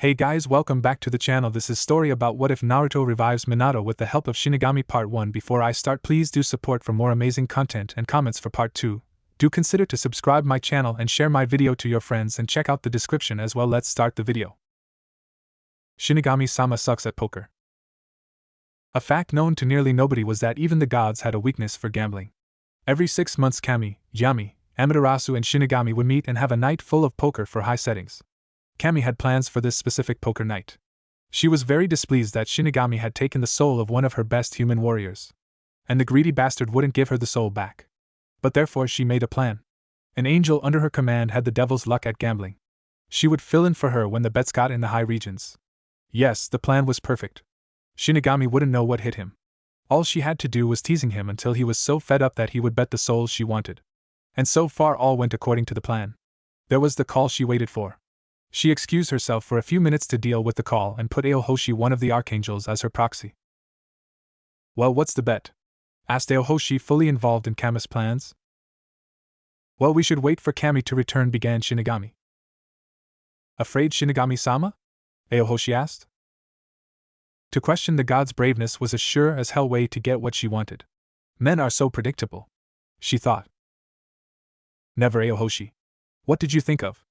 Hey guys, welcome back to the channel. This is story about what if Naruto revives Minato with the help of Shinigami part 1. Before I start, please do support for more amazing content and comments for part 2. Do consider to subscribe my channel and share my video to your friends and check out the description as well. Let's start the video. Shinigami-sama sucks at poker. A fact known to nearly nobody was that even the gods had a weakness for gambling. Every 6 months Kami, Yami, Amaterasu and Shinigami would meet and have a night full of poker for high settings. Kami had plans for this specific poker night. She was very displeased that Shinigami had taken the soul of one of her best human warriors. And the greedy bastard wouldn't give her the soul back. But therefore she made a plan. An angel under her command had the devil's luck at gambling. She would fill in for her when the bets got in the high regions. Yes, the plan was perfect. Shinigami wouldn't know what hit him. All she had to do was teasing him until he was so fed up that he would bet the souls she wanted. And so far all went according to the plan. There was the call she waited for. She excused herself for a few minutes to deal with the call and put Aohoshi, one of the archangels, as her proxy. Well, what's the bet? Asked Aohoshi, fully involved in Kami's plans. Well, we should wait for Kami to return, began Shinigami. Afraid, Shinigami-sama? Aohoshi asked. To question the god's braveness was a sure as hell way to get what she wanted. Men are so predictable, she thought. Never, Aohoshi. What did you think of?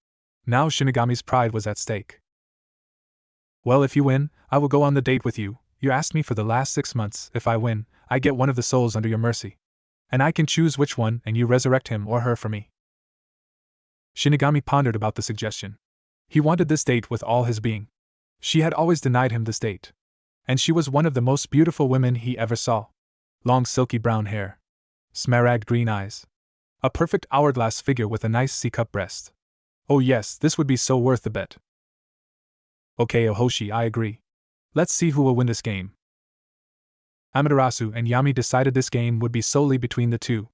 Now Shinigami's pride was at stake. Well, if you win, I will go on the date with you. You asked me for the last 6 months. If I win, I get one of the souls under your mercy. And I can choose which one, and you resurrect him or her for me. Shinigami pondered about the suggestion. He wanted this date with all his being. She had always denied him this date. And she was one of the most beautiful women he ever saw. Long silky brown hair. Smaragd green eyes. A perfect hourglass figure with a nice C-cup breast. Oh yes, this would be so worth the bet. Okay, Aohoshi, I agree. Let's see who will win this game. Amaterasu and Yami decided this game would be solely between the two.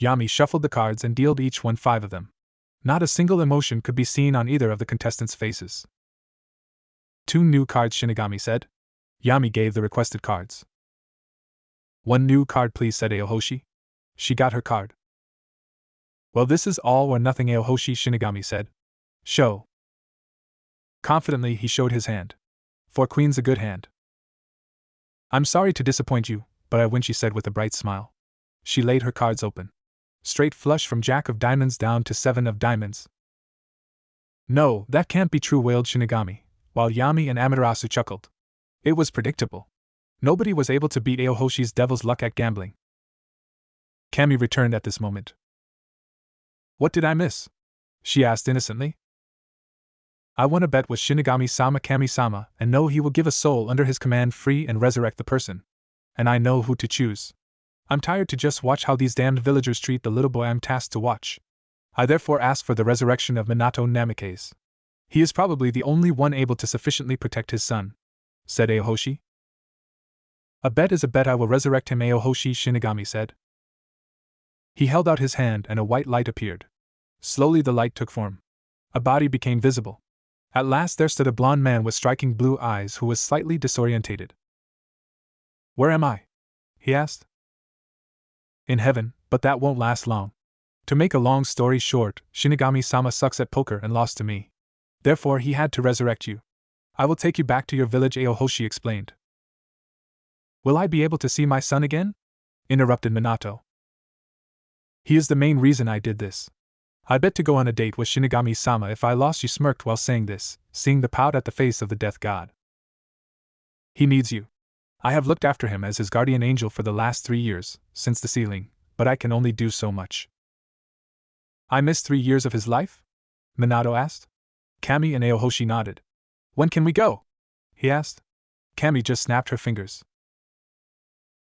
Yami shuffled the cards and dealt each one 5 of them. Not a single emotion could be seen on either of the contestants' faces. 2 new cards, Shinigami said. Yami gave the requested cards. 1 new card please, said Aohoshi. She got her card. Well, this is all or nothing, Aohoshi, Shinigami said. Show. Confidently he showed his hand. 4 queens, a good hand. I'm sorry to disappoint you, but I win, she said with a bright smile. She laid her cards open. Straight flush from Jack of Diamonds down to 7 of Diamonds. No, that can't be true, wailed Shinigami, while Yami and Amaterasu chuckled. It was predictable. Nobody was able to beat Aohoshi's devil's luck at gambling. Kami returned at this moment. What did I miss? She asked innocently. I won a bet with Shinigami-sama, Kami-sama, and know he will give a soul under his command free and resurrect the person. And I know who to choose. I'm tired to just watch how these damned villagers treat the little boy I'm tasked to watch. I therefore ask for the resurrection of Minato Namikaze. He is probably the only one able to sufficiently protect his son, said Aohoshi. A bet is a bet, I will resurrect him, Aohoshi, Shinigami said. He held out his hand and a white light appeared. Slowly the light took form. A body became visible. At last there stood a blond man with striking blue eyes who was slightly disorientated. Where am I? He asked. In heaven, but that won't last long. To make a long story short, Shinigami-sama sucks at poker and lost to me. Therefore he had to resurrect you. I will take you back to your village, Aohoshi explained. Will I be able to see my son again? Interrupted Minato. He is the main reason I did this. I bet to go on a date with Shinigami-sama if I lost, she smirked while saying this, seeing the pout at the face of the death god. He needs you. I have looked after him as his guardian angel for the last 3 years, since the sealing, but I can only do so much. I missed 3 years of his life? Minato asked. Kami and Aohoshi nodded. When can we go? He asked. Kami just snapped her fingers.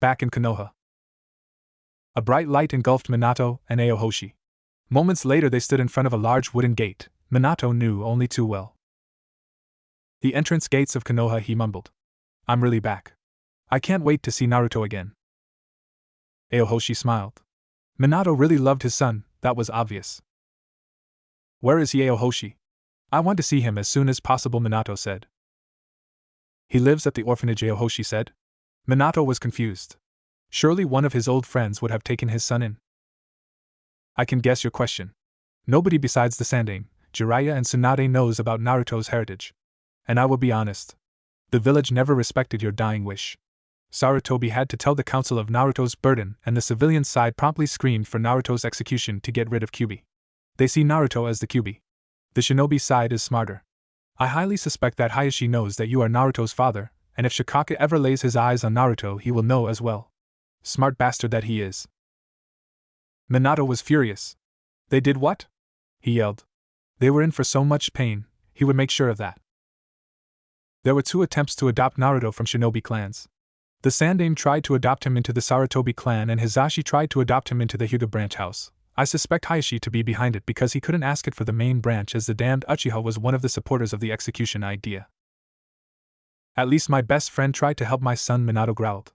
Back in Konoha. A bright light engulfed Minato and Aohoshi. Moments later they stood in front of a large wooden gate Minato knew only too well. The entrance gates of Konoha, he mumbled. I'm really back. I can't wait to see Naruto again. Aohoshi smiled. Minato really loved his son, that was obvious. Where is he, Aohoshi? I want to see him as soon as possible, Minato said. He lives at the orphanage, Aohoshi said. Minato was confused. Surely one of his old friends would have taken his son in. I can guess your question. Nobody besides the Sandaime, Jiraiya and Tsunade knows about Naruto's heritage. And I will be honest. The village never respected your dying wish. Sarutobi had to tell the council of Naruto's burden, and the civilian side promptly screamed for Naruto's execution to get rid of Kyuubi. They see Naruto as the Kyuubi. The shinobi side is smarter. I highly suspect that Hayashi knows that you are Naruto's father, and if Shikaka ever lays his eyes on Naruto, he will know as well. Smart bastard that he is. Minato was furious. They did what? He yelled. They were in for so much pain, he would make sure of that. There were 2 attempts to adopt Naruto from shinobi clans. The Sandaime tried to adopt him into the Sarutobi clan and Hizashi tried to adopt him into the Hyuga branch house. I suspect Hayashi to be behind it because he couldn't ask it for the main branch as the damned Uchiha was one of the supporters of the execution idea. At least my best friend tried to help my son, Minato growled.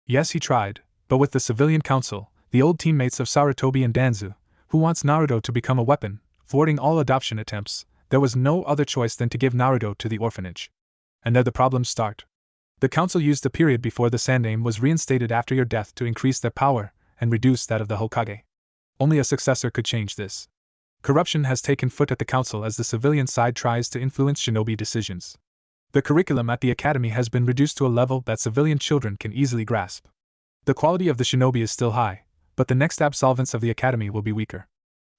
Yes, he tried, but with the civilian council, the old teammates of Sarutobi and Danzu, who wants Naruto to become a weapon, thwarting all adoption attempts, there was no other choice than to give Naruto to the orphanage. And there the problems start. The council used the period before the Sandaime was reinstated after your death to increase their power and reduce that of the Hokage. Only a successor could change this. Corruption has taken foot at the council as the civilian side tries to influence shinobi decisions. The curriculum at the academy has been reduced to a level that civilian children can easily grasp. The quality of the shinobi is still high, but the next absolvents of the academy will be weaker.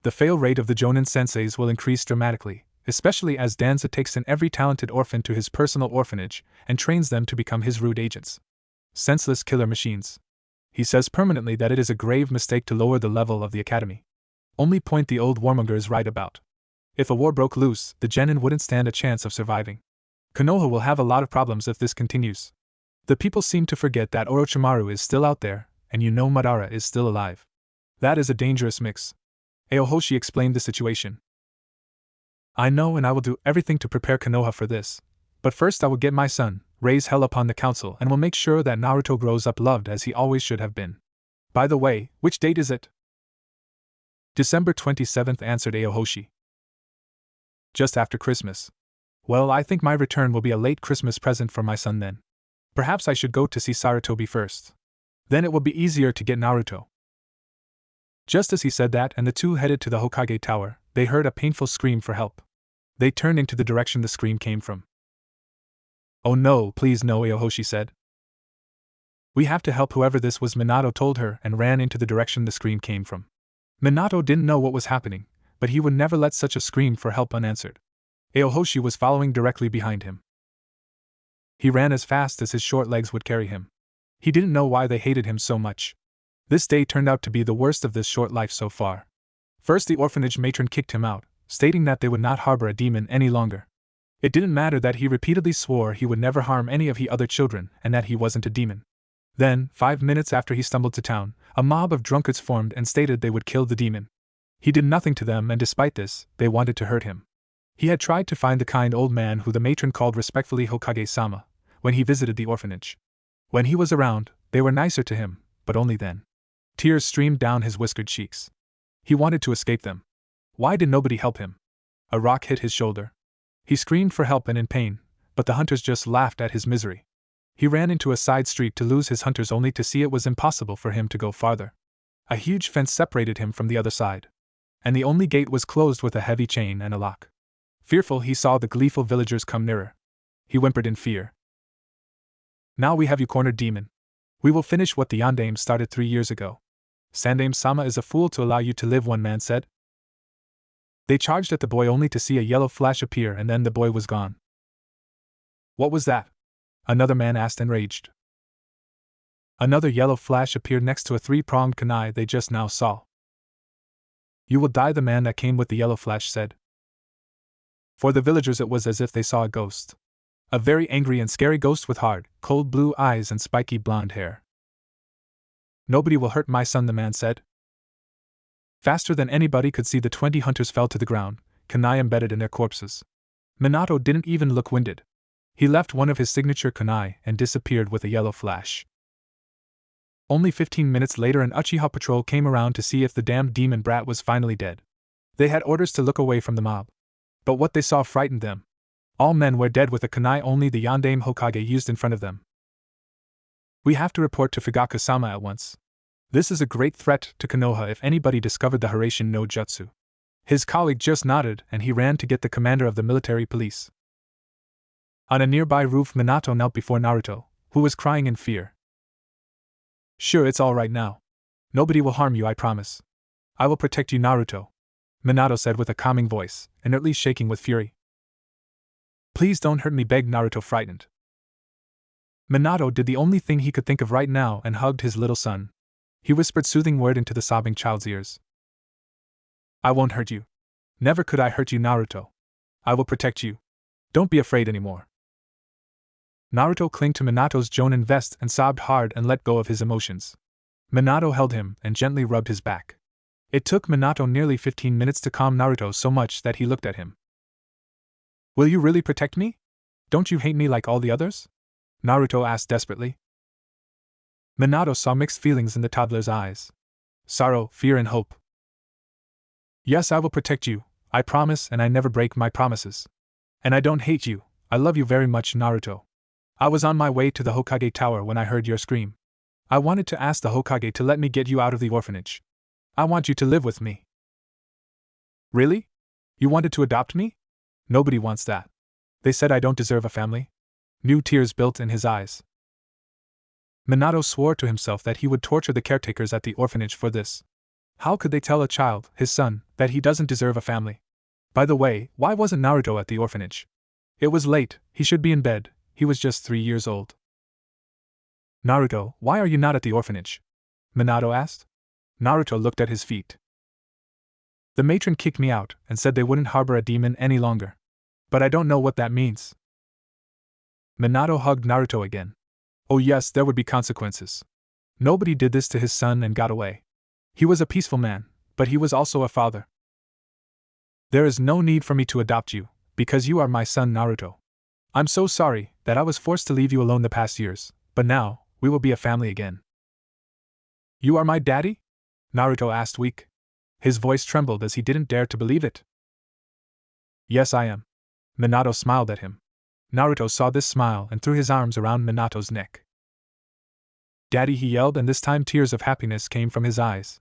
The fail rate of the Jonin senseis will increase dramatically, especially as Danza takes in every talented orphan to his personal orphanage and trains them to become his rude agents. Senseless killer machines. He says permanently that it is a grave mistake to lower the level of the academy. Only point the old warmonger is right about. If a war broke loose, the genin wouldn't stand a chance of surviving. Konoha will have a lot of problems if this continues. The people seem to forget that Orochimaru is still out there, and Madara is still alive. That is a dangerous mix. Aohoshi explained the situation. I know, and I will do everything to prepare Konoha for this. But first I will get my son, raise hell upon the council, and will make sure that Naruto grows up loved as he always should have been. By the way, which date is it? December 27th, answered Aohoshi. Just after Christmas. Well, I think my return will be a late Christmas present for my son then. Perhaps I should go to see Sarutobi first. Then it will be easier to get Naruto. Just as he said that and the two headed to the Hokage tower, they heard a painful scream for help. They turned into the direction the scream came from. Oh no, please no, Aohoshi said. We have to help whoever this was, Minato told her, and ran into the direction the scream came from. Minato didn't know what was happening, but he would never let such a scream for help unanswered. Aohoshi was following directly behind him. He ran as fast as his short legs would carry him. He didn't know why they hated him so much. This day turned out to be the worst of this short life so far. First, the orphanage matron kicked him out, stating that they would not harbor a demon any longer. It didn't matter that he repeatedly swore he would never harm any of the other children and that he wasn't a demon. Then, 5 minutes after he stumbled to town, a mob of drunkards formed and stated they would kill the demon. He did nothing to them, and despite this, they wanted to hurt him. He had tried to find the kind old man who the matron called respectfully Hokage-sama, when he visited the orphanage. When he was around, they were nicer to him, but only then. Tears streamed down his whiskered cheeks. He wanted to escape them. Why did nobody help him? A rock hit his shoulder. He screamed for help and in pain, but the hunters just laughed at his misery. He ran into a side street to lose his hunters only to see it was impossible for him to go farther. A huge fence separated him from the other side, and the only gate was closed with a heavy chain and a lock. Fearful, he saw the gleeful villagers come nearer. He whimpered in fear. Now we have you cornered, demon. We will finish what the Yondaime started 3 years ago. Sandaime-sama is a fool to allow you to live, one man said. They charged at the boy only to see a yellow flash appear, and then the boy was gone. What was that? Another man asked, enraged. Another yellow flash appeared next to a 3-pronged kunai they just now saw. You will die, the man that came with the yellow flash said. For the villagers it was as if they saw a ghost. A very angry and scary ghost with hard, cold blue eyes and spiky blonde hair. Nobody will hurt my son, the man said. Faster than anybody could see, the 20 hunters fell to the ground, kunai embedded in their corpses. Minato didn't even look winded. He left one of his signature kunai and disappeared with a yellow flash. Only 15 minutes later an Uchiha patrol came around to see if the damned demon brat was finally dead. They had orders to look away from the mob. But what they saw frightened them. All men were dead with a kunai only the Yondaime Hokage used in front of them. We have to report to Fugaku-sama at once. This is a great threat to Konoha if anybody discovered the Haraishin no Jutsu. His colleague just nodded and he ran to get the commander of the military police. On a nearby roof, Minato knelt before Naruto, who was crying in fear. Sure, it's all right now. Nobody will harm you, I promise. I will protect you, Naruto, Minato said with a calming voice, inertly shaking with fury. Please don't hurt me, begged Naruto, frightened. Minato did the only thing he could think of right now and hugged his little son. He whispered soothing word into the sobbing child's ears. I won't hurt you. Never could I hurt you, Naruto. I will protect you. Don't be afraid anymore. Naruto clung to Minato's Jonin vest and sobbed hard and let go of his emotions. Minato held him and gently rubbed his back. It took Minato nearly 15 minutes to calm Naruto so much that he looked at him. Will you really protect me? Don't you hate me like all the others? Naruto asked desperately. Minato saw mixed feelings in the toddler's eyes. Sorrow, fear, and hope. Yes, I will protect you, I promise, and I never break my promises. And I don't hate you, I love you very much, Naruto. I was on my way to the Hokage Tower when I heard your scream. I wanted to ask the Hokage to let me get you out of the orphanage. I want you to live with me. Really? You wanted to adopt me? Nobody wants that. They said I don't deserve a family. New tears built in his eyes. Minato swore to himself that he would torture the caretakers at the orphanage for this. How could they tell a child, his son, that he doesn't deserve a family? By the way, why wasn't Naruto at the orphanage? It was late, he should be in bed, he was just 3 years old. Naruto, why are you not at the orphanage? Minato asked. Naruto looked at his feet. The matron kicked me out and said they wouldn't harbor a demon any longer. But I don't know what that means. Minato hugged Naruto again. Oh yes, there would be consequences. Nobody did this to his son and got away. He was a peaceful man, but he was also a father. There is no need for me to adopt you, because you are my son, Naruto. I'm so sorry that I was forced to leave you alone the past years, but now, we will be a family again. You are my daddy? Naruto asked weak. His voice trembled as he didn't dare to believe it. Yes, I am. Minato smiled at him. Naruto saw this smile and threw his arms around Minato's neck. Daddy, he yelled, and this time tears of happiness came from his eyes.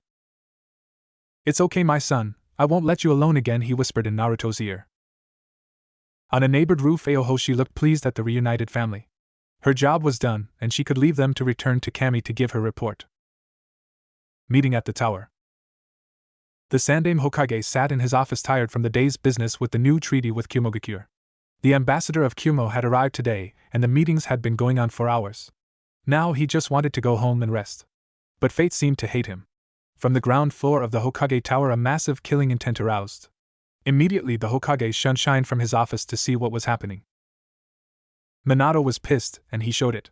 It's okay, my son, I won't let you alone again, he whispered in Naruto's ear. On a neighbored roof, Aohoshi looked pleased at the reunited family. Her job was done, and she could leave them to return to Kami to give her report. Meeting at the tower. The Sandaime Hokage sat in his office tired from the day's business with the new treaty with Kyumogakure. The ambassador of Kyumo had arrived today, and the meetings had been going on for hours. Now he just wanted to go home and rest. But fate seemed to hate him. From the ground floor of the Hokage Tower, a massive killing intent aroused. Immediately the Hokage shined from his office to see what was happening. Minato was pissed, and he showed it.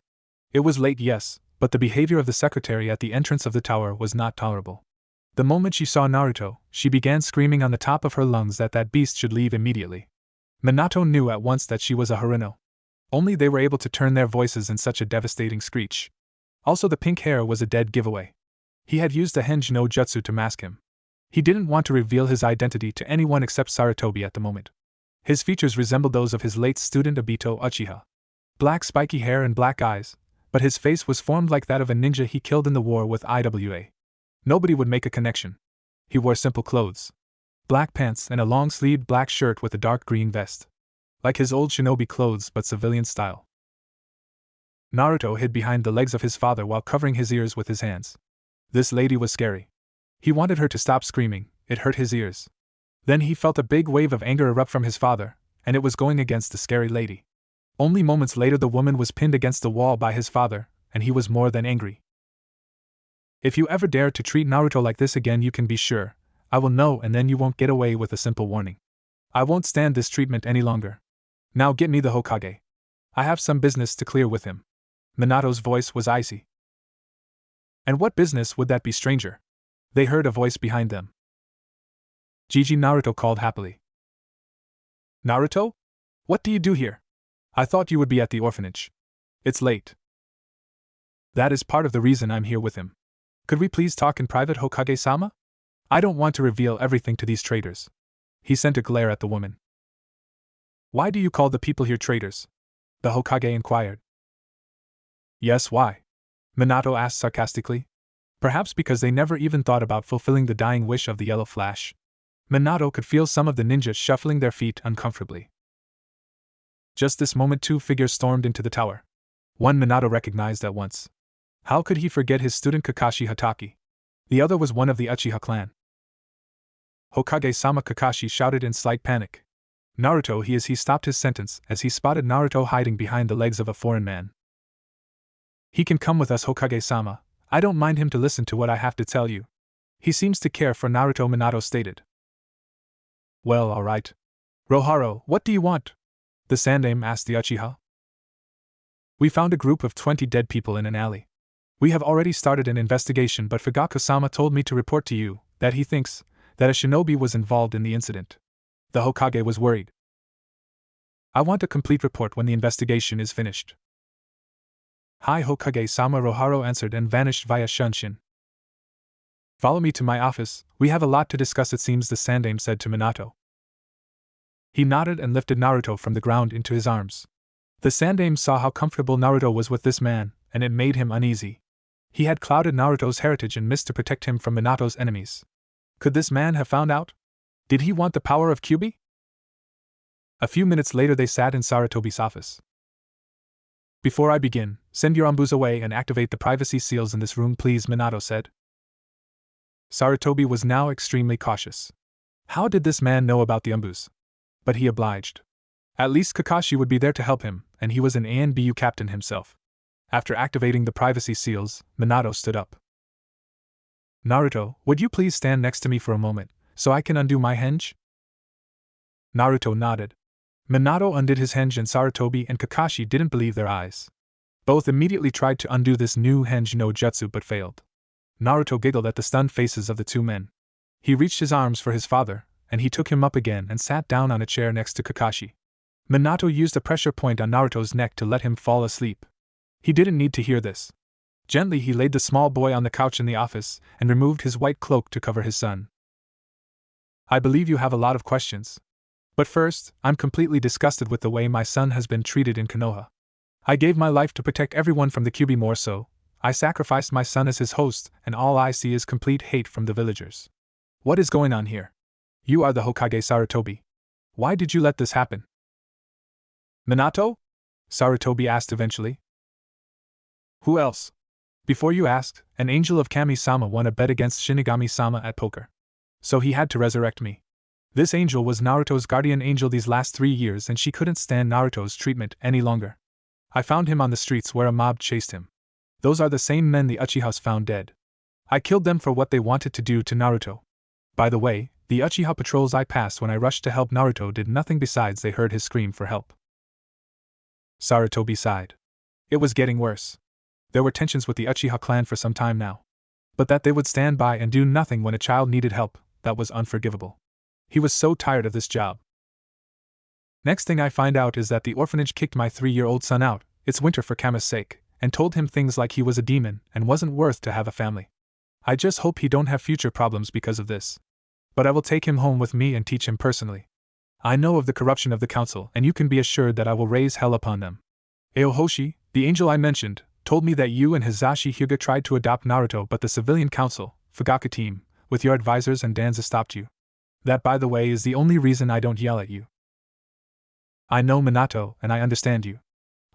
It was late, yes, but the behavior of the secretary at the entrance of the tower was not tolerable. The moment she saw Naruto, she began screaming on the top of her lungs that that beast should leave immediately. Minato knew at once that she was a Haruno. Only they were able to turn their voices in such a devastating screech. Also, the pink hair was a dead giveaway. He had used a Henge no Jutsu to mask him. He didn't want to reveal his identity to anyone except Sarutobi at the moment. His features resembled those of his late student Obito Uchiha. Black spiky hair and black eyes, but his face was formed like that of a ninja he killed in the war with IWA. Nobody would make a connection. He wore simple clothes. Black pants and a long-sleeved black shirt with a dark green vest. Like his old shinobi clothes but civilian style. Naruto hid behind the legs of his father while covering his ears with his hands. This lady was scary. He wanted her to stop screaming, it hurt his ears. Then he felt a big wave of anger erupt from his father, and it was going against the scary lady. Only moments later the woman was pinned against the wall by his father, and he was more than angry. If you ever dare to treat Naruto like this again, you can be sure I will know, and then you won't get away with a simple warning. I won't stand this treatment any longer. Now get me the Hokage. I have some business to clear with him. Minato's voice was icy. And what business would that be, stranger? They heard a voice behind them. Gigi, Naruto called happily. Naruto? What do you do here? I thought you would be at the orphanage. It's late. That is part of the reason I'm here with him. Could we please talk in private, Hokage-sama? I don't want to reveal everything to these traitors. He sent a glare at the woman. Why do you call the people here traitors? The Hokage inquired. Yes, why? Minato asked sarcastically. Perhaps because they never even thought about fulfilling the dying wish of the Yellow Flash. Minato could feel some of the ninjas shuffling their feet uncomfortably. Just this moment 2 figures stormed into the tower. One Minato recognized at once. How could he forget his student Kakashi Hatake? The other was one of the Uchiha clan. Hokage-sama, Kakashi shouted in slight panic. Naruto, he stopped his sentence as he spotted Naruto hiding behind the legs of a foreign man. He can come with us, Hokage-sama. I don't mind him to listen to what I have to tell you. He seems to care for Naruto, Minato stated. Well, alright. Roharo, what do you want? The Sandaime asked the Uchiha. We found a group of 20 dead people in an alley. We have already started an investigation, but Fugaku-sama told me to report to you that he thinks that a shinobi was involved in the incident. The Hokage was worried. I want a complete report when the investigation is finished. Hi, Hokage-sama, Roharo answered and vanished via Shunshin. Follow me to my office, we have a lot to discuss, it seems, the Sandaime said to Minato. He nodded and lifted Naruto from the ground into his arms. The Sandaime saw how comfortable Naruto was with this man, and it made him uneasy. He had clouded Naruto's heritage and missed to protect him from Minato's enemies. Could this man have found out? Did he want the power of Kyuubi? A few minutes later they sat in Sarutobi's office. Before I begin, send your Anbus away and activate the privacy seals in this room, please, Minato said. Sarutobi was now extremely cautious. How did this man know about the Anbus? But he obliged. At least Kakashi would be there to help him, and he was an ANBU captain himself. After activating the privacy seals, Minato stood up. Naruto, would you please stand next to me for a moment, so I can undo my henge? Naruto nodded. Minato undid his henge and Sarutobi and Kakashi didn't believe their eyes. Both immediately tried to undo this new henge no jutsu but failed. Naruto giggled at the stunned faces of the two men. He reached his arms for his father, and he took him up again and sat down on a chair next to Kakashi. Minato used a pressure point on Naruto's neck to let him fall asleep. He didn't need to hear this. Gently he laid the small boy on the couch in the office and removed his white cloak to cover his son. I believe you have a lot of questions. But first, I'm completely disgusted with the way my son has been treated in Konoha. I gave my life to protect everyone from the Kyuubi, more so. I sacrificed my son as his host, and all I see is complete hate from the villagers. What is going on here? You are the Hokage, Sarutobi. Why did you let this happen? Minato? Sarutobi asked eventually. Who else? Before you asked, an angel of Kami-sama won a bet against Shinigami-sama at poker. So he had to resurrect me. This angel was Naruto's guardian angel these last 3 years, and she couldn't stand Naruto's treatment any longer. I found him on the streets where a mob chased him. Those are the same men the Uchihas found dead. I killed them for what they wanted to do to Naruto. By the way, the Uchiha patrols I passed when I rushed to help Naruto did nothing besides they heard his scream for help. Sarutobi sighed. It was getting worse. There were tensions with the Uchiha clan for some time now. But that they would stand by and do nothing when a child needed help, that was unforgivable. He was so tired of this job. Next thing I find out is that the orphanage kicked my 3-year-old son out, it's winter for Kama's sake, and told him things like he was a demon and wasn't worth to have a family. I just hope he don't have future problems because of this. But I will take him home with me and teach him personally. I know of the corruption of the council, and you can be assured that I will raise hell upon them. Aohoshi, the angel I mentioned, told me that you and Hizashi Hyuga tried to adopt Naruto, but the civilian council, Fugaku team, with your advisors and Danza stopped you. That, by the way, is the only reason I don't yell at you. I know, Minato, and I understand you.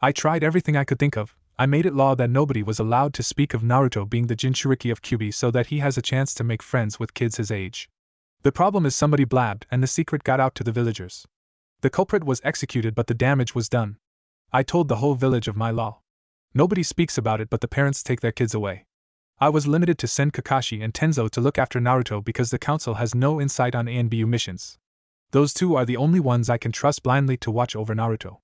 I tried everything I could think of. I made it law that nobody was allowed to speak of Naruto being the Jinchuriki of Kyuubi so that he has a chance to make friends with kids his age. The problem is somebody blabbed and the secret got out to the villagers. The culprit was executed, but the damage was done. I told the whole village of my law. Nobody speaks about it, but the parents take their kids away. I was limited to send Kakashi and Tenzo to look after Naruto because the council has no insight on ANBU missions. Those two are the only ones I can trust blindly to watch over Naruto.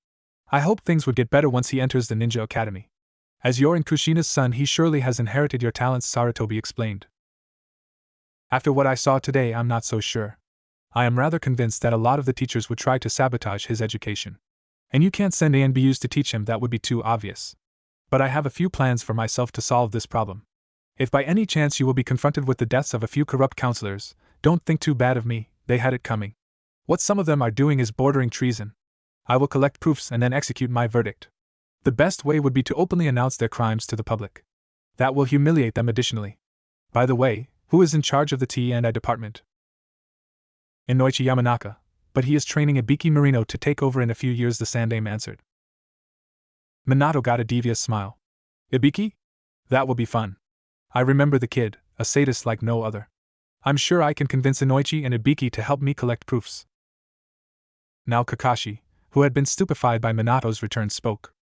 I hope things would get better once he enters the ninja academy. As you're in Kushina's son, he surely has inherited your talents, Sarutobi explained. After what I saw today, I'm not so sure. I am rather convinced that a lot of the teachers would try to sabotage his education. And you can't send ANBUs to teach him, that would be too obvious. But I have a few plans for myself to solve this problem. If by any chance you will be confronted with the deaths of a few corrupt counselors, don't think too bad of me, they had it coming. What some of them are doing is bordering treason. I will collect proofs and then execute my verdict. The best way would be to openly announce their crimes to the public. That will humiliate them additionally. By the way, who is in charge of the T&I department? Inoichi Yamanaka, but he is training Ibiki Marino to take over in a few years, the Sandaime answered. Minato got a devious smile. Ibiki? That will be fun. I remember the kid, a sadist like no other. I'm sure I can convince Inoichi and Ibiki to help me collect proofs. Now Kakashi, who had been stupefied by Minato's return, spoke.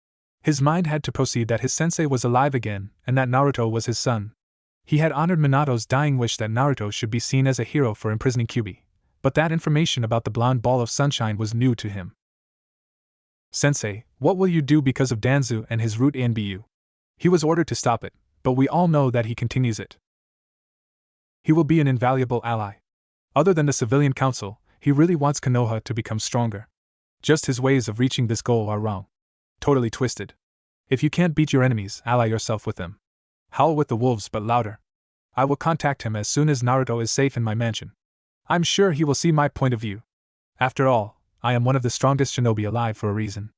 His mind had to proceed that his sensei was alive again, and that Naruto was his son. He had honored Minato's dying wish that Naruto should be seen as a hero for imprisoning Kyuubi, but that information about the blonde ball of sunshine was new to him. Sensei, what will you do because of Danzu and his route in BU? He was ordered to stop it, but we all know that he continues it. He will be an invaluable ally. Other than the civilian council, he really wants Konoha to become stronger. Just his ways of reaching this goal are wrong. Totally twisted. If you can't beat your enemies, ally yourself with them. Howl with the wolves, but louder. I will contact him as soon as Naruto is safe in my mansion. I'm sure he will see my point of view. After all, I am one of the strongest shinobi alive for a reason.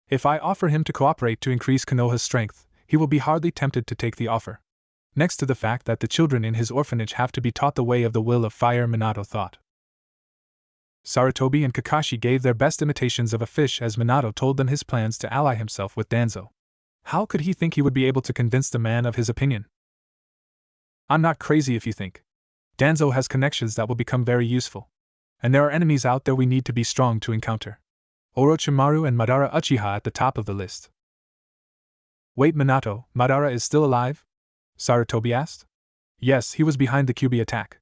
If I offer him to cooperate to increase Konoha's strength, he will be hardly tempted to take the offer. Next to the fact that the children in his orphanage have to be taught the way of the will of fire, Minato thought. Sarutobi and Kakashi gave their best imitations of a fish as Minato told them his plans to ally himself with Danzo. How could he think he would be able to convince the man of his opinion? I'm not crazy if you think. Danzo has connections that will become very useful. And there are enemies out there we need to be strong to encounter. Orochimaru and Madara Uchiha at the top of the list. Wait, Minato, Madara is still alive? Sarutobi asked. Yes, he was behind the Kyuubi attack.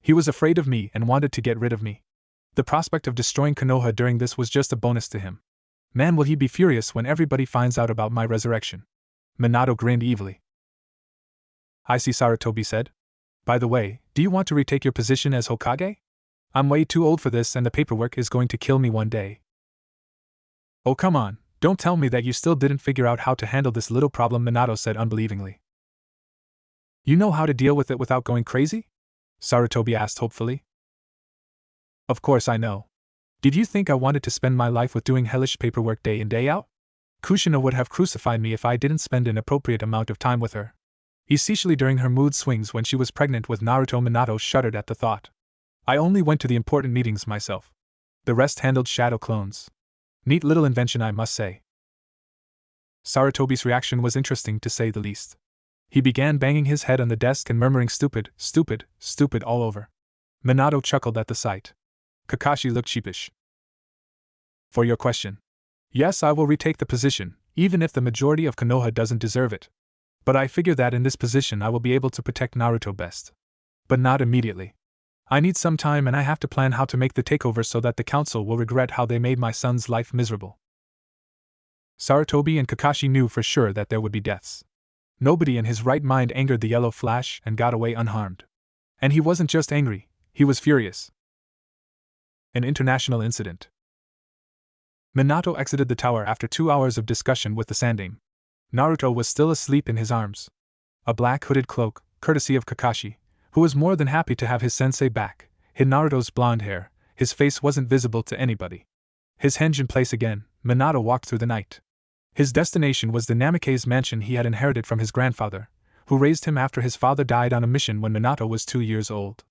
He was afraid of me and wanted to get rid of me. The prospect of destroying Konoha during this was just a bonus to him. Man, will he be furious when everybody finds out about my resurrection. Minato grinned evilly. I see, Sarutobi said. By the way, do you want to retake your position as Hokage? I'm way too old for this and the paperwork is going to kill me one day. Oh come on, don't tell me that you still didn't figure out how to handle this little problem, Minato said unbelievingly. You know how to deal with it without going crazy? Sarutobi asked hopefully. Of course I know. Did you think I wanted to spend my life with doing hellish paperwork day in day out? Kushina would have crucified me if I didn't spend an appropriate amount of time with her. Especially during her mood swings when she was pregnant with Naruto. Minato shuddered at the thought. I only went to the important meetings myself. The rest handled shadow clones. Neat little invention, I must say. Sarutobi's reaction was interesting to say the least. He began banging his head on the desk and murmuring stupid, stupid, stupid all over. Minato chuckled at the sight. Kakashi looked sheepish. For your question. Yes, I will retake the position, even if the majority of Konoha doesn't deserve it. But I figure that in this position I will be able to protect Naruto best. But not immediately. I need some time and I have to plan how to make the takeover so that the council will regret how they made my son's life miserable. Sarutobi and Kakashi knew for sure that there would be deaths. Nobody in his right mind angered the Yellow Flash and got away unharmed. And he wasn't just angry, he was furious. An international incident. Minato exited the tower after 2 hours of discussion with the Sandaime. Naruto was still asleep in his arms. A black hooded cloak, courtesy of Kakashi, who was more than happy to have his sensei back, hid Naruto's blonde hair. His face wasn't visible to anybody. His henge in place again, Minato walked through the night. His destination was the Namikaze mansion he had inherited from his grandfather, who raised him after his father died on a mission when Minato was 2 years old.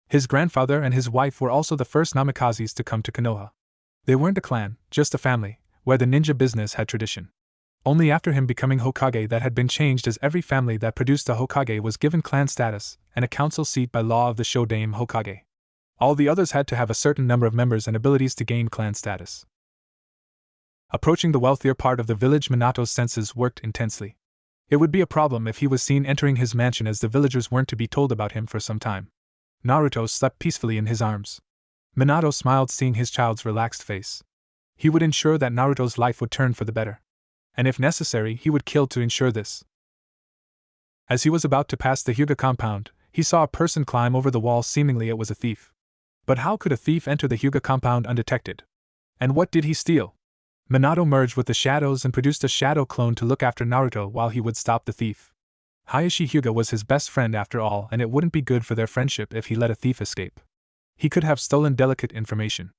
His grandfather and his wife were also the first Namikazes to come to Konoha. They weren't a clan, just a family, where the ninja business had tradition. Only after him becoming Hokage that had been changed, as every family that produced a Hokage was given clan status and a council seat by law of the Shodaime Hokage. All the others had to have a certain number of members and abilities to gain clan status. Approaching the wealthier part of the village, Minato's senses worked intensely. It would be a problem if he was seen entering his mansion, as the villagers weren't to be told about him for some time. Naruto slept peacefully in his arms. Minato smiled seeing his child's relaxed face. He would ensure that Naruto's life would turn for the better. And if necessary, he would kill to ensure this. As he was about to pass the Hyuga compound, he saw a person climb over the wall. Seemingly it was a thief. But how could a thief enter the Hyuga compound undetected? And what did he steal? Minato merged with the shadows and produced a shadow clone to look after Naruto while he would stop the thief. Hayashi Hyuga was his best friend after all, and it wouldn't be good for their friendship if he let a thief escape. He could have stolen delicate information.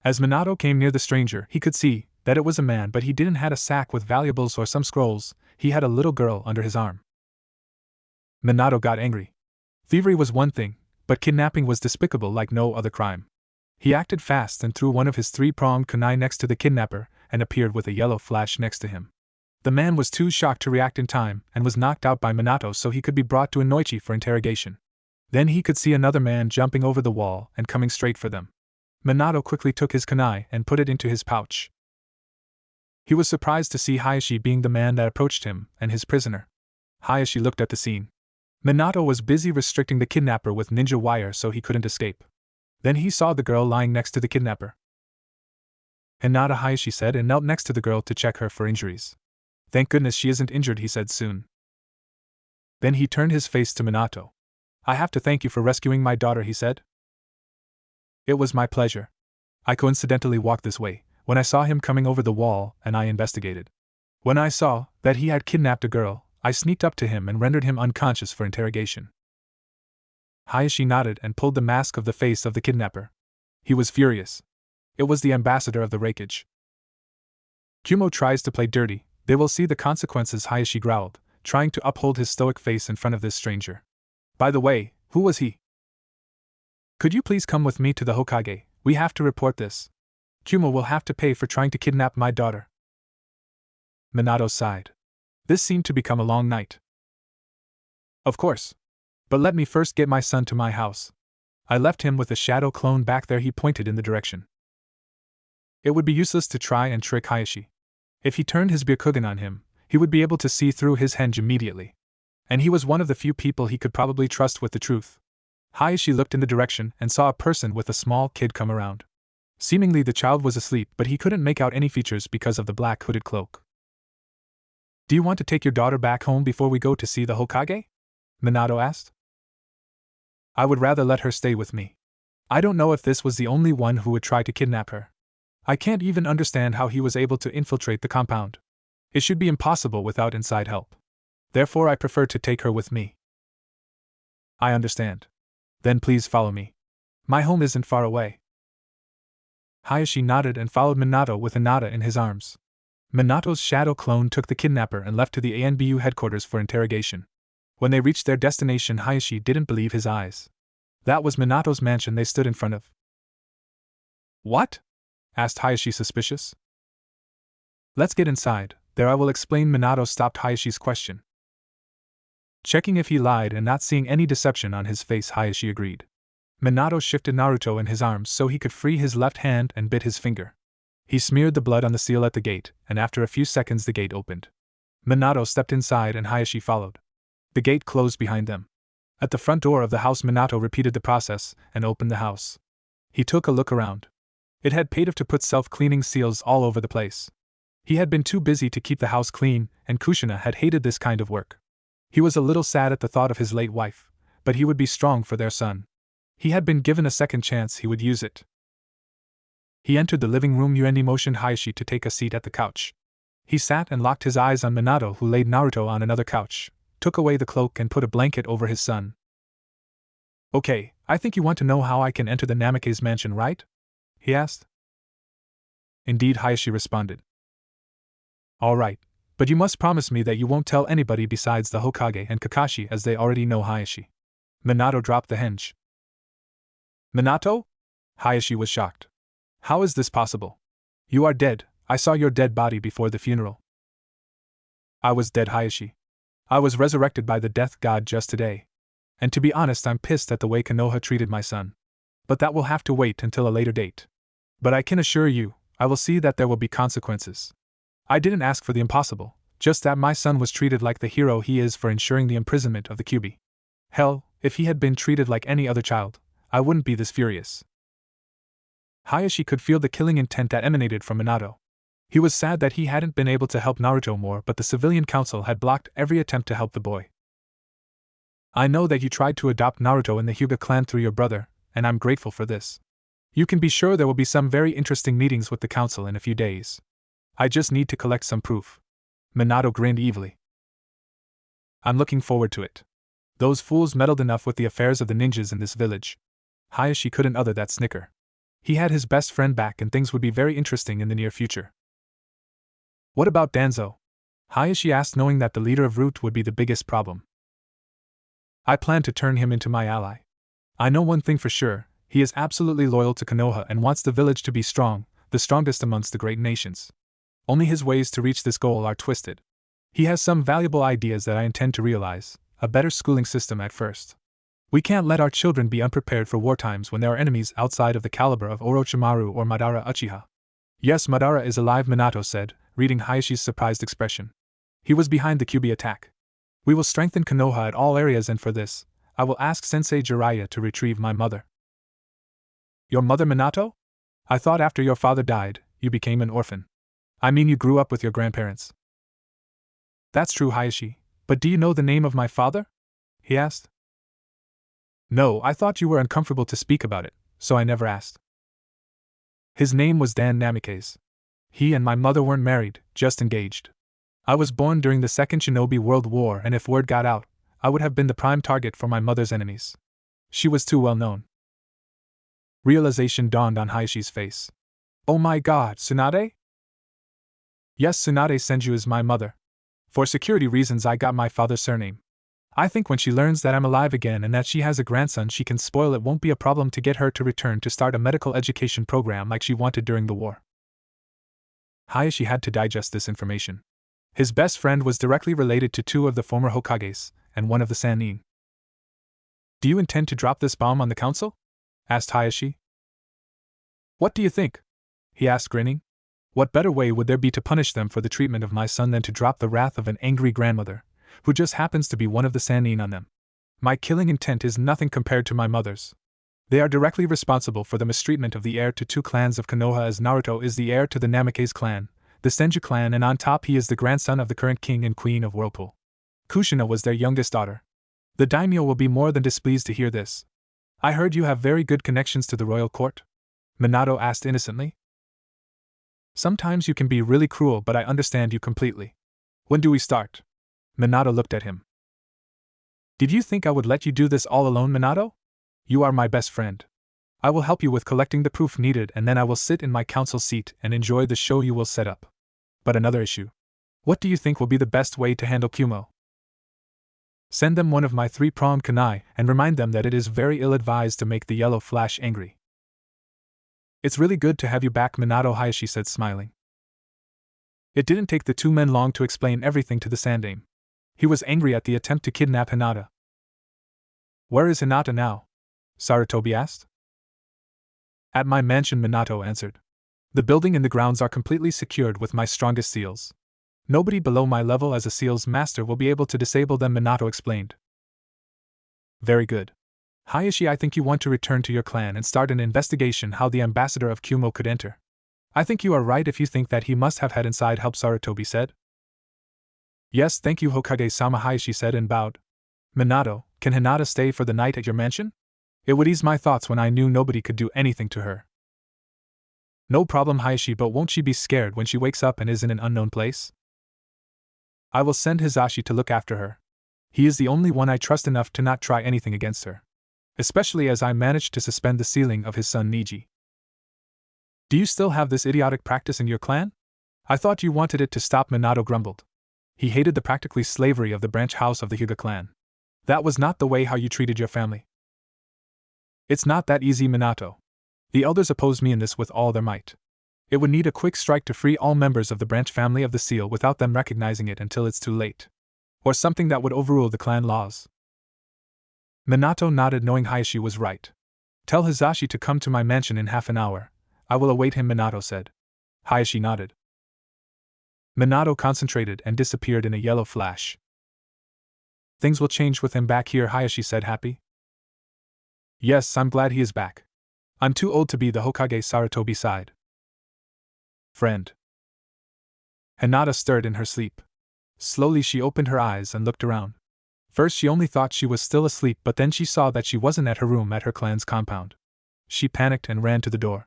As Minato came near the stranger, he could see that it was a man, but he didn't have a sack with valuables or some scrolls. He had a little girl under his arm. Minato got angry. Thievery was one thing, but kidnapping was despicable like no other crime. He acted fast and threw one of his three-pronged kunai next to the kidnapper and appeared with a yellow flash next to him. The man was too shocked to react in time and was knocked out by Minato so he could be brought to Inoichi for interrogation. Then he could see another man jumping over the wall and coming straight for them. Minato quickly took his kunai and put it into his pouch. He was surprised to see Hayashi being the man that approached him and his prisoner. Hayashi looked at the scene. Minato was busy restricting the kidnapper with ninja wire so he couldn't escape. Then he saw the girl lying next to the kidnapper. Hinata, Hayashi said, and knelt next to the girl to check her for injuries. Thank goodness she isn't injured, he said soon. Then he turned his face to Minato. I have to thank you for rescuing my daughter, he said. It was my pleasure. I coincidentally walked this way when I saw him coming over the wall, and I investigated. When I saw that he had kidnapped a girl, I sneaked up to him and rendered him unconscious for interrogation. Hayashi nodded and pulled the mask of the face of the kidnapper. He was furious. It was the ambassador of the Raikage. Kumo tries to play dirty, they will see the consequences, Hayashi growled, trying to uphold his stoic face in front of this stranger. By the way, who was he? Could you please come with me to the Hokage? We have to report this. Kumo will have to pay for trying to kidnap my daughter. Minato sighed. This seemed to become a long night. Of course. But let me first get my son to my house. I left him with a shadow clone back there, he pointed in the direction. It would be useless to try and trick Hayashi. If he turned his Byakugan on him, he would be able to see through his henge immediately. And he was one of the few people he could probably trust with the truth. Hayashi looked in the direction and saw a person with a small kid come around. Seemingly the child was asleep, but he couldn't make out any features because of the black hooded cloak. Do you want to take your daughter back home before we go to see the Hokage? Minato asked. I would rather let her stay with me. I don't know if this was the only one who would try to kidnap her. I can't even understand how he was able to infiltrate the compound. It should be impossible without inside help. Therefore I prefer to take her with me. I understand. Then please follow me. My home isn't far away. Hayashi nodded and followed Minato with Hinata in his arms. Minato's shadow clone took the kidnapper and left to the ANBU headquarters for interrogation. When they reached their destination, Hayashi didn't believe his eyes. That was Minato's mansion they stood in front of. What? Asked Hayashi, suspicious. Let's get inside, there I will explain. Minato stopped Hayashi's question. Checking if he lied and not seeing any deception on his face, Hayashi agreed. Minato shifted Naruto in his arms so he could free his left hand and bit his finger. He smeared the blood on the seal at the gate, and after a few seconds the gate opened. Minato stepped inside and Hayashi followed. The gate closed behind them. At the front door of the house, Minato repeated the process and opened the house. He took a look around. It had paid off to put self-cleaning seals all over the place. He had been too busy to keep the house clean, and Kushina had hated this kind of work. He was a little sad at the thought of his late wife, but he would be strong for their son. He had been given a second chance, he would use it. He entered the living room. Yuendi motioned Hayashi to take a seat at the couch. He sat and locked his eyes on Minato, who laid Naruto on another couch, took away the cloak and put a blanket over his son. Okay, I think you want to know how I can enter the Namikaze mansion, right? He asked. Indeed, Hayashi responded. All right, but you must promise me that you won't tell anybody besides the Hokage and Kakashi, as they already know Hayashi. Minato dropped the henge. Minato? Hayashi was shocked. How is this possible? You are dead. I saw your dead body before the funeral. I was dead, Hayashi. I was resurrected by the death god just today. And to be honest, I'm pissed at the way Konoha treated my son. But that will have to wait until a later date. But I can assure you, I will see that there will be consequences. I didn't ask for the impossible, just that my son was treated like the hero he is for ensuring the imprisonment of the Kyuubi. Hell, if he had been treated like any other child, I wouldn't be this furious. Hayashi could feel the killing intent that emanated from Minato. He was sad that he hadn't been able to help Naruto more, but the civilian council had blocked every attempt to help the boy. I know that you tried to adopt Naruto in the Hyuga clan through your brother, and I'm grateful for this. You can be sure there will be some very interesting meetings with the council in a few days. I just need to collect some proof. Minato grinned evilly. I'm looking forward to it. Those fools meddled enough with the affairs of the ninjas in this village. Hayashi couldn't utter that snicker. He had his best friend back and things would be very interesting in the near future. What about Danzo? Hayashi asked, knowing that the leader of Root would be the biggest problem. I plan to turn him into my ally. I know one thing for sure, He is absolutely loyal to Konoha and wants the village to be strong, the strongest amongst the great nations. Only his ways to reach this goal are twisted. He has some valuable ideas that I intend to realize, a better schooling system at first. We can't let our children be unprepared for war times when there are enemies outside of the caliber of Orochimaru or Madara Uchiha. Yes, Madara is alive, Minato said, reading Hayashi's surprised expression. He was behind the Kyuubi attack. We will strengthen Konoha at all areas, and for this, I will ask Sensei Jiraiya to retrieve my mother. Your mother, Minato? I thought after your father died, you became an orphan. I mean, you grew up with your grandparents. That's true, Hayashi, but do you know the name of my father? He asked. No, I thought you were uncomfortable to speak about it, so I never asked. His name was Dan Namikaze. He and my mother weren't married, just engaged. I was born during the Second Shinobi World War, and if word got out, I would have been the prime target for my mother's enemies. She was too well known. Realization dawned on Hayashi's face. Oh my god, Tsunade? Yes, Tsunade Senju is my mother. For security reasons, I got my father's surname. I think when she learns that I'm alive again and that she has a grandson she can spoil, it won't be a problem to get her to return to start a medical education program like she wanted during the war. Hayashi had to digest this information. His best friend was directly related to two of the former Hokages, and one of the Sannin. Do you intend to drop this bomb on the council? Asked Hayashi. What do you think? He asked, grinning. What better way would there be to punish them for the treatment of my son than to drop the wrath of an angry grandmother, who just happens to be one of the Sannin, on them? My killing intent is nothing compared to my mother's. They are directly responsible for the mistreatment of the heir to two clans of Konoha, as Naruto is the heir to the Namikaze clan, the Senju clan, and on top he is the grandson of the current king and queen of Whirlpool. Kushina was their youngest daughter. The daimyo will be more than displeased to hear this. I heard you have very good connections to the royal court? Minato asked innocently. Sometimes you can be really cruel, but I understand you completely. When do we start? Minato looked at him. Did you think I would let you do this all alone, Minato? You are my best friend. I will help you with collecting the proof needed, and then I will sit in my council seat and enjoy the show you will set up. But another issue. What do you think will be the best way to handle Kumo? Send them one of my three-pronged kunai and remind them that it is very ill-advised to make the yellow flash angry. It's really good to have you back, Minato, Hayashi said, smiling. It didn't take the two men long to explain everything to the Sandaime. He was angry at the attempt to kidnap Hinata. Where is Hinata now? Sarutobi asked. At my mansion, Minato answered. The building and the grounds are completely secured with my strongest seals. Nobody below my level as a seals master will be able to disable them, Minato explained. Very good. Hayashi, I think you want to return to your clan and start an investigation how the ambassador of Kumo could enter. I think you are right if you think that he must have had inside help, Sarutobi said. Yes, thank you, Hokage-sama, Hayashi said and bowed. Minato, can Hinata stay for the night at your mansion? It would ease my thoughts when I knew nobody could do anything to her. No problem, Hayashi, but won't she be scared when she wakes up and is in an unknown place? I will send Hizashi to look after her. He is the only one I trust enough to not try anything against her. Especially as I managed to suspend the sealing of his son Niji. Do you still have this idiotic practice in your clan? I thought you wanted it to stop, Minato grumbled. He hated the practically slavery of the branch house of the Hyuga clan. That was not the way how you treated your family. It's not that easy, Minato. The elders oppose me in this with all their might. It would need a quick strike to free all members of the branch family of the seal without them recognizing it until it's too late. Or something that would overrule the clan laws. Minato nodded, knowing Hayashi was right. Tell Hizashi to come to my mansion in half an hour. I will await him, Minato said. Hayashi nodded. Minato concentrated and disappeared in a yellow flash. Things will change with him back here, Hayashi said, happy. Yes, I'm glad he is back. I'm too old to be the Hokage, Sarutobi sighed. Friend. Hinata stirred in her sleep. Slowly she opened her eyes and looked around. First she only thought she was still asleep, but then she saw that she wasn't at her room at her clan's compound. She panicked and ran to the door.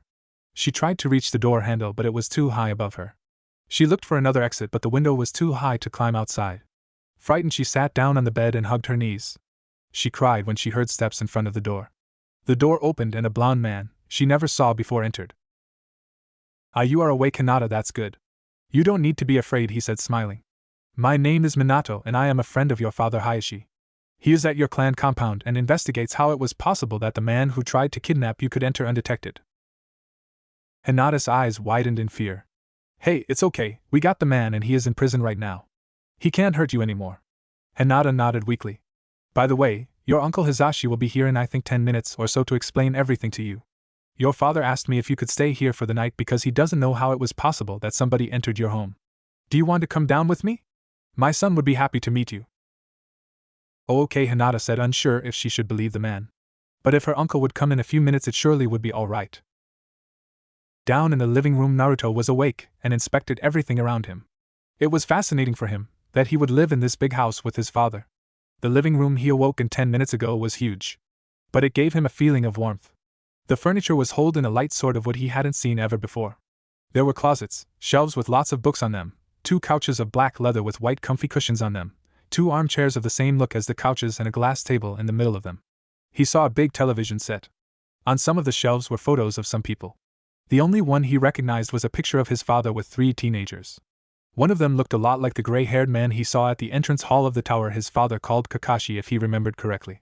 She tried to reach the door handle, but it was too high above her. She looked for another exit, but the window was too high to climb outside. Frightened, she sat down on the bed and hugged her knees. She cried when she heard steps in front of the door. The door opened and a blond man, she never saw before, entered. Ah, you are awake, Hinata, that's good. You don't need to be afraid, he said, smiling. My name is Minato and I am a friend of your father Hayashi. He is at your clan compound and investigates how it was possible that the man who tried to kidnap you could enter undetected. Hinata's eyes widened in fear. Hey, it's okay, we got the man and he is in prison right now. He can't hurt you anymore. Hinata nodded weakly. By the way, your uncle Hisashi will be here in I think 10 minutes or so to explain everything to you. Your father asked me if you could stay here for the night because he doesn't know how it was possible that somebody entered your home. Do you want to come down with me? My son would be happy to meet you. Oh, okay, Hinata said, unsure if she should believe the man. But if her uncle would come in a few minutes it surely would be all right. Down in the living room, Naruto was awake and inspected everything around him. It was fascinating for him that he would live in this big house with his father. The living room he awoke in 10 minutes ago was huge. But it gave him a feeling of warmth. The furniture was holed in a light sort of wood he hadn't seen ever before. There were closets, shelves with lots of books on them, 2 couches of black leather with white comfy cushions on them, 2 armchairs of the same look as the couches and a glass table in the middle of them. He saw a big television set. On some of the shelves were photos of some people. The only one he recognized was a picture of his father with 3 teenagers. One of them looked a lot like the gray-haired man he saw at the entrance hall of the tower his father called Kakashi if he remembered correctly.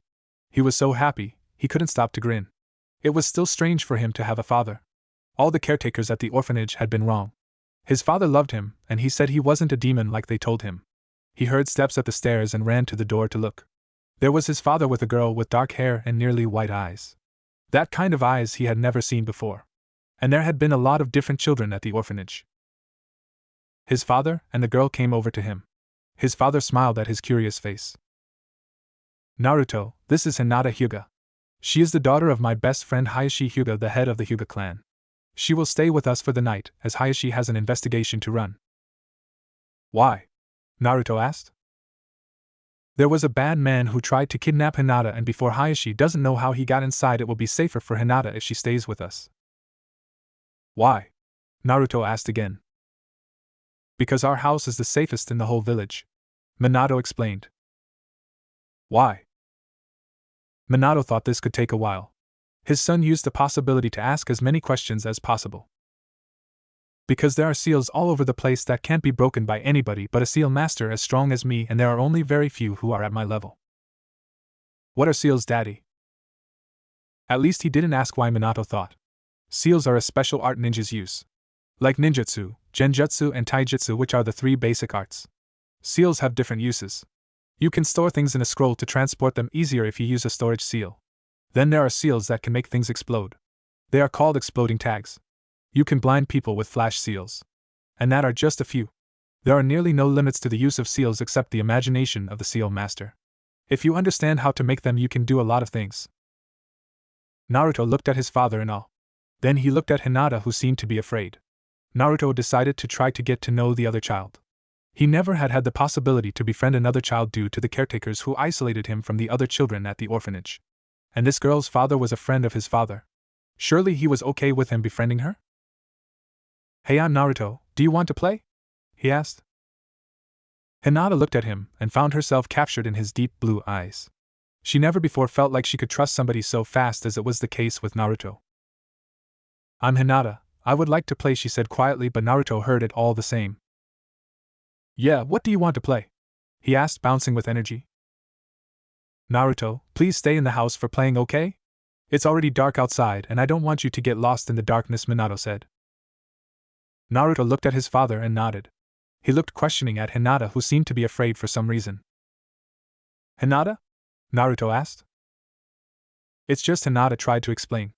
He was so happy, he couldn't stop to grin. It was still strange for him to have a father. All the caretakers at the orphanage had been wrong. His father loved him, and he said he wasn't a demon like they told him. He heard steps at the stairs and ran to the door to look. There was his father with a girl with dark hair and nearly white eyes. That kind of eyes he had never seen before. And there had been a lot of different children at the orphanage. His father and the girl came over to him. His father smiled at his curious face. Naruto, this is Hinata Hyuga. She is the daughter of my best friend Hayashi Hyuga, the head of the Hyuga clan. She will stay with us for the night, as Hayashi has an investigation to run. Why? Naruto asked. There was a bad man who tried to kidnap Hinata, and before Hayashi doesn't know how he got inside, it will be safer for Hinata if she stays with us. Why? Naruto asked again. Because our house is the safest in the whole village, Minato explained. Why? Minato thought this could take a while. His son used the possibility to ask as many questions as possible. Because there are seals all over the place that can't be broken by anybody but a seal master as strong as me, and there are only very few who are at my level. What are seals, Daddy? At least he didn't ask why, Minato thought. Seals are a special art ninjas use. Like ninjutsu, genjutsu and taijutsu, which are the 3 basic arts. Seals have different uses. You can store things in a scroll to transport them easier if you use a storage seal. Then there are seals that can make things explode. They are called exploding tags. You can blind people with flash seals. And that are just a few. There are nearly no limits to the use of seals except the imagination of the seal master. If you understand how to make them, you can do a lot of things. Naruto looked at his father in awe. Then he looked at Hinata, who seemed to be afraid. Naruto decided to try to get to know the other child. He never had the possibility to befriend another child due to the caretakers who isolated him from the other children at the orphanage. And this girl's father was a friend of his father. Surely he was okay with him befriending her? Hey, I'm Naruto, do you want to play? He asked. Hinata looked at him and found herself captured in his deep blue eyes. She never before felt like she could trust somebody so fast as it was the case with Naruto. I'm Hinata, I would like to play, she said quietly, but Naruto heard it all the same. Yeah, what do you want to play? He asked, bouncing with energy. Naruto, please stay in the house for playing, okay? It's already dark outside and I don't want you to get lost in the darkness, Minato said. Naruto looked at his father and nodded. He looked questioning at Hinata, who seemed to be afraid for some reason. Hinata? Naruto asked. It's just, Hinata tried to explain.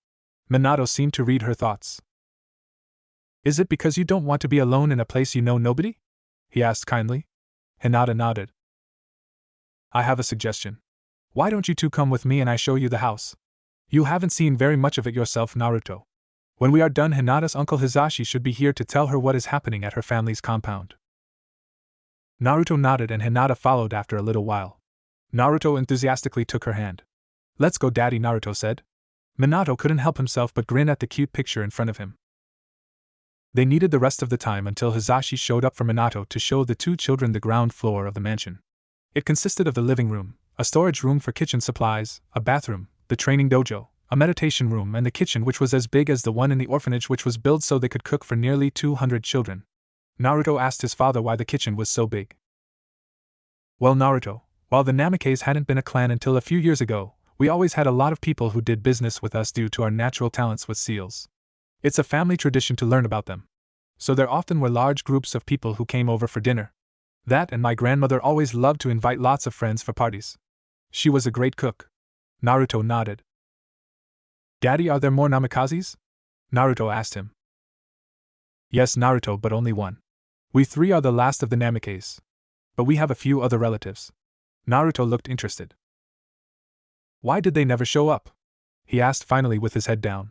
Minato seemed to read her thoughts. Is it because you don't want to be alone in a place you know nobody? He asked kindly. Hinata nodded. I have a suggestion. Why don't you two come with me and I show you the house? You haven't seen very much of it yourself, Naruto. When we are done, Hinata's uncle Hisashi should be here to tell her what is happening at her family's compound. Naruto nodded and Hinata followed after a little while. Naruto enthusiastically took her hand. Let's go, Daddy, Naruto said. Minato couldn't help himself but grin at the cute picture in front of him. They needed the rest of the time until Hisashi showed up for Minato to show the 2 children the ground floor of the mansion. It consisted of the living room, a storage room for kitchen supplies, a bathroom, the training dojo, a meditation room, and the kitchen, which was as big as the one in the orphanage, which was built so they could cook for nearly 200 children. Naruto asked his father why the kitchen was so big. Well, Naruto, While the Namikaze hadn't been a clan until a few years ago, we always had a lot of people who did business with us due to our natural talents with seals. It's a family tradition to learn about them. So there often were large groups of people who came over for dinner. That and my grandmother always loved to invite lots of friends for parties. She was a great cook. Naruto nodded. Daddy, are there more Namikazes? Naruto asked him. Yes, Naruto, but only one. We three are the last of the Namikaze. But we have a few other relatives. Naruto looked interested. Why did they never show up? He asked finally with his head down.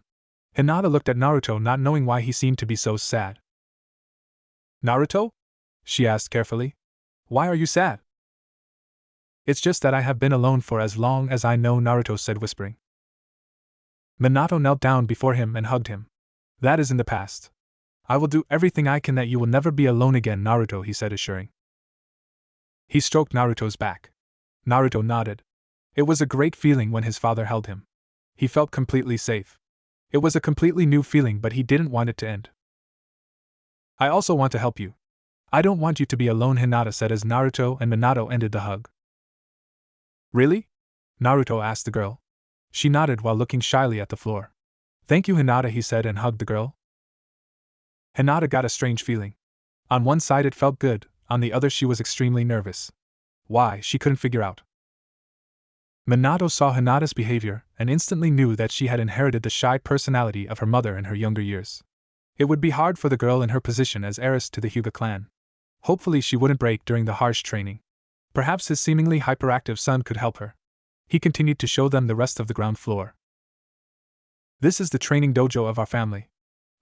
Hinata looked at Naruto, not knowing why he seemed to be so sad. Naruto? She asked carefully. Why are you sad? It's just that I have been alone for as long as I know, Naruto said, whispering. Minato knelt down before him and hugged him. That is in the past. I will do everything I can that you will never be alone again, Naruto, he said, assuring. He stroked Naruto's back. Naruto nodded. It was a great feeling when his father held him. He felt completely safe. It was a completely new feeling, but he didn't want it to end. I also want to help you. I don't want you to be alone, Hinata said as Naruto and Minato ended the hug. Really? Naruto asked the girl. She nodded while looking shyly at the floor. Thank you, Hinata, he said and hugged the girl. Hinata got a strange feeling. On one side it felt good, on the other she was extremely nervous. Why, she couldn't figure out. Minato saw Hinata's behavior and instantly knew that she had inherited the shy personality of her mother in her younger years. It would be hard for the girl in her position as heiress to the Hyuga clan. Hopefully she wouldn't break during the harsh training. Perhaps his seemingly hyperactive son could help her. He continued to show them the rest of the ground floor. This is the training dojo of our family.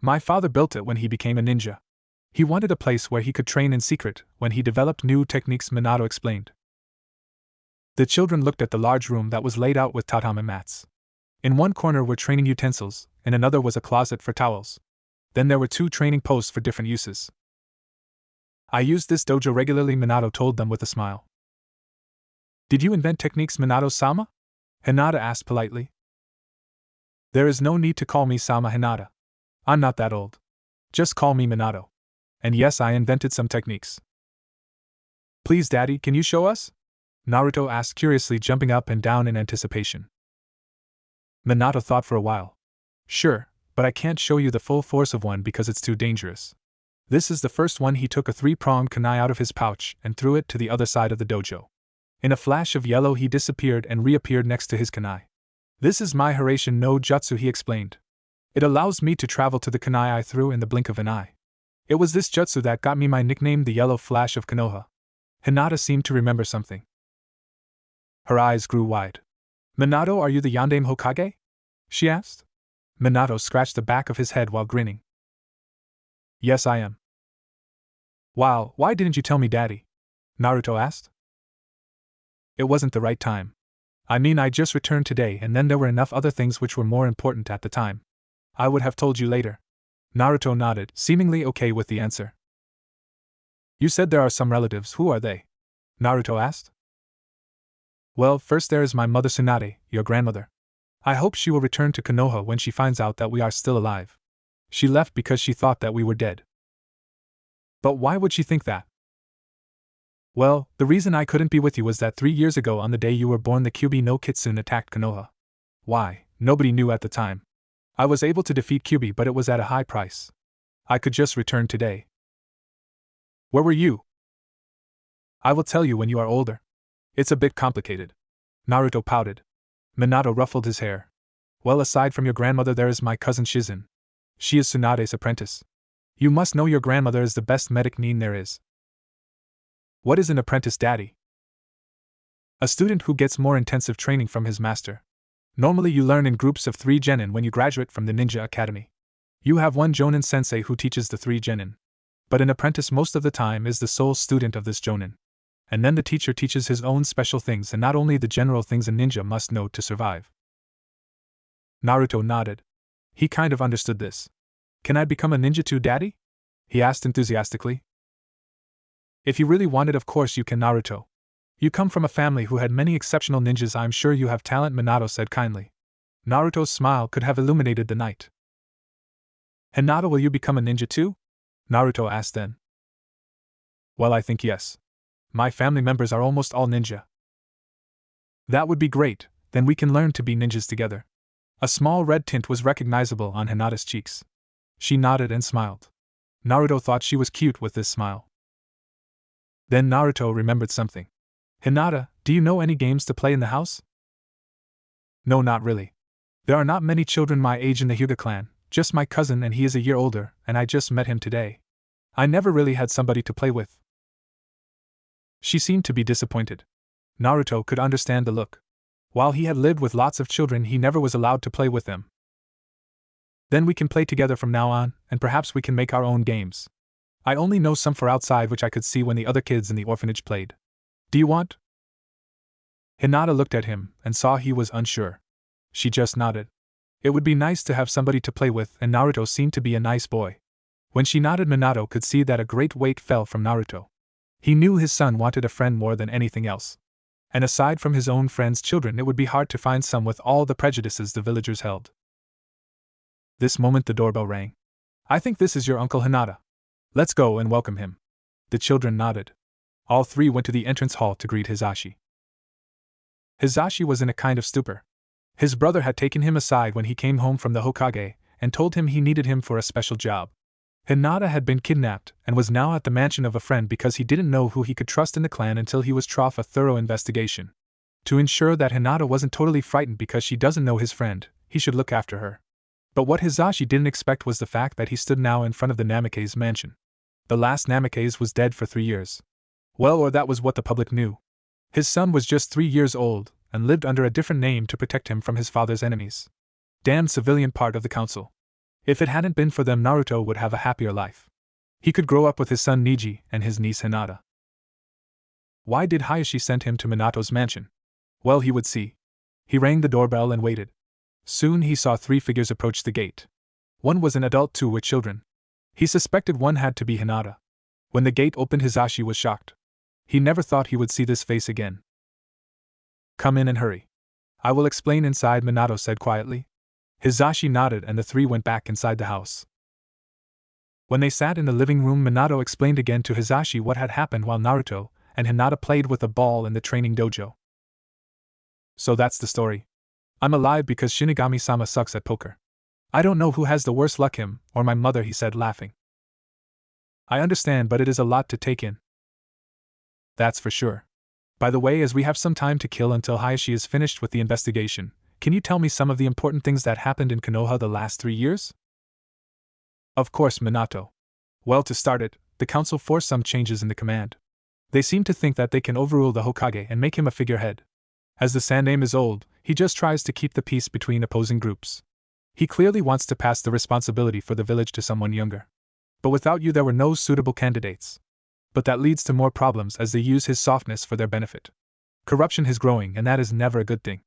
My father built it when he became a ninja. He wanted a place where he could train in secret when he developed new techniques, Minato explained. The children looked at the large room that was laid out with tatami mats. In one corner were training utensils, in another was a closet for towels. Then there were 2 training posts for different uses. I use this dojo regularly, Minato told them with a smile. Did you invent techniques, Minato-sama? Hinata asked politely. There is no need to call me Sama, Hinata. I'm not that old. Just call me Minato. And yes, I invented some techniques. Please, Daddy, can you show us? Naruto asked curiously, jumping up and down in anticipation. Minato thought for a while. Sure, but I can't show you the full force of one because it's too dangerous. This is the first one. He took a 3-pronged kunai out of his pouch and threw it to the other side of the dojo. In a flash of yellow he disappeared and reappeared next to his kunai. This is my Hiraishin no Jutsu, he explained. It allows me to travel to the kunai I threw in the blink of an eye. It was this jutsu that got me my nickname, the Yellow Flash of Konoha. Hinata seemed to remember something. Her eyes grew wide. Minato, are you the Yandame Hokage? She asked. Minato scratched the back of his head while grinning. Yes, I am. Wow, why didn't you tell me, Daddy? Naruto asked. It wasn't the right time. I mean, I just returned today and then there were enough other things which were more important at the time. I would have told you later. Naruto nodded, seemingly okay with the answer. You said there are some relatives. Who are they? Naruto asked. Well, first there is my mother Tsunade, your grandmother. I hope she will return to Konoha when she finds out that we are still alive. She left because she thought that we were dead. But why would she think that? Well, the reason I couldn't be with you was that 3 years ago on the day you were born the Kyuubi no Kitsune attacked Konoha. Why, nobody knew at the time. I was able to defeat Kyuubi, but it was at a high price. I could just return today. Where were you? I will tell you when you are older. It's a bit complicated. Naruto pouted. Minato ruffled his hair. Well, aside from your grandmother there is my cousin Shizun. She is Tsunade's apprentice. You must know your grandmother is the best medic nin there is. What is an apprentice, Daddy? A student who gets more intensive training from his master. Normally you learn in groups of 3 genin when you graduate from the ninja academy. You have one jonin sensei who teaches the 3 genin. But an apprentice most of the time is the sole student of this jonin. And then the teacher teaches his own special things and not only the general things a ninja must know to survive. Naruto nodded. He kind of understood this. Can I become a ninja too, Daddy? He asked enthusiastically. If you really want it, of course you can, Naruto. You come from a family who had many exceptional ninjas. I'm sure you have talent, Minato said kindly. Naruto's smile could have illuminated the night. Hinata, will you become a ninja too? Naruto asked then. Well, I think yes. My family members are almost all ninja. That would be great, then we can learn to be ninjas together. A small red tint was recognizable on Hinata's cheeks. She nodded and smiled. Naruto thought she was cute with this smile. Then Naruto remembered something. Hinata, do you know any games to play in the house? No, not really. There are not many children my age in the Hyuga clan, just my cousin, and he is a year older, and I just met him today. I never really had somebody to play with. She seemed to be disappointed. Naruto could understand the look. While he had lived with lots of children, he never was allowed to play with them. Then we can play together from now on, and perhaps we can make our own games. I only know some for outside which I could see when the other kids in the orphanage played. Do you want? Hinata looked at him and saw he was unsure. She just nodded. It would be nice to have somebody to play with, and Naruto seemed to be a nice boy. When she nodded, Minato could see that a great weight fell from Naruto. He knew his son wanted a friend more than anything else. And aside from his own friends' children, it would be hard to find some with all the prejudices the villagers held. This moment the doorbell rang. I think this is your Uncle Hinata. Let's go and welcome him. The children nodded. All three went to the entrance hall to greet Hizashi. Hizashi was in a kind of stupor. His brother had taken him aside when he came home from the Hokage, and told him he needed him for a special job. Hinata had been kidnapped, and was now at the mansion of a friend because he didn't know who he could trust in the clan until he was off a thorough investigation. To ensure that Hinata wasn't totally frightened because she doesn't know his friend, he should look after her. But what Hizashi didn't expect was the fact that he stood now in front of the Namake's mansion. The last Namake's was dead for 3 years. Well, or that was what the public knew. His son was just 3 years old, and lived under a different name to protect him from his father's enemies. Damned civilian part of the council. If it hadn't been for them, Naruto would have a happier life. He could grow up with his son Niji and his niece Hinata. Why did Hayashi send him to Minato's mansion? Well, he would see. He rang the doorbell and waited. Soon he saw 3 figures approach the gate. One was an adult, 2 were children. He suspected one had to be Hinata. When the gate opened, Hizashi was shocked. He never thought he would see this face again. Come in and hurry. I will explain inside, Minato said quietly. Hizashi nodded and the 3 went back inside the house. When they sat in the living room, Minato explained again to Hizashi what had happened while Naruto and Hinata played with a ball in the training dojo. So that's the story. I'm alive because Shinigami-sama sucks at poker. I don't know who has the worst luck, him or my mother, he said, laughing. I understand, but it is a lot to take in. That's for sure. By the way, as we have some time to kill until Hayashi is finished with the investigation, can you tell me some of the important things that happened in Konoha the last 3 years? Of course, Minato. Well, to start it, the council forced some changes in the command. They seem to think that they can overrule the Hokage and make him a figurehead. As the Sandaime is old, he just tries to keep the peace between opposing groups. He clearly wants to pass the responsibility for the village to someone younger. But without you there were no suitable candidates. But that leads to more problems as they use his softness for their benefit. Corruption is growing, and that is never a good thing.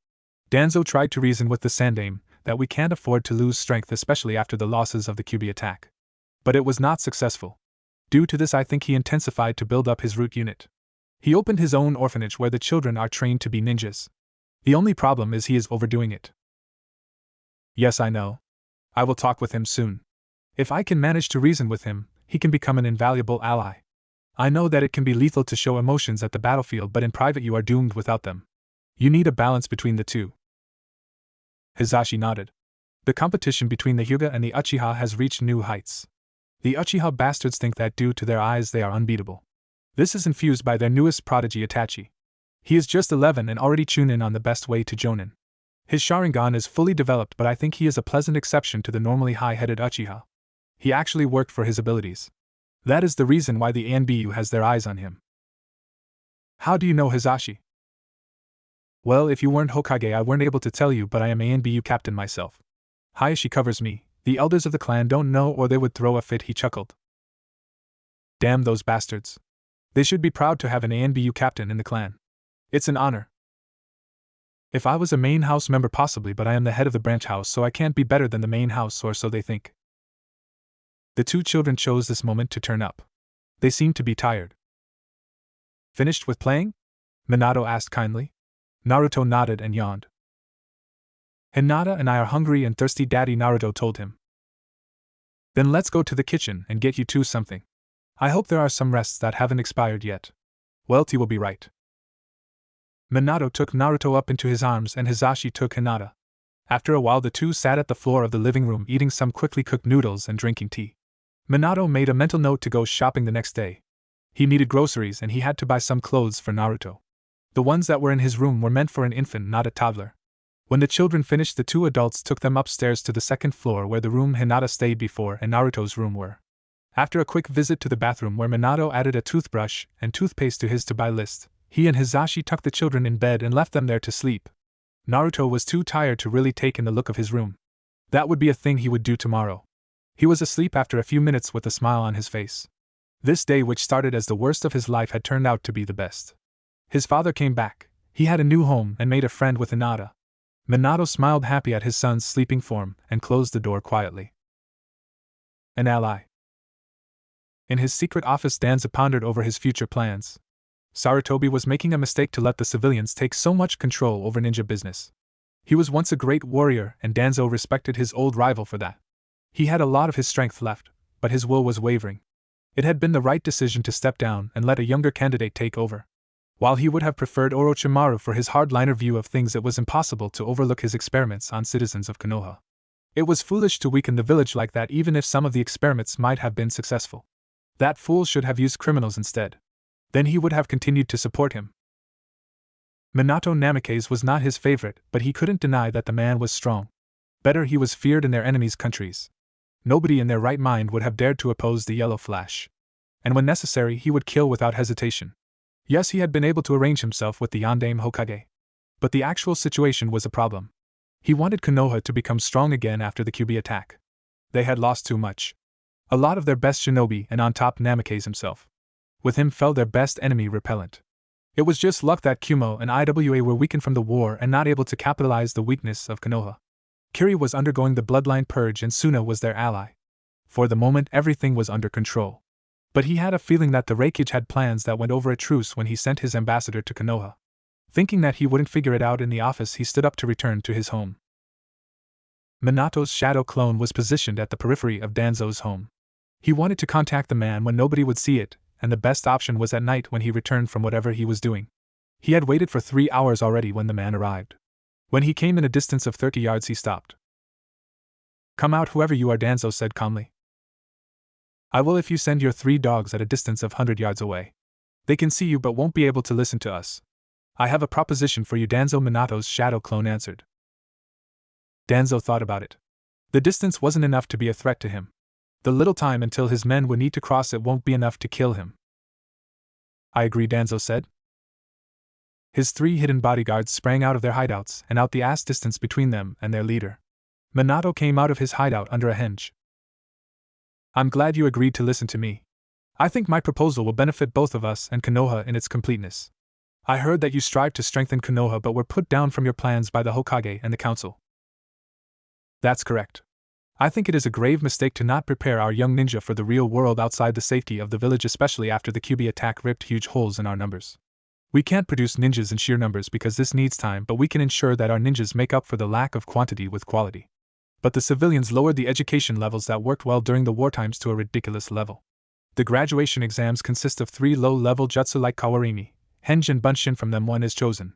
Danzo tried to reason with the Sandaime that we can't afford to lose strength, especially after the losses of the Kyuubi attack. But it was not successful. Due to this, I think he intensified to build up his root unit. He opened his own orphanage where the children are trained to be ninjas. The only problem is he is overdoing it. Yes, I know. I will talk with him soon. If I can manage to reason with him, he can become an invaluable ally. I know that it can be lethal to show emotions at the battlefield, but in private you are doomed without them. You need a balance between the two. Hizashi nodded. The competition between the Hyuga and the Uchiha has reached new heights. The Uchiha bastards think that due to their eyes they are unbeatable. This is infused by their newest prodigy Itachi. He is just 11 and already Chunin on the best way to Jonin. His Sharingan is fully developed, but I think he is a pleasant exception to the normally high-headed Uchiha. He actually worked for his abilities. That is the reason why the ANBU has their eyes on him. How do you know Hizashi? Well, if you weren't Hokage I weren't able to tell you, but I am ANBU captain myself. Hayashi covers me. The elders of the clan don't know or they would throw a fit, he chuckled. Damn those bastards. They should be proud to have an ANBU captain in the clan. It's an honor. If I was a main house member possibly, but I am the head of the branch house, so I can't be better than the main house, or so they think. The 2 children chose this moment to turn up. They seemed to be tired. Finished with playing? Minato asked kindly. Naruto nodded and yawned. Hinata and I are hungry and thirsty, Daddy, Naruto told him. Then let's go to the kitchen and get you 2 something. I hope there are some rests that haven't expired yet. Welty will be right. Minato took Naruto up into his arms and Hisashi took Hinata. After a while the two sat at the floor of the living room eating some quickly cooked noodles and drinking tea. Minato made a mental note to go shopping the next day. He needed groceries and he had to buy some clothes for Naruto. The ones that were in his room were meant for an infant, not a toddler. When the children finished, the two adults took them upstairs to the second floor where the room Hinata stayed before and Naruto's room were. After a quick visit to the bathroom where Minato added a toothbrush and toothpaste to his to-buy list, he and Hisashi tucked the children in bed and left them there to sleep. Naruto was too tired to really take in the look of his room. That would be a thing he would do tomorrow. He was asleep after a few minutes with a smile on his face. This day, which started as the worst of his life, had turned out to be the best. His father came back. He had a new home and made a friend with Hinata. Minato smiled happy at his son's sleeping form and closed the door quietly. An ally. In his secret office, Danzo pondered over his future plans. Sarutobi was making a mistake to let the civilians take so much control over ninja business. He was once a great warrior and Danzo respected his old rival for that. He had a lot of his strength left, but his will was wavering. It had been the right decision to step down and let a younger candidate take over. While he would have preferred Orochimaru for his hardliner view of things, it was impossible to overlook his experiments on citizens of Konoha. It was foolish to weaken the village like that, even if some of the experiments might have been successful. That fool should have used criminals instead. Then he would have continued to support him. Minato Namikaze was not his favorite, but he couldn't deny that the man was strong. Better, he was feared in their enemies' countries. Nobody in their right mind would have dared to oppose the Yellow Flash. And when necessary, he would kill without hesitation. Yes, he had been able to arrange himself with the Yondaime Hokage. But the actual situation was a problem. He wanted Konoha to become strong again after the Kyuubi attack. They had lost too much. A lot of their best shinobi, and on top Namikaze himself. With him fell their best enemy, Repellent. It was just luck that Kumo and IWA were weakened from the war and not able to capitalize the weakness of Konoha. Kiri was undergoing the bloodline purge and Suna was their ally. For the moment, everything was under control. But he had a feeling that the Raikage had plans that went over a truce when he sent his ambassador to Konoha. Thinking that he wouldn't figure it out in the office, he stood up to return to his home. Minato's shadow clone was positioned at the periphery of Danzo's home. He wanted to contact the man when nobody would see it, and the best option was at night when he returned from whatever he was doing. He had waited for 3 hours already when the man arrived. When he came in a distance of 30 yards, he stopped. "Come out, whoever you are," Danzo said calmly. "I will if you send your 3 dogs at a distance of 100 yards away. They can see you but won't be able to listen to us. I have a proposition for you," Danzo, Minato's shadow clone answered. Danzo thought about it. The distance wasn't enough to be a threat to him. The little time until his men would need to cross it won't be enough to kill him. "I agree," Danzo said. His 3 hidden bodyguards sprang out of their hideouts and out the ass distance between them and their leader. Minato came out of his hideout under a henge. "I'm glad you agreed to listen to me. I think my proposal will benefit both of us and Konoha in its completeness. I heard that you strive to strengthen Konoha but were put down from your plans by the Hokage and the council." "That's correct. I think it is a grave mistake to not prepare our young ninja for the real world outside the safety of the village, especially after the Kyuubi attack ripped huge holes in our numbers. We can't produce ninjas in sheer numbers because this needs time, but we can ensure that our ninjas make up for the lack of quantity with quality." But the civilians lowered the education levels that worked well during the war times to a ridiculous level. The graduation exams consist of 3 low-level jutsu like Kawarimi, Henge and Bunshin. From them one is chosen.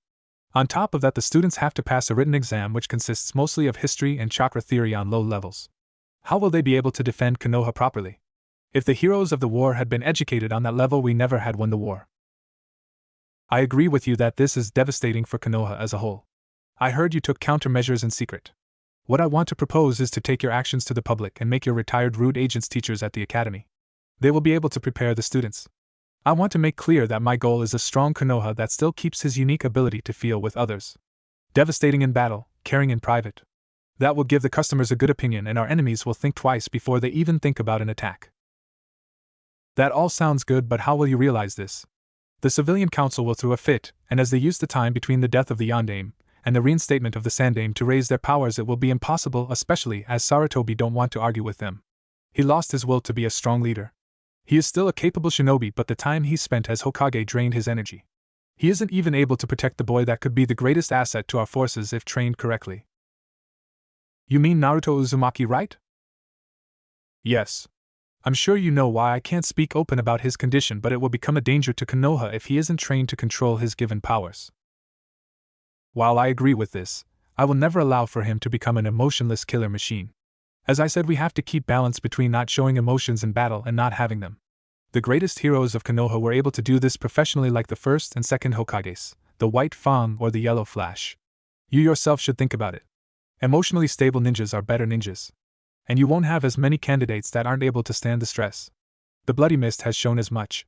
On top of that, the students have to pass a written exam which consists mostly of history and chakra theory on low levels. How will they be able to defend Konoha properly? If the heroes of the war had been educated on that level, we never had won the war. I agree with you that this is devastating for Konoha as a whole. I heard you took countermeasures in secret. What I want to propose is to take your actions to the public and make your retired root agents teachers at the academy. They will be able to prepare the students. I want to make clear that my goal is a strong Konoha that still keeps his unique ability to feel with others. Devastating in battle, caring in private. That will give the customers a good opinion and our enemies will think twice before they even think about an attack. That all sounds good, but how will you realize this? The civilian council will throw a fit, and as they use the time between the death of the Yondaime and the reinstatement of the Sandaime to raise their powers, it will be impossible, especially as Sarutobi don't want to argue with them. He lost his will to be a strong leader. He is still a capable shinobi, but the time he spent as Hokage drained his energy. He isn't even able to protect the boy that could be the greatest asset to our forces if trained correctly. You mean Naruto Uzumaki, right? Yes. I'm sure you know why I can't speak open about his condition, but it will become a danger to Konoha if he isn't trained to control his given powers. While I agree with this, I will never allow for him to become an emotionless killer machine. As I said, we have to keep balance between not showing emotions in battle and not having them. The greatest heroes of Konoha were able to do this professionally, like the first and second Hokages, the White Fawn or the Yellow Flash. You yourself should think about it. Emotionally stable ninjas are better ninjas. And you won't have as many candidates that aren't able to stand the stress. The Bloody Mist has shown as much.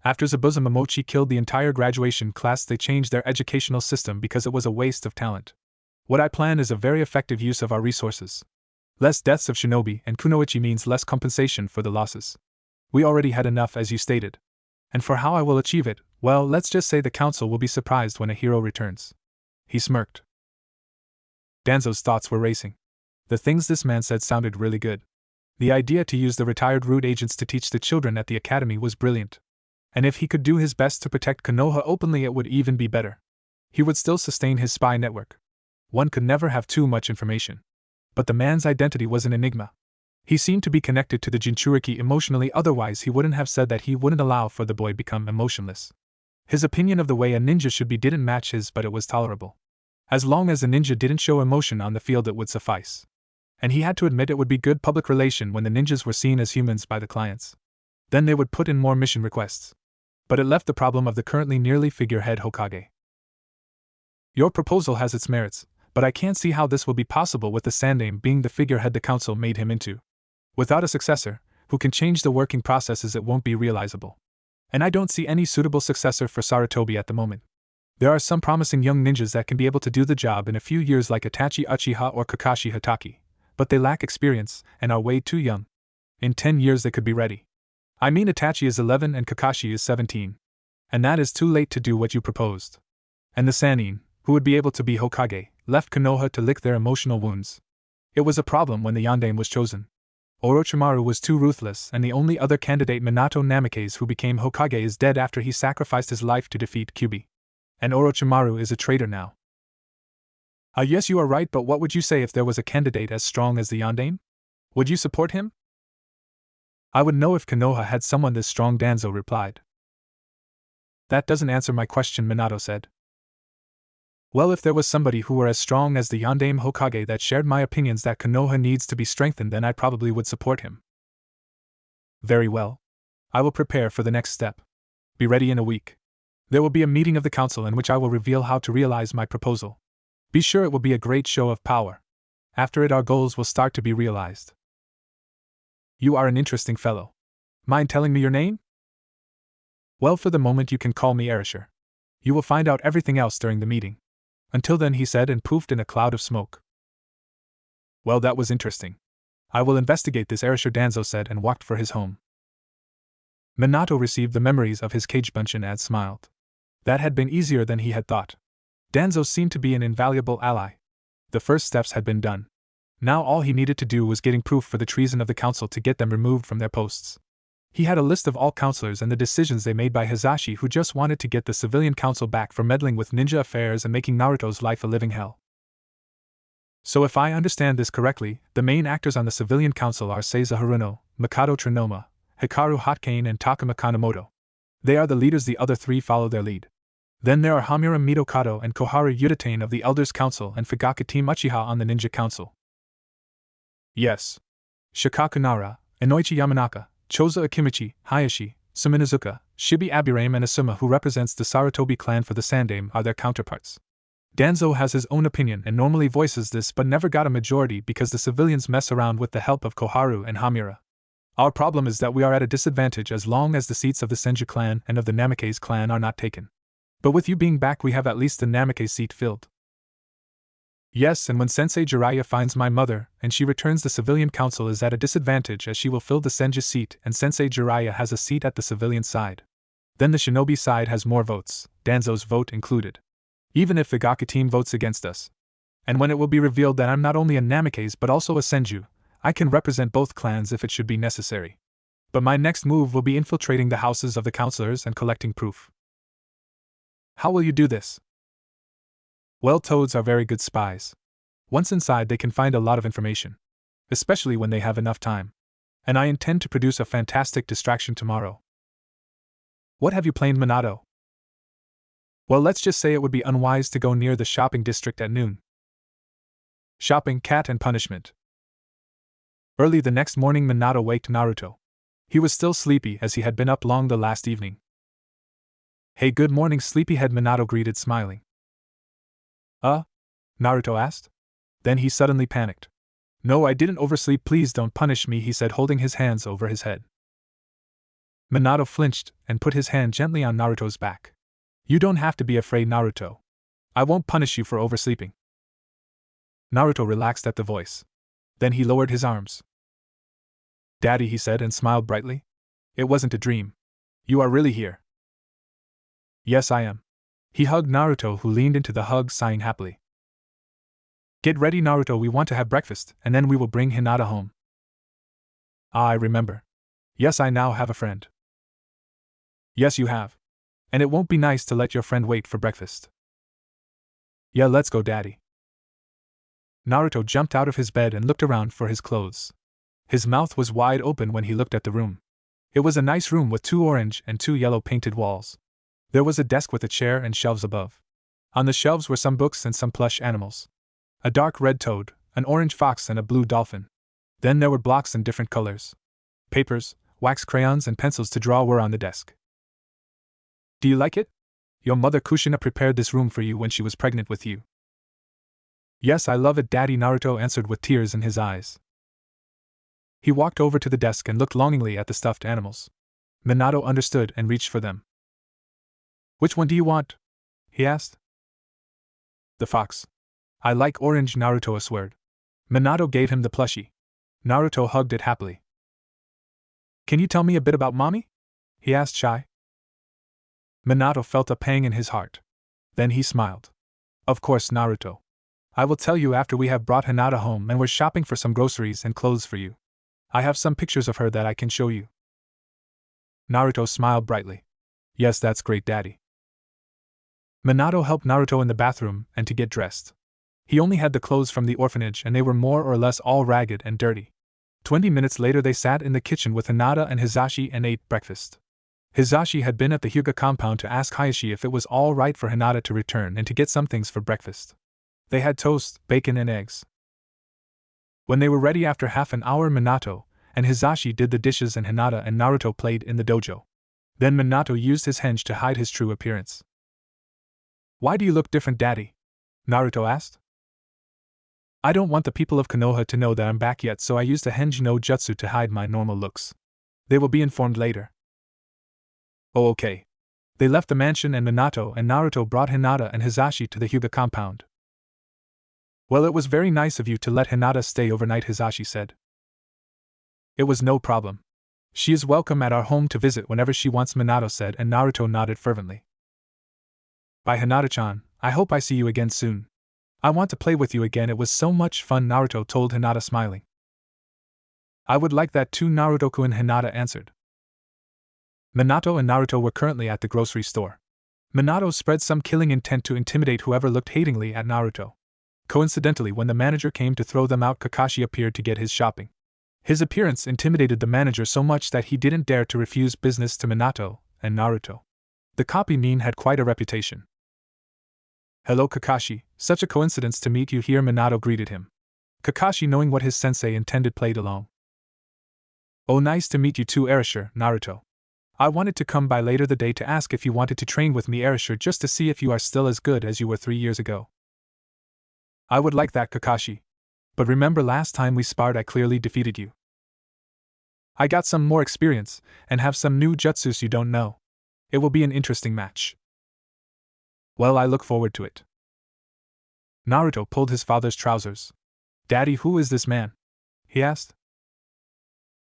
After Zabuza Momochi killed the entire graduation class, they changed their educational system because it was a waste of talent. What I plan is a very effective use of our resources. Less deaths of shinobi and kunoichi means less compensation for the losses. We already had enough, as you stated. And for how I will achieve it, well, let's just say the council will be surprised when a hero returns. He smirked. Danzo's thoughts were racing. The things this man said sounded really good. The idea to use the retired root agents to teach the children at the academy was brilliant. And if he could do his best to protect Konoha openly, it would even be better. He would still sustain his spy network. One could never have too much information. But the man's identity was an enigma. He seemed to be connected to the Jinchuriki emotionally, otherwise he wouldn't have said that he wouldn't allow for the boy become emotionless. His opinion of the way a ninja should be didn't match his, but it was tolerable. As long as a ninja didn't show emotion on the field, it would suffice. And he had to admit it would be good public relation when the ninjas were seen as humans by the clients. Then they would put in more mission requests. But it left the problem of the currently nearly figurehead Hokage. Your proposal has its merits, but I can't see how this will be possible with the Sandaime being the figurehead the council made him into. Without a successor, who can change the working processes, it won't be realizable. And I don't see any suitable successor for Sarutobi at the moment. There are some promising young ninjas that can be able to do the job in a few years, like Itachi Uchiha or Kakashi Hatake, but they lack experience and are way too young. In 10 years they could be ready. I mean, Itachi is 11 and Kakashi is 17. And that is too late to do what you proposed. And the Sannin, who would be able to be Hokage, left Konoha to lick their emotional wounds. It was a problem when the Yondaime was chosen. Orochimaru was too ruthless, and the only other candidate, Minato Namikaze, who became Hokage, is dead after he sacrificed his life to defeat Kyuubi. And Orochimaru is a traitor now. Yes, you are right, but what would you say if there was a candidate as strong as the Yondaime? Would you support him? I would know if Konoha had someone this strong, Danzo replied. That doesn't answer my question, Minato said. Well, if there was somebody who were as strong as the Yondaime Hokage that shared my opinions that Konoha needs to be strengthened, then I probably would support him. Very well. I will prepare for the next step. Be ready in a week. There will be a meeting of the council in which I will reveal how to realize my proposal. Be sure it will be a great show of power. After it, our goals will start to be realized. You are an interesting fellow. Mind telling me your name? Well, for the moment you can call me Arisher. You will find out everything else during the meeting. Until then, he said, and poofed in a cloud of smoke. Well, that was interesting. I will investigate this, Arisher Danzo said, and walked for his home. Minato received the memories of his cage bunch and smiled. That had been easier than he had thought. Danzo seemed to be an invaluable ally. The first steps had been done. Now all he needed to do was getting proof for the treason of the council to get them removed from their posts. He had a list of all counselors and the decisions they made by Hizashi, who just wanted to get the civilian council back for meddling with ninja affairs and making Naruto's life a living hell. So if I understand this correctly, the main actors on the civilian council are Seiza Haruno, Mikado Trinoma, Hikaru Hotkane and Takuma Kanemoto. They are the leaders, the other three follow their lead. Then there are Hamura Mitokado and Koharu Yuditane of the Elders Council and Fugaka Team Uchiha on the Ninja Council. Yes. Shikaku Nara, Inoichi Yamanaka, Chozo Akimichi, Hayashi, Suminazuka, Shibi Abirame and Asuma, who represents the Sarutobi clan for the Sandaime, are their counterparts. Danzo has his own opinion and normally voices this, but never got a majority because the civilians mess around with the help of Koharu and Hamura. Our problem is that we are at a disadvantage as long as the seats of the Senju clan and of the Namikaze clan are not taken. But with you being back, we have at least the Namikaze seat filled. Yes, and when Sensei Jiraiya finds my mother, and she returns, the civilian council is at a disadvantage as she will fill the Senju seat and Sensei Jiraiya has a seat at the civilian side. Then the shinobi side has more votes, Danzo's vote included. Even if the Gaku team votes against us. And when it will be revealed that I'm not only a Namikaze but also a Senju, I can represent both clans if it should be necessary. But my next move will be infiltrating the houses of the counselors and collecting proof. How will you do this? Well, toads are very good spies. Once inside, they can find a lot of information. Especially when they have enough time. And I intend to produce a fantastic distraction tomorrow. What have you planned, Minato? Well, let's just say it would be unwise to go near the shopping district at noon. Shopping, cat, and punishment. Early the next morning, Minato waked Naruto. He was still sleepy as he had been up long the last evening. Hey, good morning, sleepyhead, Minato greeted, smiling. Naruto asked. Then he suddenly panicked. No, I didn't oversleep, please don't punish me, he said, holding his hands over his head. Minato flinched and put his hand gently on Naruto's back. You don't have to be afraid, Naruto. I won't punish you for oversleeping. Naruto relaxed at the voice. Then he lowered his arms. Daddy, he said and smiled brightly. It wasn't a dream. You are really here. Yes, I am. He hugged Naruto, who leaned into the hug, sighing happily. Get ready, Naruto, we want to have breakfast, and then we will bring Hinata home. Ah, I remember. Yes, I now have a friend. Yes, you have. And it won't be nice to let your friend wait for breakfast. Yeah, let's go, Daddy. Naruto jumped out of his bed and looked around for his clothes. His mouth was wide open when he looked at the room. It was a nice room with 2 orange and 2 yellow painted walls. There was a desk with a chair and shelves above. On the shelves were some books and some plush animals. A dark red toad, an orange fox, and a blue dolphin. Then there were blocks in different colors. Papers, wax crayons, and pencils to draw were on the desk. Do you like it? Your mother Kushina prepared this room for you when she was pregnant with you. Yes, I love it, Daddy, Naruto answered with tears in his eyes. He walked over to the desk and looked longingly at the stuffed animals. Minato understood and reached for them. Which one do you want? He asked. The fox. I like orange, Naruto assured. Minato gave him the plushie. Naruto hugged it happily. Can you tell me a bit about Mommy? He asked, shy. Minato felt a pang in his heart. Then he smiled. Of course, Naruto. I will tell you after we have brought Hinata home and we're shopping for some groceries and clothes for you. I have some pictures of her that I can show you. Naruto smiled brightly. Yes, that's great, Daddy. Minato helped Naruto in the bathroom and to get dressed. He only had the clothes from the orphanage and they were more or less all ragged and dirty. 20 minutes later they sat in the kitchen with Hinata and Hizashi and ate breakfast. Hizashi had been at the Hyuga compound to ask Hayashi if it was all right for Hinata to return and to get some things for breakfast. They had toast, bacon, and eggs. When they were ready after half an hour, Minato and Hizashi did the dishes and Hinata and Naruto played in the dojo. Then Minato used his henge to hide his true appearance. Why do you look different, Daddy? Naruto asked. I don't want the people of Konoha to know that I'm back yet, so I used a henge no jutsu to hide my normal looks. They will be informed later. Oh, okay. They left the mansion and Minato and Naruto brought Hinata and Hizashi to the Hyuga compound. Well, it was very nice of you to let Hinata stay overnight, Hizashi said. It was no problem. She is welcome at our home to visit whenever she wants, Minato said, and Naruto nodded fervently. Bye, Hinata-chan, I hope I see you again soon. I want to play with you again, it was so much fun, Naruto told Hinata, smiling. I would like that too, Naruto-kun, Hinata answered. Minato and Naruto were currently at the grocery store. Minato spread some killing intent to intimidate whoever looked hatingly at Naruto. Coincidentally, when the manager came to throw them out, Kakashi appeared to get his shopping. His appearance intimidated the manager so much that he didn't dare to refuse business to Minato and Naruto. The copy mean had quite a reputation. Hello, Kakashi, such a coincidence to meet you here, Minato greeted him. Kakashi, knowing what his sensei intended, played along. Oh, nice to meet you too, Erasure, Naruto. I wanted to come by later the day to ask if you wanted to train with me, Erasure, just to see if you are still as good as you were 3 years ago. I would like that, Kakashi. But remember last time we sparred I clearly defeated you. I got some more experience, and have some new jutsus you don't know. It will be an interesting match. Well, I look forward to it. Naruto pulled his father's trousers. Daddy, who is this man? He asked.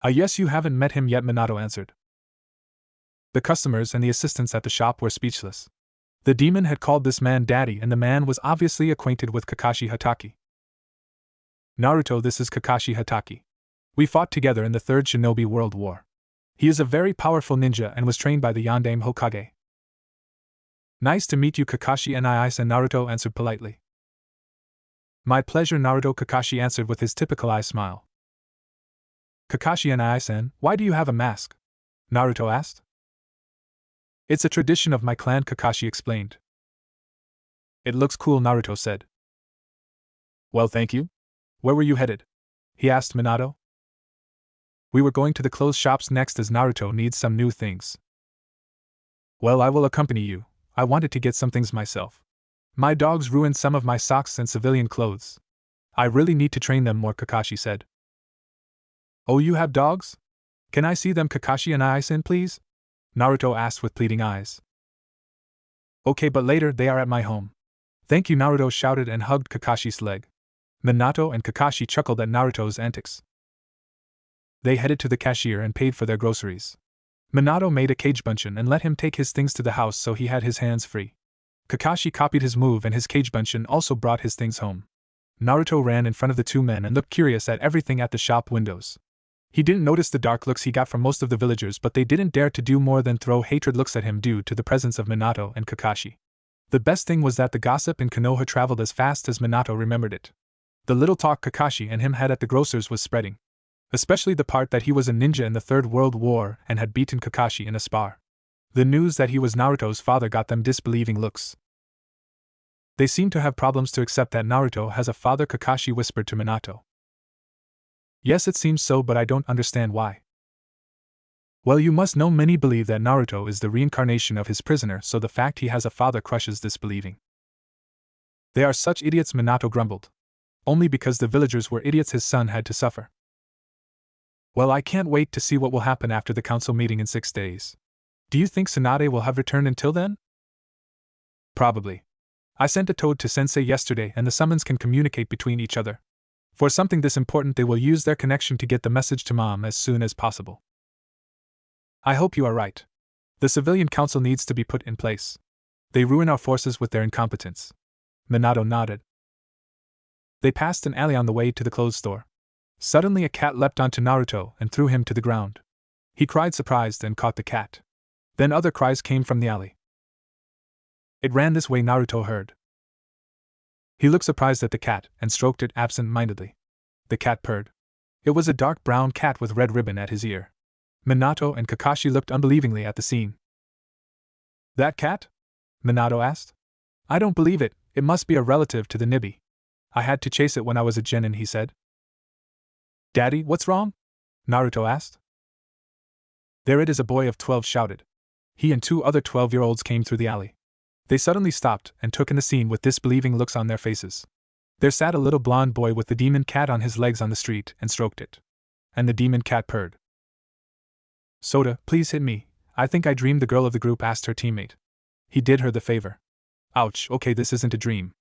Yes, you haven't met him yet, Minato answered. The customers and the assistants at the shop were speechless. The demon had called this man Daddy, and the man was obviously acquainted with Kakashi Hatake. Naruto, this is Kakashi Hatake. We fought together in the Third Shinobi World War. He is a very powerful ninja and was trained by the Yondaime Hokage. Nice to meet you, Kakashi and Naruto answered politely. My pleasure, Naruto, Kakashi answered with his typical eye smile. Kakashi and Ai-san, why do you have a mask? Naruto asked. It's a tradition of my clan, Kakashi explained. It looks cool, Naruto said. Well, thank you. Where were you headed? He asked Minato. We were going to the clothes shops next as Naruto needs some new things. Well, I will accompany you. I wanted to get some things myself. My dogs ruined some of my socks and civilian clothes. I really need to train them more, Kakashi said. Oh, you have dogs? Can I see them, Kakashi and Aizen, please? Naruto asked with pleading eyes. Okay, but later, they are at my home. Thank you, Naruto shouted and hugged Kakashi's leg. Minato and Kakashi chuckled at Naruto's antics. They headed to the cashier and paid for their groceries. Minato made a cage bunshin and let him take his things to the house so he had his hands free. Kakashi copied his move and his cage bunshin also brought his things home. Naruto ran in front of the two men and looked curious at everything at the shop windows. He didn't notice the dark looks he got from most of the villagers, but they didn't dare to do more than throw hatred looks at him due to the presence of Minato and Kakashi. The best thing was that the gossip in Konoha traveled as fast as Minato remembered it. The little talk Kakashi and him had at the grocer's was spreading. Especially the part that he was a ninja in the Third World War and had beaten Kakashi in a spar. The news that he was Naruto's father got them disbelieving looks. They seem to have problems to accept that Naruto has a father, Kakashi whispered to Minato. Yes, it seems so, but I don't understand why. Well, you must know many believe that Naruto is the reincarnation of his prisoner, so the fact he has a father crushes disbelieving. They are such idiots, Minato grumbled. Only because the villagers were idiots his son had to suffer. Well, I can't wait to see what will happen after the council meeting in 6 days. Do you think Tsunade will have returned until then? Probably. I sent a toad to Sensei yesterday and the summons can communicate between each other. For something this important they will use their connection to get the message to Mom as soon as possible. I hope you are right. The civilian council needs to be put in place. They ruin our forces with their incompetence. Minato nodded. They passed an alley on the way to the clothes store. Suddenly a cat leapt onto Naruto and threw him to the ground. He cried surprised and caught the cat. Then other cries came from the alley. It ran this way, Naruto heard. He looked surprised at the cat and stroked it absent-mindedly. The cat purred. It was a dark brown cat with red ribbon at his ear. Minato and Kakashi looked unbelievingly at the scene. That cat? Minato asked. I don't believe it, it must be a relative to the Nibi. I had to chase it when I was a genin, he said. Daddy, what's wrong? Naruto asked. There it is, a boy of 12 shouted. He and 2 other 12-year-olds came through the alley. They suddenly stopped and took in the scene with disbelieving looks on their faces. There sat a little blonde boy with the demon cat on his legs on the street and stroked it. And the demon cat purred. Soda, please hit me. I think I dreamed, the girl of the group asked her teammate. He did her the favor. Ouch, okay, this isn't a dream.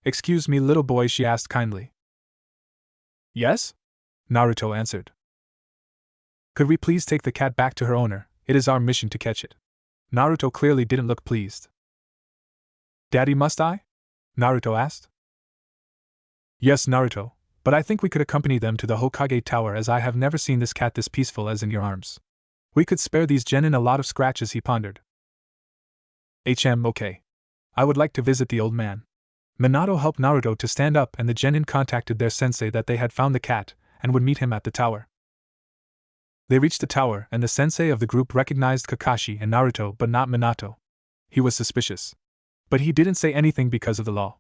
Excuse me, little boy, she asked kindly. Yes? Naruto answered. Could we please take the cat back to her owner? It is our mission to catch it. Naruto clearly didn't look pleased. Daddy, must I? Naruto asked. Yes, Naruto, but I think we could accompany them to the Hokage Tower, as I have never seen this cat this peaceful as in your arms. We could spare these genin a lot of scratches, he pondered. Okay. I would like to visit the old man. Minato helped Naruto to stand up and the genin contacted their sensei that they had found the cat and would meet him at the tower. They reached the tower and the sensei of the group recognized Kakashi and Naruto but not Minato. He was suspicious. But he didn't say anything because of the law.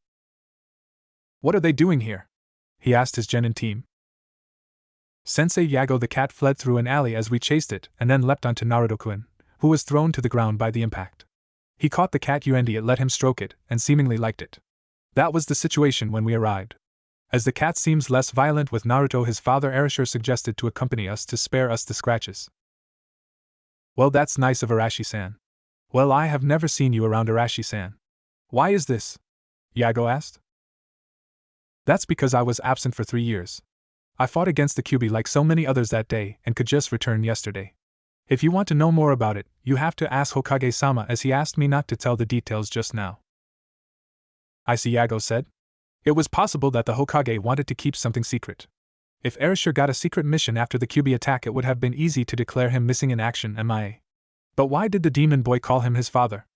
What are they doing here? He asked his genin team. Sensei Yago, the cat fled through an alley as we chased it and then leapt onto Naruto-kun, who was thrown to the ground by the impact. He caught the cat and it let him stroke it and seemingly liked it. That was the situation when we arrived. As the cat seems less violent with Naruto, his father Arashir suggested to accompany us to spare us the scratches. Well, that's nice of Arashi-san. Well, I have never seen you around, Arashi-san. Why is this? Yago asked. That's because I was absent for 3 years. I fought against the Kyuubi like so many others that day and could just return yesterday. If you want to know more about it, you have to ask Hokage-sama, as he asked me not to tell the details just now. I see, Yago said. It was possible that the Hokage wanted to keep something secret. If Arashir got a secret mission after the Kyuubi attack, it would have been easy to declare him missing in action, MIA. But why did the demon boy call him his father?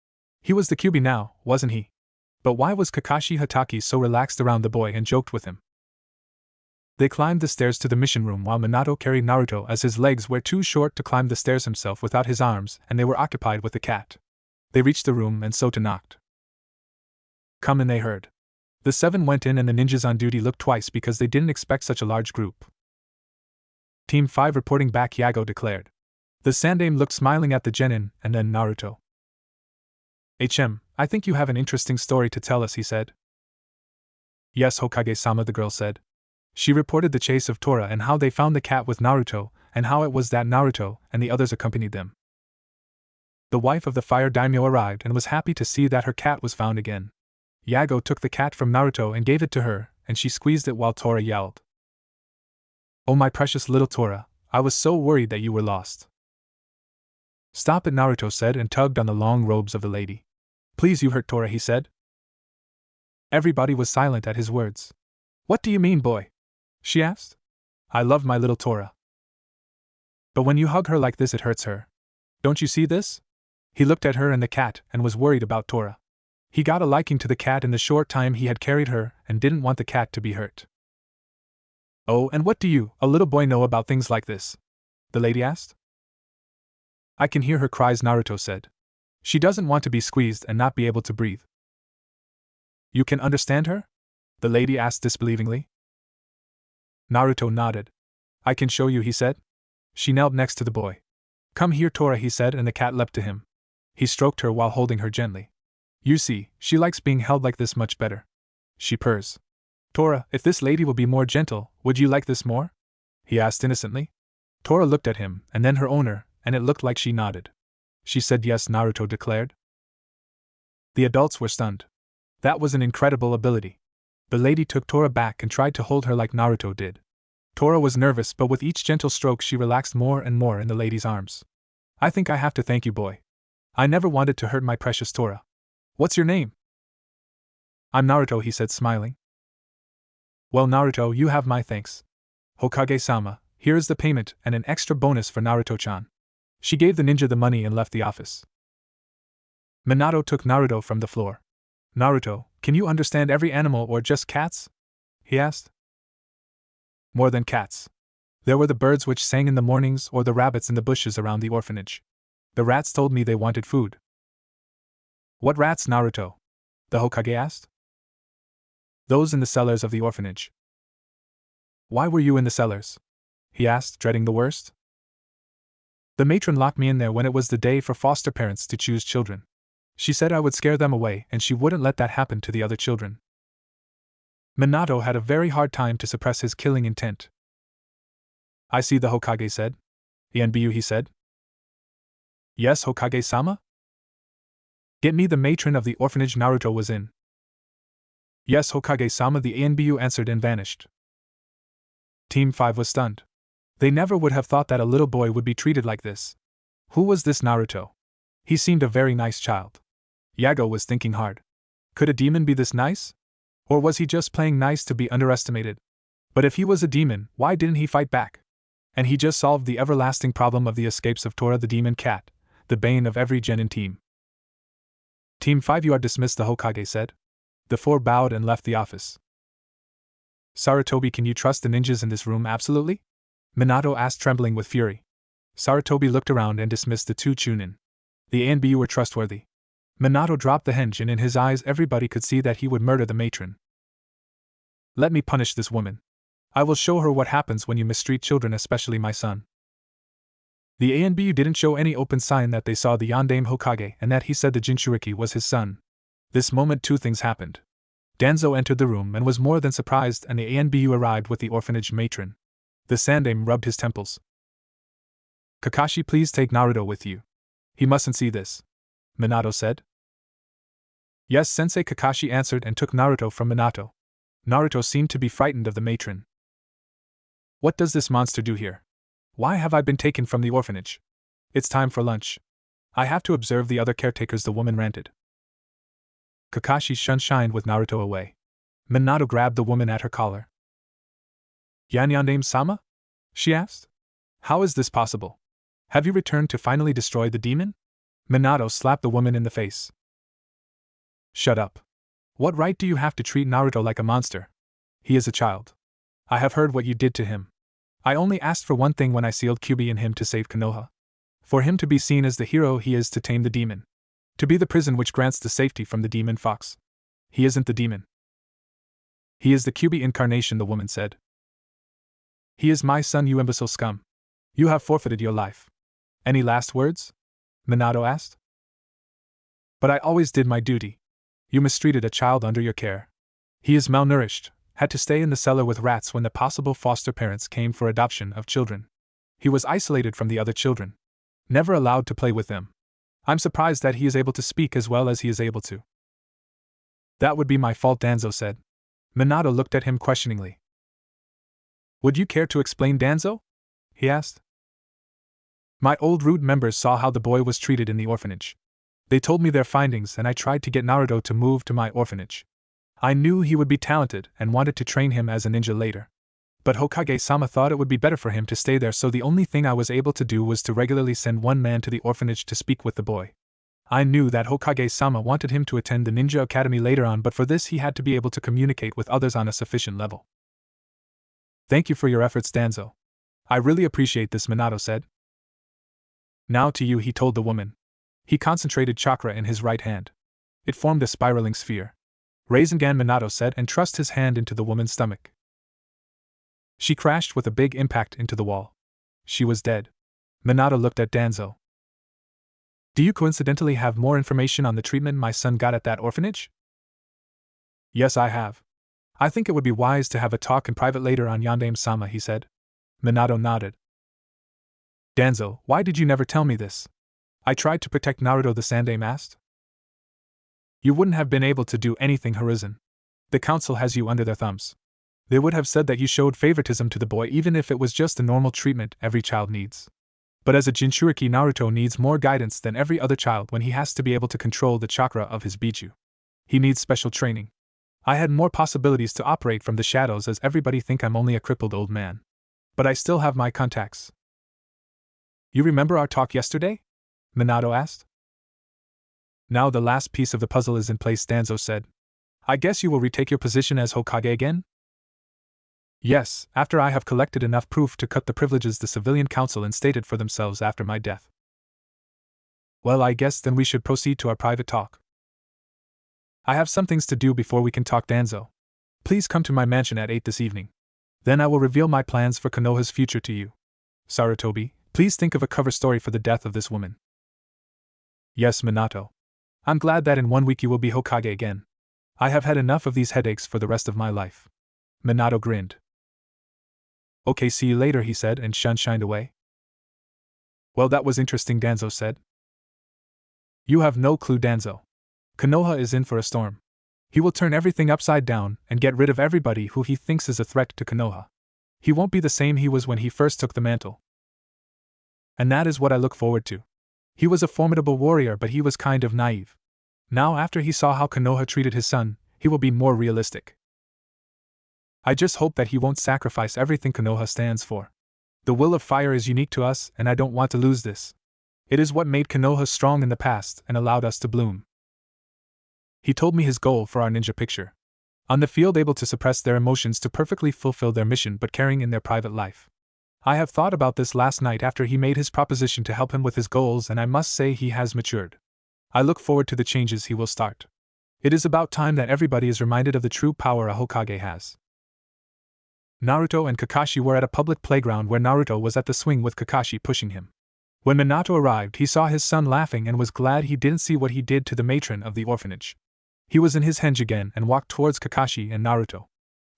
He was the Kyuubi now, wasn't he? But why was Kakashi Hatake so relaxed around the boy and joked with him? They climbed the stairs to the mission room while Minato carried Naruto, as his legs were too short to climb the stairs himself without his arms, and they were occupied with the cat. They reached the room and Sota knocked. Come in, they heard. The 7 went in and the ninjas on duty looked twice because they didn't expect such a large group. Team 5 reporting back, Yago declared. The Sandaime looked smiling at the genin, and then Naruto. I think you have an interesting story to tell us, he said. Yes, Hokage-sama, the girl said. She reported the chase of Tora and how they found the cat with Naruto, and how it was that Naruto and the others accompanied them. The wife of the fire daimyo arrived and was happy to see that her cat was found again. Yago took the cat from Naruto and gave it to her, and she squeezed it while Tora yelled. Oh, my precious little Tora, I was so worried that you were lost. Stop it, Naruto said and tugged on the long robes of the lady. Please, you hurt Tora, he said. Everybody was silent at his words. What do you mean, boy? She asked. I love my little Tora. But when you hug her like this, it hurts her. Don't you see this? He looked at her and the cat and was worried about Tora. He got a liking to the cat in the short time he had carried her and didn't want the cat to be hurt. Oh, and what do you, a little boy, know about things like this? The lady asked. I can hear her cries, Naruto said. She doesn't want to be squeezed and not be able to breathe. You can understand her? The lady asked disbelievingly. Naruto nodded. I can show you, he said. She knelt next to the boy. Come here, Tora, he said, and the cat leapt to him. He stroked her while holding her gently. You see, she likes being held like this much better. She purrs. Tora, if this lady will be more gentle, would you like this more? He asked innocently. Tora looked at him, and then her owner, and it looked like she nodded. She said yes, Naruto declared. The adults were stunned. That was an incredible ability. The lady took Tora back and tried to hold her like Naruto did. Tora was nervous, but with each gentle stroke she relaxed more and more in the lady's arms. I think I have to thank you, boy. I never wanted to hurt my precious Tora. What's your name? I'm Naruto, he said, smiling. Well, Naruto, you have my thanks. Hokage-sama, here is the payment and an extra bonus for Naruto-chan. She gave the ninja the money and left the office. Minato took Naruto from the floor. Naruto, can you understand every animal or just cats? He asked. More than cats. There were the birds which sang in the mornings or the rabbits in the bushes around the orphanage. The rats told me they wanted food. What rats, Naruto? The Hokage asked. Those in the cellars of the orphanage. Why were you in the cellars? He asked, dreading the worst. The matron locked me in there when it was the day for foster parents to choose children. She said I would scare them away and she wouldn't let that happen to the other children. Minato had a very hard time to suppress his killing intent. I see, the Hokage said. Enbu, he said. Yes, Hokage-sama? Get me the matron of the orphanage Naruto was in. Yes, Hokage-sama, the Enbu answered and vanished. Team 5 was stunned. They never would have thought that a little boy would be treated like this. Who was this Naruto? He seemed a very nice child. Yago was thinking hard. Could a demon be this nice? Or was he just playing nice to be underestimated? But if he was a demon, why didn't he fight back? And he just solved the everlasting problem of the escapes of Tora the demon cat, the bane of every genin team. Team 5, you are dismissed, the Hokage said. The 4 bowed and left the office. Sarutobi, can you trust the ninjas in this room absolutely? Minato asked, trembling with fury. Sarutobi looked around and dismissed the 2 Chunin. The A and B were trustworthy. Minato dropped the henge and in his eyes everybody could see that he would murder the matron. Let me punish this woman. I will show her what happens when you mistreat children, especially my son. The A and B didn't show any open sign that they saw the Yondaime Hokage and that he said the Jinchuriki was his son. This moment 2 things happened. Danzo entered the room and was more than surprised, and the ANBU arrived with the orphanage matron. The Sandaime rubbed his temples. Kakashi, please take Naruto with you. He mustn't see this, Minato said. Yes, Sensei, Kakashi answered and took Naruto from Minato. Naruto seemed to be frightened of the matron. What does this monster do here? Why have I been taken from the orphanage? It's time for lunch. I have to observe the other caretakers, the woman ranted. Kakashi shined with Naruto away. Minato grabbed the woman at her collar. Yondaime-sama? She asked. How is this possible? Have you returned to finally destroy the demon? Minato slapped the woman in the face. Shut up. What right do you have to treat Naruto like a monster? He is a child. I have heard what you did to him. I only asked for one thing when I sealed Kyuubi in him, to save Konoha. For him to be seen as the hero he is, to tame the demon. To be the prison which grants the safety from the demon fox. He isn't the demon. He is the Kyuubi incarnation, the woman said. He is my son, you imbecile scum. You have forfeited your life. Any last words? Minato asked. But I always did my duty. You mistreated a child under your care. He is malnourished, had to stay in the cellar with rats when the possible foster parents came for adoption of children. He was isolated from the other children, never allowed to play with them. I'm surprised that he is able to speak as well as he is able to. That would be my fault, Danzo said. Minato looked at him questioningly. Would you care to explain, Danzo? He asked. My old rude members saw how the boy was treated in the orphanage. They told me their findings and I tried to get Naruto to move to my orphanage. I knew he would be talented and wanted to train him as a ninja later. But Hokage-sama thought it would be better for him to stay there, so the only thing I was able to do was to regularly send one man to the orphanage to speak with the boy. I knew that Hokage-sama wanted him to attend the ninja academy later on, but for this he had to be able to communicate with others on a sufficient level. Thank you for your efforts, Danzo. I really appreciate this, Minato said. Now to you, he told the woman. He concentrated chakra in his right hand. It formed a spiraling sphere. Raise again, Minato said, and thrust his hand into the woman's stomach. She crashed with a big impact into the wall. She was dead. Minato looked at Danzo. Do you coincidentally have more information on the treatment my son got at that orphanage? Yes, I have. I think it would be wise to have a talk in private later on, Yondaime-sama, he said. Minato nodded. Danzo, why did you never tell me this? I tried to protect Naruto, the Sandaime asked. You wouldn't have been able to do anything, Hiruzen. The council has you under their thumbs. They would have said that you showed favoritism to the boy even if it was just the normal treatment every child needs. But as a Jinchuriki, Naruto needs more guidance than every other child when he has to be able to control the chakra of his Biju. He needs special training. I had more possibilities to operate from the shadows, as everybody think I'm only a crippled old man. But I still have my contacts. You remember our talk yesterday? Minato asked. Now the last piece of the puzzle is in place, Danzo said. I guess you will retake your position as Hokage again? Yes, after I have collected enough proof to cut the privileges the civilian council instated for themselves after my death. Well, I guess then we should proceed to our private talk. I have some things to do before we can talk, Danzo. Please come to my mansion at 8 this evening. Then I will reveal my plans for Konoha's future to you. Sarutobi, please think of a cover story for the death of this woman. Yes, Minato. I'm glad that in 1 week you will be Hokage again. I have had enough of these headaches for the rest of my life. Minato grinned. Okay, see you later, he said, and shined away. Well, that was interesting, Danzo said. You have no clue, Danzo. Konoha is in for a storm. He will turn everything upside down and get rid of everybody who he thinks is a threat to Konoha. He won't be the same he was when he first took the mantle. And that is what I look forward to. He was a formidable warrior, but he was kind of naive. Now, after he saw how Konoha treated his son, he will be more realistic. I just hope that he won't sacrifice everything Konoha stands for. The will of fire is unique to us, and I don't want to lose this. It is what made Konoha strong in the past and allowed us to bloom. He told me his goal for our ninja picture. On the field, able to suppress their emotions to perfectly fulfill their mission but caring in their private life. I have thought about this last night after he made his proposition to help him with his goals, and I must say he has matured. I look forward to the changes he will start. It is about time that everybody is reminded of the true power a Hokage has. Naruto and Kakashi were at a public playground where Naruto was at the swing with Kakashi pushing him. When Minato arrived, he saw his son laughing and was glad he didn't see what he did to the matron of the orphanage. He was in his henge again and walked towards Kakashi and Naruto.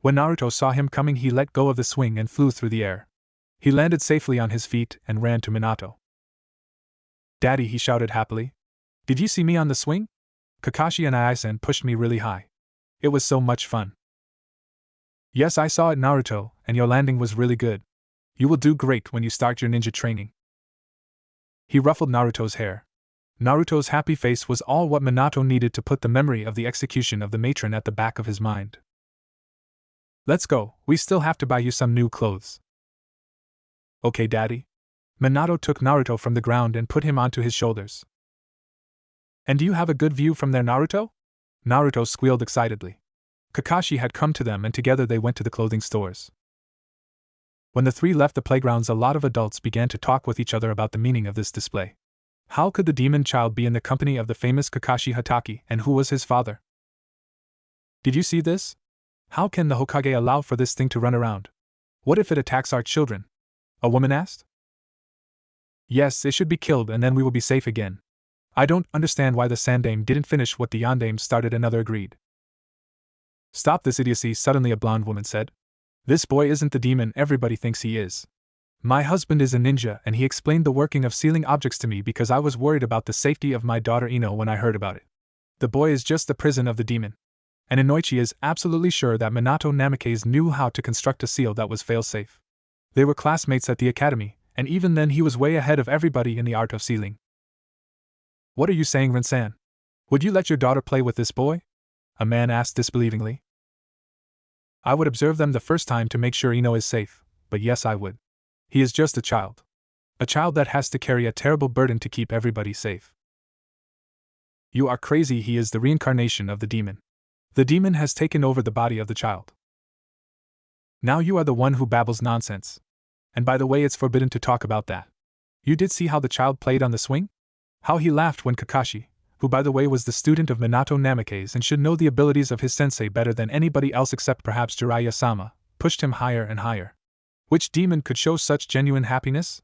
When Naruto saw him coming, he let go of the swing and flew through the air. He landed safely on his feet and ran to Minato. Daddy, he shouted happily. Did you see me on the swing? Kakashi and Aizen pushed me really high. It was so much fun. Yes, I saw it, Naruto, and your landing was really good. You will do great when you start your ninja training. He ruffled Naruto's hair. Naruto's happy face was all what Minato needed to put the memory of the execution of the matron at the back of his mind. Let's go, we still have to buy you some new clothes. Okay, Daddy. Minato took Naruto from the ground and put him onto his shoulders. And do you have a good view from there, Naruto? Naruto squealed excitedly. Kakashi had come to them and together they went to the clothing stores. When the three left the playgrounds, a lot of adults began to talk with each other about the meaning of this display. How could the demon child be in the company of the famous Kakashi Hatake, and who was his father? Did you see this? How can the Hokage allow for this thing to run around? What if it attacks our children? A woman asked. Yes, it should be killed and then we will be safe again. I don't understand why the Sandame didn't finish what the Yondame started, another agreed. Stop this idiocy, suddenly a blonde woman said. This boy isn't the demon everybody thinks he is. My husband is a ninja and he explained the working of sealing objects to me because I was worried about the safety of my daughter Ino when I heard about it. The boy is just the prison of the demon. And Inoichi is absolutely sure that Minato Namikaze knew how to construct a seal that was fail-safe. They were classmates at the academy, and even then he was way ahead of everybody in the art of sealing. What are you saying, Rin-san? Would you let your daughter play with this boy? A man asked disbelievingly. I would observe them the first time to make sure Ino is safe, but yes, I would. He is just a child. A child that has to carry a terrible burden to keep everybody safe. You are crazy, he is the reincarnation of the demon. The demon has taken over the body of the child. Now you are the one who babbles nonsense. And by the way, it's forbidden to talk about that. You did see how the child played on the swing? How he laughed when Kakashi, who by the way was the student of Minato Namikaze and should know the abilities of his sensei better than anybody else except perhaps Jiraiya-sama, pushed him higher and higher. Which demon could show such genuine happiness?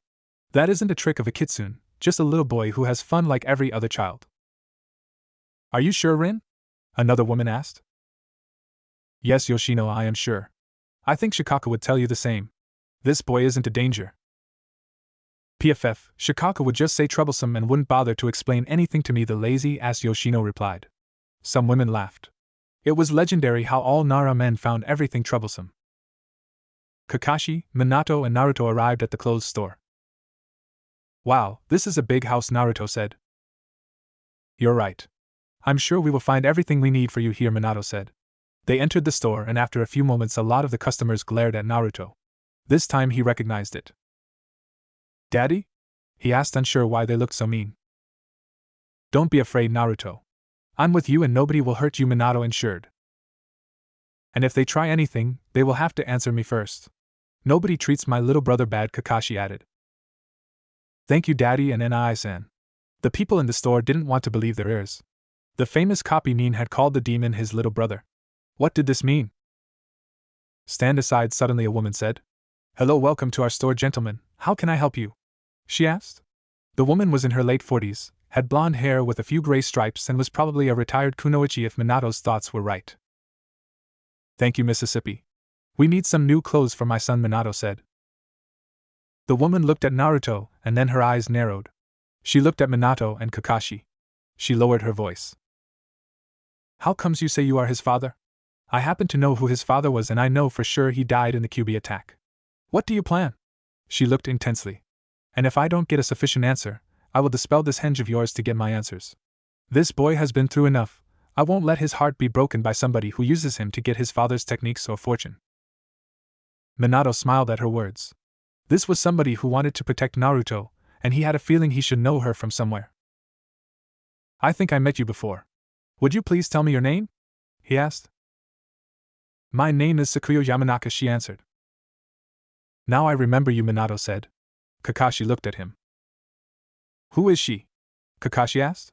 That isn't a trick of a kitsune, just a little boy who has fun like every other child. Are you sure, Rin? Another woman asked. Yes, Yoshino, I am sure. I think Shikaka would tell you the same. This boy isn't a danger. PFF, Shikaka would just say troublesome and wouldn't bother to explain anything to me, the lazy-ass Yoshino replied. Some women laughed. It was legendary how all Nara men found everything troublesome. Kakashi, Minato and Naruto arrived at the clothes store. Wow, this is a big house, Naruto said. You're right. I'm sure we will find everything we need for you here, Minato said. They entered the store and after a few moments a lot of the customers glared at Naruto. This time he recognized it. Daddy? He asked, unsure why they looked so mean. Don't be afraid, Naruto. I'm with you and nobody will hurt you, Minato ensured. And if they try anything, they will have to answer me first. Nobody treats my little brother bad, Kakashi added. Thank you, Daddy and Nai-san. The people in the store didn't want to believe their ears. The famous copy Nin had called the demon his little brother. What did this mean? Stand aside, suddenly a woman said. Hello, welcome to our store, gentlemen. How can I help you? She asked. The woman was in her late 40s, had blonde hair with a few gray stripes and was probably a retired kunoichi if Minato's thoughts were right. Thank you, Mississippi. We need some new clothes for my son, Minato said. The woman looked at Naruto, and then her eyes narrowed. She looked at Minato and Kakashi. She lowered her voice. How comes you say you are his father? I happen to know who his father was and I know for sure he died in the QB attack. What do you plan? She looked intensely. And if I don't get a sufficient answer, I will dispel this henge of yours to get my answers. This boy has been through enough. I won't let his heart be broken by somebody who uses him to get his father's techniques or fortune. Minato smiled at her words. This was somebody who wanted to protect Naruto, and he had a feeling he should know her from somewhere. I think I met you before. Would you please tell me your name? He asked. My name is Sakuyo Yamanaka, she answered. Now I remember you, Minato said. Kakashi looked at him. Who is she? Kakashi asked.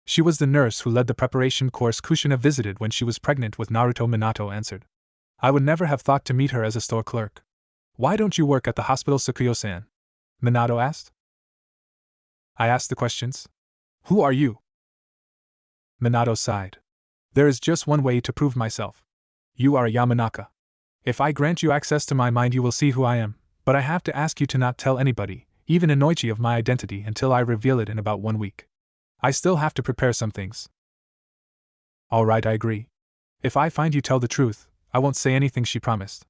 She was the nurse who led the preparation course Kushina visited when she was pregnant with Naruto, Minato answered. I would never have thought to meet her as a store clerk. Why don't you work at the hospital, Sakuyo-san? Minato asked. I asked the questions. Who are you? Minato sighed. There is just one way to prove myself. You are a Yamanaka. If I grant you access to my mind, you will see who I am, but I have to ask you to not tell anybody, even Inoichi, of my identity until I reveal it in about 1 week. I still have to prepare some things. All right, I agree. If I find you tell the truth, I won't say anything, she promised.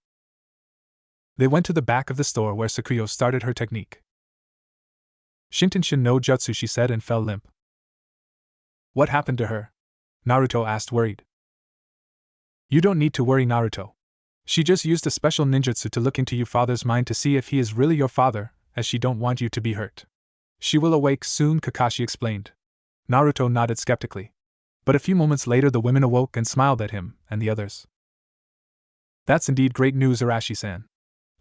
They went to the back of the store where Sakuyo started her technique. Shintenshin no Jutsu, she said, and fell limp. What happened to her? Naruto asked, worried. You don't need to worry, Naruto. She just used a special ninjutsu to look into your father's mind to see if he is really your father, as she don't want you to be hurt. She will awake soon, Kakashi explained. Naruto nodded skeptically. But a few moments later the women awoke and smiled at him, and the others. That's indeed great news, Arashi-san.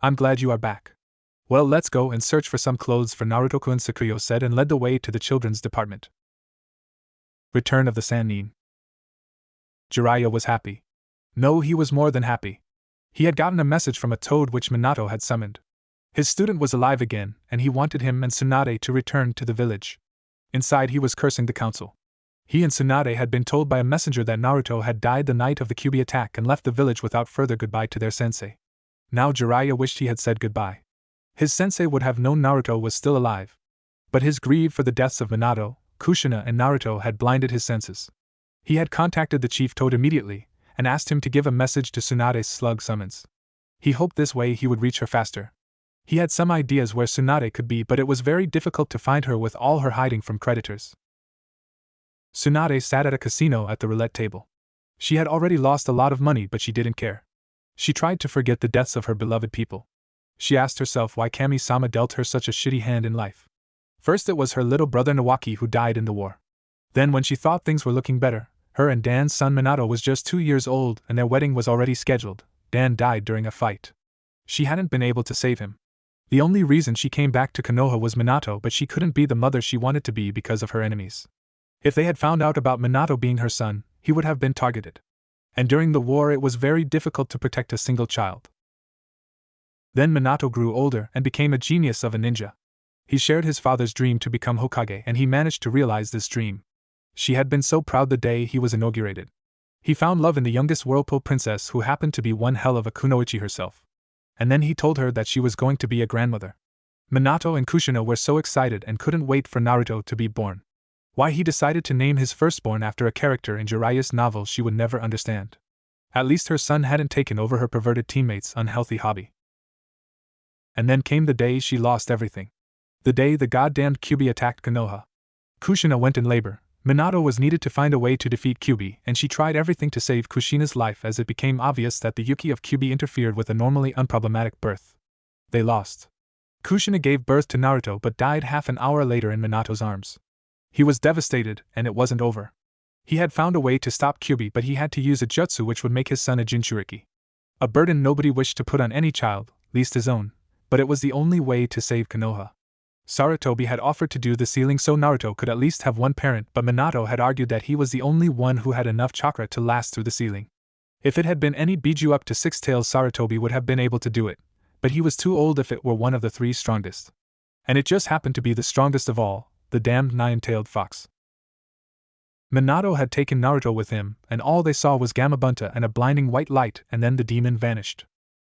I'm glad you are back. Well, let's go and search for some clothes for Naruto-kun, Sakuyo said and led the way to the children's department. Return of the Sannin. Jiraiya was happy. No, he was more than happy. He had gotten a message from a toad which Minato had summoned. His student was alive again, and he wanted him and Tsunade to return to the village. Inside, he was cursing the council. He and Tsunade had been told by a messenger that Naruto had died the night of the Kyuubi attack and left the village without further goodbye to their sensei. Now Jiraiya wished he had said goodbye. His sensei would have known Naruto was still alive. But his greed for the deaths of Minato, Kushina and Naruto had blinded his senses. He had contacted the chief toad immediately, and asked him to give a message to Tsunade's slug summons. He hoped this way he would reach her faster. He had some ideas where Tsunade could be, but it was very difficult to find her with all her hiding from creditors. Tsunade sat at a casino at the roulette table. She had already lost a lot of money, but she didn't care. She tried to forget the deaths of her beloved people. She asked herself why Kami-sama dealt her such a shitty hand in life. First it was her little brother Nawaki who died in the war. Then when she thought things were looking better, her and Dan's son Minato was just 2 years old and their wedding was already scheduled. Dan died during a fight. She hadn't been able to save him. The only reason she came back to Konoha was Minato, but she couldn't be the mother she wanted to be because of her enemies. If they had found out about Minato being her son, he would have been targeted. And during the war it was very difficult to protect a single child. Then Minato grew older and became a genius of a ninja. He shared his father's dream to become Hokage and he managed to realize this dream. She had been so proud the day he was inaugurated. He found love in the youngest Whirlpool princess who happened to be one hell of a kunoichi herself. And then he told her that she was going to be a grandmother. Minato and Kushina were so excited and couldn't wait for Naruto to be born. Why he decided to name his firstborn after a character in Jiraiya's novel she would never understand. At least her son hadn't taken over her perverted teammate's unhealthy hobby. And then came the day she lost everything. The day the goddamned Kyuubi attacked Konoha. Kushina went in labor. Minato was needed to find a way to defeat Kyuubi, and she tried everything to save Kushina's life as it became obvious that the Yuki of Kyuubi interfered with a normally unproblematic birth. They lost. Kushina gave birth to Naruto but died half an hour later in Minato's arms. He was devastated, and it wasn't over. He had found a way to stop Kyuubi, but he had to use a jutsu which would make his son a Jinchuriki. A burden nobody wished to put on any child, least his own, but it was the only way to save Konoha. Sarutobi had offered to do the sealing so Naruto could at least have one parent, but Minato had argued that he was the only one who had enough chakra to last through the sealing. If it had been any Biju up to 6 tails, Sarutobi would have been able to do it, but he was too old if it were one of the 3 strongest. And it just happened to be the strongest of all, the damned 9-tailed fox. Minato had taken Naruto with him, and all they saw was Gamabunta and a blinding white light, and then the demon vanished.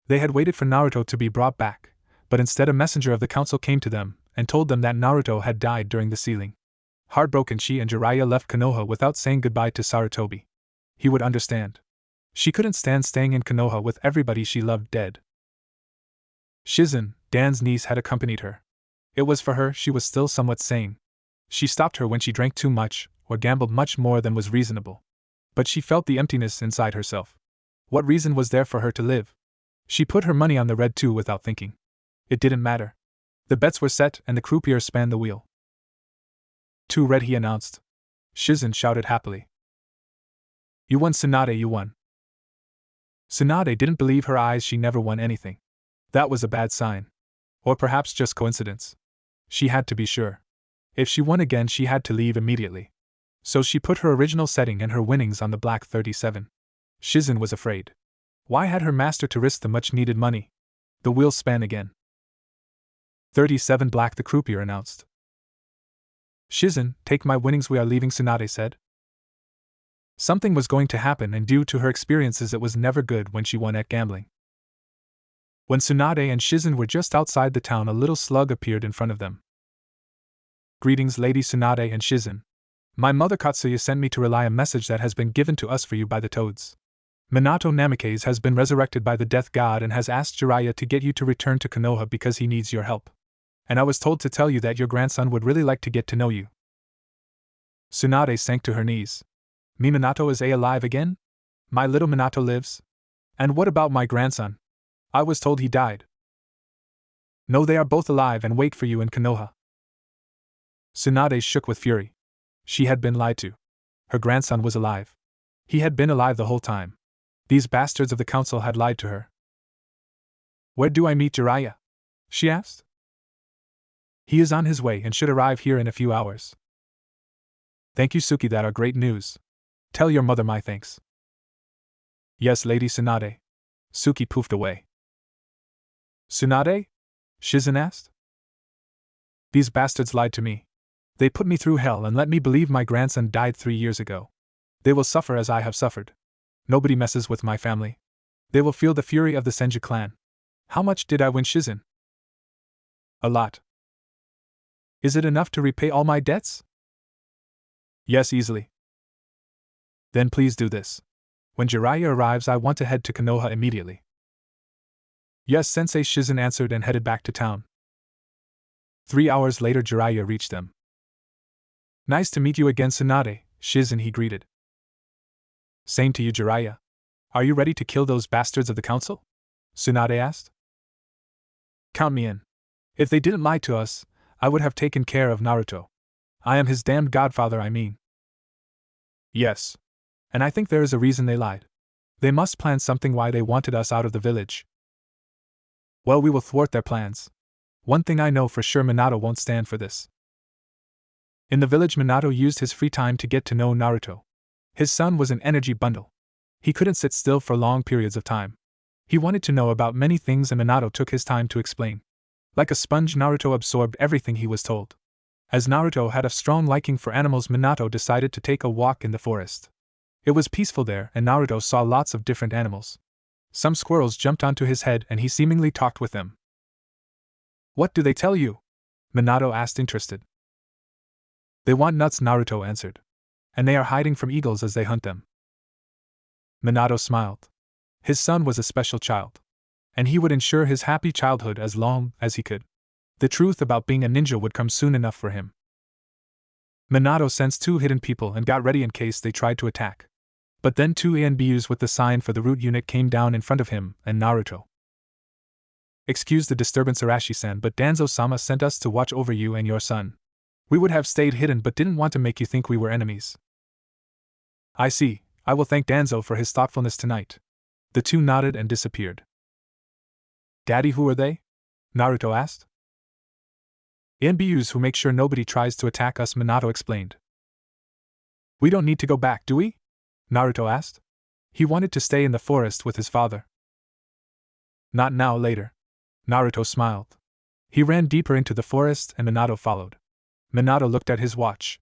They had waited for Naruto to be brought back, but instead a messenger of the council came to them, and told them that Naruto had died during the sealing. Heartbroken, she and Jiraiya left Konoha without saying goodbye to Sarutobi. He would understand. She couldn't stand staying in Konoha with everybody she loved dead. Shizen, Dan's niece, had accompanied her. It was for her she was still somewhat sane. She stopped her when she drank too much, or gambled much more than was reasonable. But she felt the emptiness inside herself. What reason was there for her to live? She put her money on the red 2 without thinking. It didn't matter. The bets were set and the croupier spanned the wheel. 2 red, he announced. Shizen shouted happily. You won, Tsunade, you won. Tsunade didn't believe her eyes. She never won anything. That was a bad sign. Or perhaps just coincidence. She had to be sure. If she won again, she had to leave immediately. So she put her original setting and her winnings on the black 37. Shizen was afraid. Why had her master to risk the much-needed money? The wheel span again. 37 black, the croupier announced. Shizen, take my winnings, we are leaving, Tsunade said. Something was going to happen, and due to her experiences it was never good when she won at gambling. When Tsunade and Shizen were just outside the town, a little slug appeared in front of them. Greetings, Lady Tsunade and Shizen. My mother Katsuya sent me to relay a message that has been given to us for you by the toads. Minato Namikaze has been resurrected by the death god and has asked Jiraiya to get you to return to Konoha because he needs your help. And I was told to tell you that your grandson would really like to get to know you. Tsunade sank to her knees. Me, Minato, is alive again? My little Minato lives? And what about my grandson? I was told he died. No, they are both alive and wait for you in Konoha. Tsunade shook with fury. She had been lied to. Her grandson was alive. He had been alive the whole time. These bastards of the council had lied to her. Where do I meet Jiraiya? She asked. He is on his way and should arrive here in a few hours. Thank you, Suki, that are great news. Tell your mother my thanks. Yes, Lady Tsunade. Suki poofed away. Tsunade? Shizen asked. These bastards lied to me. They put me through hell and let me believe my grandson died 3 years ago. They will suffer as I have suffered. Nobody messes with my family. They will feel the fury of the Senju clan. How much did I win, Shizen? A lot. Is it enough to repay all my debts? Yes, easily. Then please do this. When Jiraiya arrives, I want to head to Konoha immediately. Yes, Sensei, Shizen answered and headed back to town. 3 hours later, Jiraiya reached them. Nice to meet you again, Tsunade, Shizen, he greeted. Same to you, Jiraiya. Are you ready to kill those bastards of the council? Tsunade asked. Count me in. If they didn't lie to us, I would have taken care of Naruto. I am his damned godfather, I mean. Yes. And I think there is a reason they lied. They must plan something why they wanted us out of the village. Well, we will thwart their plans. One thing I know for sure, Minato won't stand for this. In the village, Minato used his free time to get to know Naruto. His son was an energy bundle. He couldn't sit still for long periods of time. He wanted to know about many things and Minato took his time to explain. Like a sponge, Naruto absorbed everything he was told. As Naruto had a strong liking for animals, Minato decided to take a walk in the forest. It was peaceful there and Naruto saw lots of different animals. Some squirrels jumped onto his head and he seemingly talked with them. What do they tell you? Minato asked, interested. They want nuts, Naruto answered. And they are hiding from eagles as they hunt them. Minato smiled. His son was a special child. And he would ensure his happy childhood as long as he could. The truth about being a ninja would come soon enough for him. Minato sensed 2 hidden people and got ready in case they tried to attack. But then 2 ANBUs with the sign for the root unit came down in front of him and Naruto. Excuse the disturbance, Arashi-san, but Danzo-sama sent us to watch over you and your son. We would have stayed hidden but didn't want to make you think we were enemies. I see. I will thank Danzo for his thoughtfulness tonight. The 2 nodded and disappeared. Daddy, who are they? Naruto asked. NBUs who make sure nobody tries to attack us, Minato explained. We don't need to go back, do we? Naruto asked. He wanted to stay in the forest with his father. Not now, later. Naruto smiled. He ran deeper into the forest and Minato followed. Minato looked at his watch.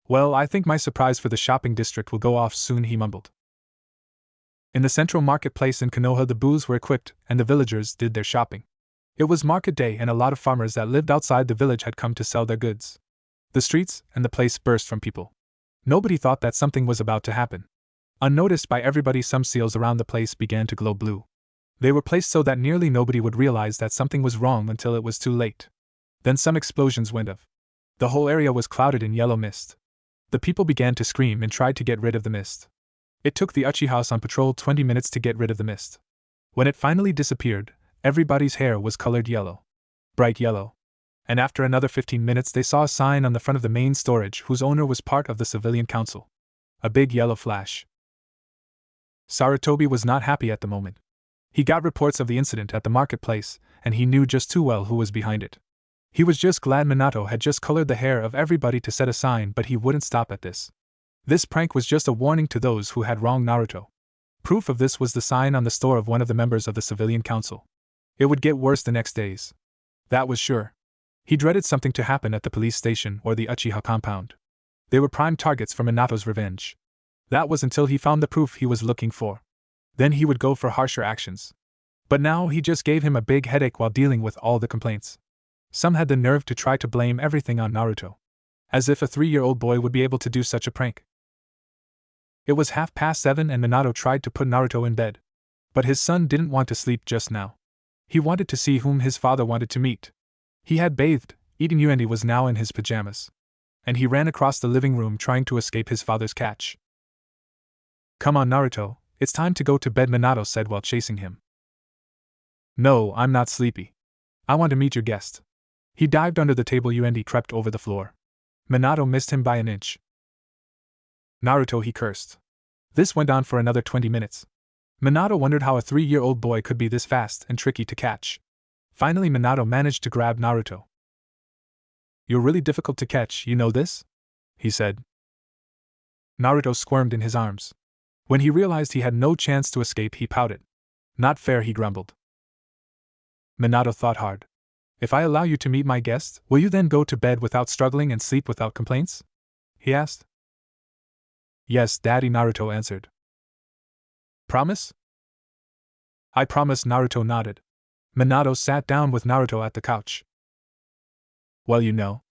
Well, I think my surprise for the shopping district will go off soon, he mumbled. In the central marketplace in Konoha, the booths were equipped and the villagers did their shopping. It was market day and a lot of farmers that lived outside the village had come to sell their goods. The streets and the place burst from people. Nobody thought that something was about to happen. Unnoticed by everybody, some seals around the place began to glow blue. They were placed so that nearly nobody would realize that something was wrong until it was too late. Then some explosions went off. The whole area was clouded in yellow mist. The people began to scream and tried to get rid of the mist. It took the Uchiha's on patrol 20 minutes to get rid of the mist. When it finally disappeared, everybody's hair was colored yellow. Bright yellow. And after another 15 minutes they saw a sign on the front of the main storage whose owner was part of the civilian council. A big yellow flash. Sarutobi was not happy at the moment. He got reports of the incident at the marketplace, and he knew just too well who was behind it. He was just glad Minato had just colored the hair of everybody to set a sign, but he wouldn't stop at this. This prank was just a warning to those who had wronged Naruto. Proof of this was the sign on the store of one of the members of the civilian council. It would get worse the next days. That was sure. He dreaded something to happen at the police station or the Uchiha compound. They were prime targets for Minato's revenge. That was until he found the proof he was looking for. Then he would go for harsher actions. But now he just gave him a big headache while dealing with all the complaints. Some had the nerve to try to blame everything on Naruto. As if a 3-year-old boy would be able to do such a prank. It was 7:30 and Minato tried to put Naruto in bed. But his son didn't want to sleep just now. He wanted to see whom his father wanted to meet. He had bathed, eaten and was now in his pajamas. And he ran across the living room trying to escape his father's catch. Come on, Naruto, it's time to go to bed, Minato said while chasing him. No, I'm not sleepy. I want to meet your guest. He dived under the table and crept over the floor. Minato missed him by an inch. Naruto, he cursed. This went on for another 20 minutes. Minato wondered how a 3-year-old boy could be this fast and tricky to catch. Finally, Minato managed to grab Naruto. You're really difficult to catch, you know this? He said. Naruto squirmed in his arms. When he realized he had no chance to escape, he pouted. Not fair, he grumbled. Minato thought hard. If I allow you to meet my guests, will you then go to bed without struggling and sleep without complaints? He asked. Yes, Daddy, Naruto answered. Promise? I promise, Naruto nodded. Minato sat down with Naruto at the couch. Well, you know,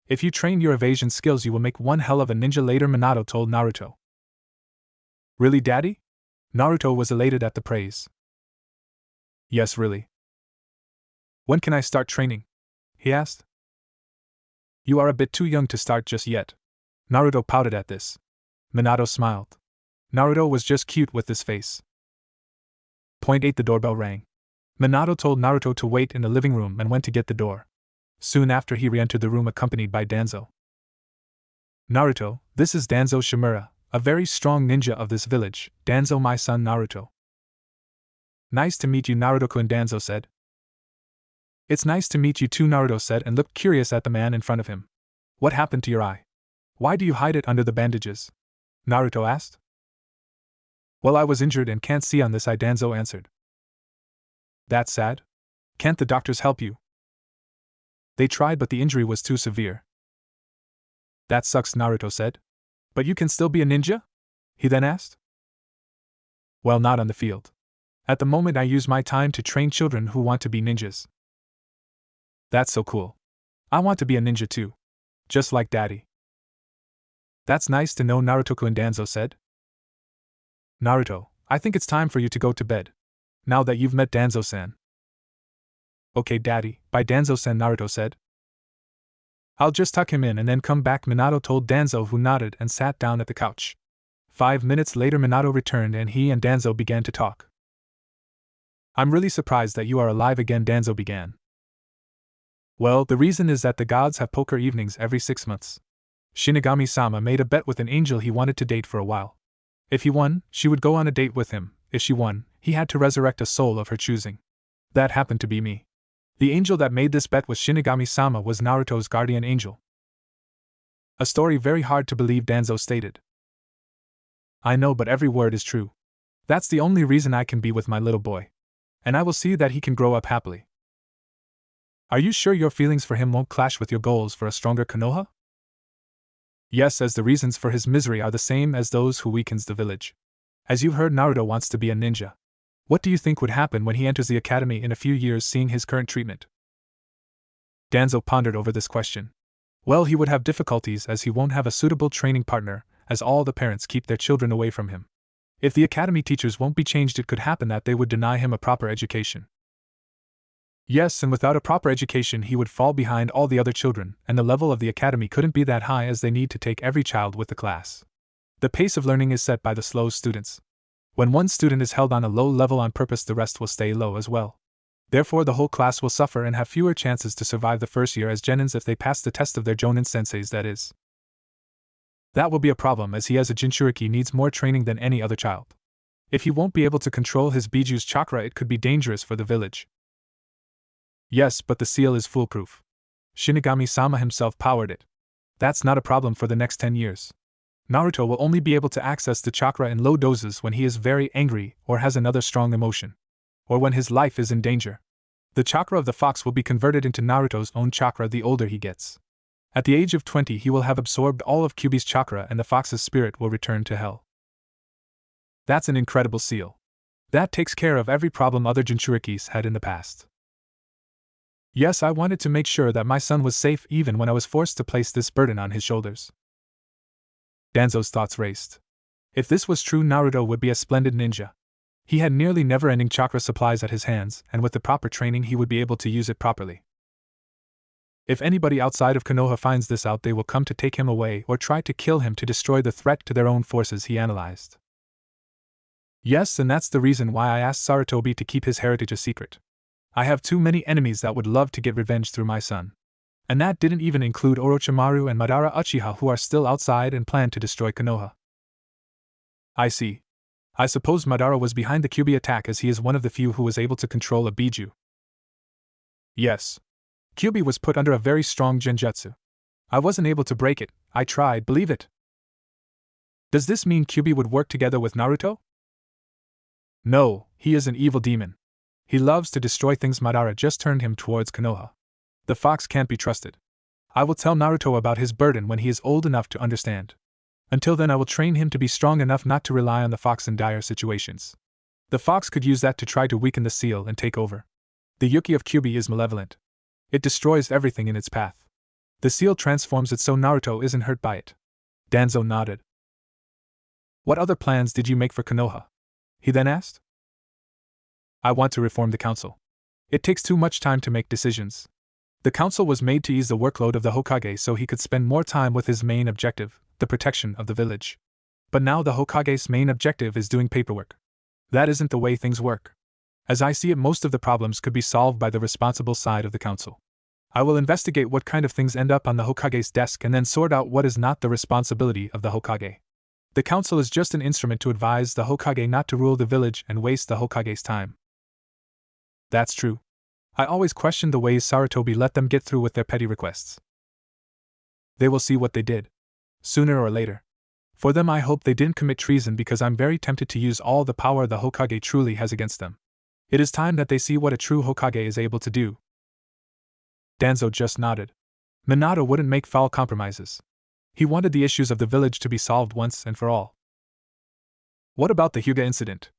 if you train your evasion skills, you will make one hell of a ninja later, Minato told Naruto. Really, Daddy? Naruto was elated at the praise. Yes, really. When can I start training? He asked. You are a bit too young to start just yet. Naruto pouted at this. Minato smiled. Naruto was just cute with this face. Point 8. The doorbell rang. Minato told Naruto to wait in the living room and went to get the door. Soon after, he re-entered the room accompanied by Danzo. Naruto, this is Danzo Shimura, a very strong ninja of this village. Danzo, my son Naruto. Nice to meet you, Naruto-kun, Danzo said. It's nice to meet you too, Naruto said and looked curious at the man in front of him. What happened to your eye? Why do you hide it under the bandages? Naruto asked. Well, I was injured and can't see on this eye, Danzo answered. That's sad. Can't the doctors help you? They tried, but the injury was too severe. That sucks, Naruto said. But you can still be a ninja? He then asked. Well, not on the field. At the moment, I use my time to train children who want to be ninjas. That's so cool. I want to be a ninja too. Just like Daddy. That's nice to know, Naruto-kun, Danzo said. Naruto, I think it's time for you to go to bed. Now that you've met Danzo-san. Okay, Daddy, bye, Danzo-san, Naruto said. I'll just tuck him in and then come back, Minato told Danzo, who nodded and sat down at the couch. 5 minutes later, Minato returned and he and Danzo began to talk. I'm really surprised that you are alive again, Danzo began. Well, the reason is that the gods have poker evenings every 6 months. Shinigami-sama made a bet with an angel he wanted to date for a while. If he won, she would go on a date with him. If she won, he had to resurrect a soul of her choosing. That happened to be me. The angel that made this bet with Shinigami-sama was Naruto's guardian angel. A story very hard to believe, Danzo stated. I know, but every word is true. That's the only reason I can be with my little boy. And I will see that he can grow up happily. Are you sure your feelings for him won't clash with your goals for a stronger Konoha? Yes, as the reasons for his misery are the same as those who weakens the village. As you've heard, Naruto wants to be a ninja. What do you think would happen when he enters the academy in a few years, seeing his current treatment? Danzo pondered over this question. Well, he would have difficulties as he won't have a suitable training partner, as all the parents keep their children away from him. If the academy teachers won't be changed, it could happen that they would deny him a proper education. Yes, and without a proper education he would fall behind all the other children, and the level of the academy couldn't be that high as they need to take every child with the class. The pace of learning is set by the slow students. When one student is held on a low level on purpose, the rest will stay low as well. Therefore, the whole class will suffer and have fewer chances to survive the first year as genins if they pass the test of their jonin senseis, that is. That will be a problem as he as a Jinchuriki needs more training than any other child. If he won't be able to control his Biju's chakra, it could be dangerous for the village. Yes, but the seal is foolproof. Shinigami-sama himself powered it. That's not a problem for the next 10 years. Naruto will only be able to access the chakra in low doses when he is very angry or has another strong emotion. Or when his life is in danger. The chakra of the fox will be converted into Naruto's own chakra the older he gets. At the age of 20 he will have absorbed all of Kyuubi's chakra and the fox's spirit will return to hell. That's an incredible seal. That takes care of every problem other Jinchurikis had in the past. Yes, I wanted to make sure that my son was safe even when I was forced to place this burden on his shoulders. Danzo's thoughts raced. If this was true, Naruto would be a splendid ninja. He had nearly never-ending chakra supplies at his hands, and with the proper training he would be able to use it properly. If anybody outside of Konoha finds this out, they will come to take him away or try to kill him to destroy the threat to their own forces, he analyzed. Yes, and that's the reason why I asked Sarutobi to keep his heritage a secret. I have too many enemies that would love to get revenge through my son. And that didn't even include Orochimaru and Madara Uchiha, who are still outside and plan to destroy Konoha. I see. I suppose Madara was behind the Kyuubi attack as he is one of the few who was able to control a Biju. Yes. Kyuubi was put under a very strong genjutsu. I wasn't able to break it, I tried, believe it. Does this mean Kyubi would work together with Naruto? No, he is an evil demon. He loves to destroy things. Madara just turned him towards Konoha. The fox can't be trusted. I will tell Naruto about his burden when he is old enough to understand. Until then I will train him to be strong enough not to rely on the fox in dire situations. The fox could use that to try to weaken the seal and take over. The Yuki of Kyubi is malevolent. It destroys everything in its path. The seal transforms it so Naruto isn't hurt by it. Danzo nodded. What other plans did you make for Konoha? He then asked. I want to reform the council. It takes too much time to make decisions. The council was made to ease the workload of the Hokage so he could spend more time with his main objective, the protection of the village. But now the Hokage's main objective is doing paperwork. That isn't the way things work. As I see it, most of the problems could be solved by the responsible side of the council. I will investigate what kind of things end up on the Hokage's desk and then sort out what is not the responsibility of the Hokage. The council is just an instrument to advise the Hokage not to rule the village and waste the Hokage's time. That's true. I always questioned the ways Sarutobi let them get through with their petty requests. They will see what they did. Sooner or later. For them, I hope they didn't commit treason, because I'm very tempted to use all the power the Hokage truly has against them. It is time that they see what a true Hokage is able to do. Danzo just nodded. Minato wouldn't make foul compromises. He wanted the issues of the village to be solved once and for all. What about the Hyuga incident?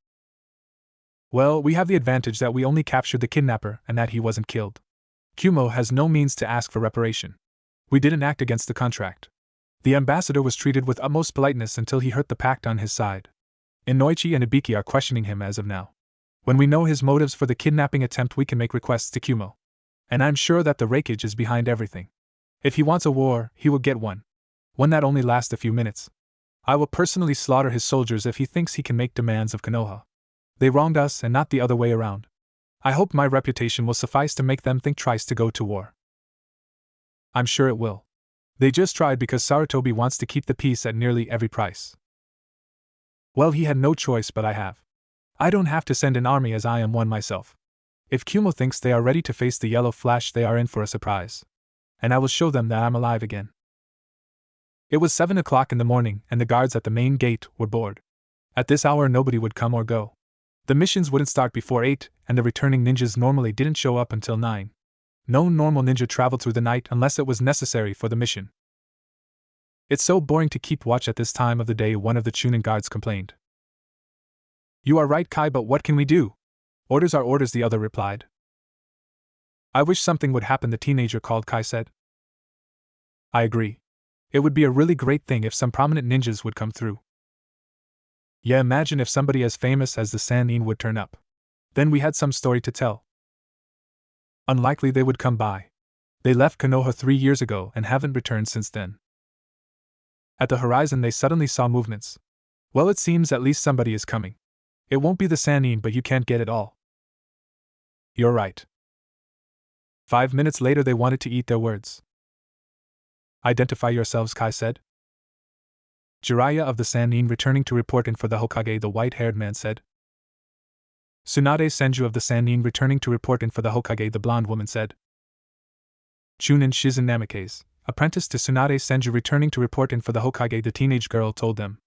Well, we have the advantage that we only captured the kidnapper and that he wasn't killed. Kumo has no means to ask for reparation. We didn't act against the contract. The ambassador was treated with utmost politeness until he hurt the pact on his side. Inoichi and Ibiki are questioning him as of now. When we know his motives for the kidnapping attempt, we can make requests to Kumo. And I'm sure that the Raikage is behind everything. If he wants a war, he will get one. One that only lasts a few minutes. I will personally slaughter his soldiers if he thinks he can make demands of Konoha. They wronged us and not the other way around. I hope my reputation will suffice to make them think twice to go to war. I'm sure it will. They just tried because Sarutobi wants to keep the peace at nearly every price. Well, he had no choice, but I have. I don't have to send an army, as I am one myself. If Kumo thinks they are ready to face the yellow flash, they are in for a surprise. And I will show them that I'm alive again. It was 7 o'clock in the morning, and the guards at the main gate were bored. At this hour nobody would come or go. The missions wouldn't start before 8, and the returning ninjas normally didn't show up until 9. No normal ninja traveled through the night unless it was necessary for the mission. It's so boring to keep watch at this time of the day, one of the Chunin guards complained. You are right, Kai, but what can we do? Orders are orders, the other replied. I wish something would happen, the teenager called Kai said. I agree. It would be a really great thing if some prominent ninjas would come through. Yeah, imagine if somebody as famous as the Sannin would turn up. Then we had some story to tell. Unlikely they would come by. They left Konoha 3 years ago and haven't returned since then. At the horizon they suddenly saw movements. Well, it seems at least somebody is coming. It won't be the Sannin, but you can't get it all. You're right. 5 minutes later they wanted to eat their words. Identify yourselves, Kai said. Jiraiya of the Sannin returning to report in for the Hokage, the white-haired man said. Tsunade Senju of the Sannin returning to report in for the Hokage, the blonde woman said. Chunin Shizen Namikaze, apprentice to Tsunade Senju returning to report in for the Hokage, the teenage girl told them.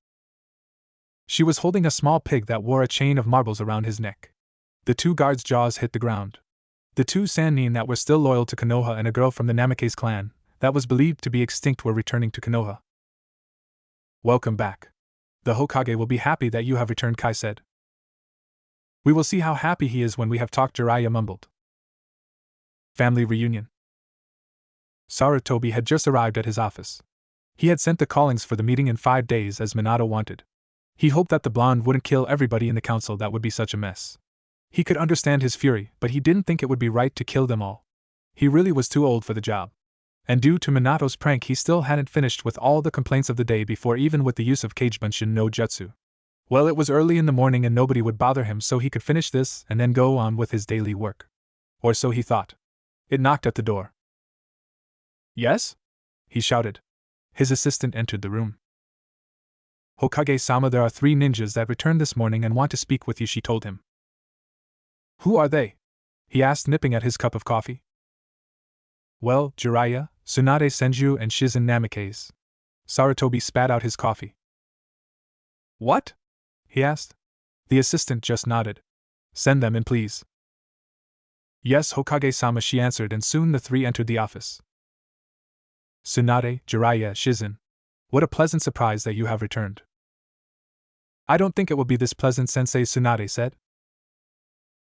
She was holding a small pig that wore a chain of marbles around his neck. The two guards' jaws hit the ground. The two Sannin that were still loyal to Konoha and a girl from the Namikaze clan, that was believed to be extinct, were returning to Konoha. Welcome back. The Hokage will be happy that you have returned, Kai said. We will see how happy he is when we have talked, Jiraiya mumbled. Family reunion. Sarutobi had just arrived at his office. He had sent the callings for the meeting in 5 days as Minato wanted. He hoped that the blonde wouldn't kill everybody in the council, that would be such a mess. He could understand his fury, but he didn't think it would be right to kill them all. He really was too old for the job. And due to Minato's prank, he still hadn't finished with all the complaints of the day before, even with the use of Kagebunshin no Jutsu. Well, it was early in the morning and nobody would bother him, so he could finish this and then go on with his daily work. Or so he thought. It knocked at the door. Yes? He shouted. His assistant entered the room. Hokage-sama, there are 3 ninjas that returned this morning and want to speak with you, she told him. Who are they? He asked, nipping at his cup of coffee. Well, Jiraiya, Tsunade Senju, and Shizen Namikaze. Sarutobi spat out his coffee. What? He asked. The assistant just nodded. Send them in, please. Yes, Hokage-sama, she answered, and soon the three entered the office. Tsunade, Jiraiya, Shizen. What a pleasant surprise that you have returned. I don't think it will be this pleasant, Sensei, Tsunade said.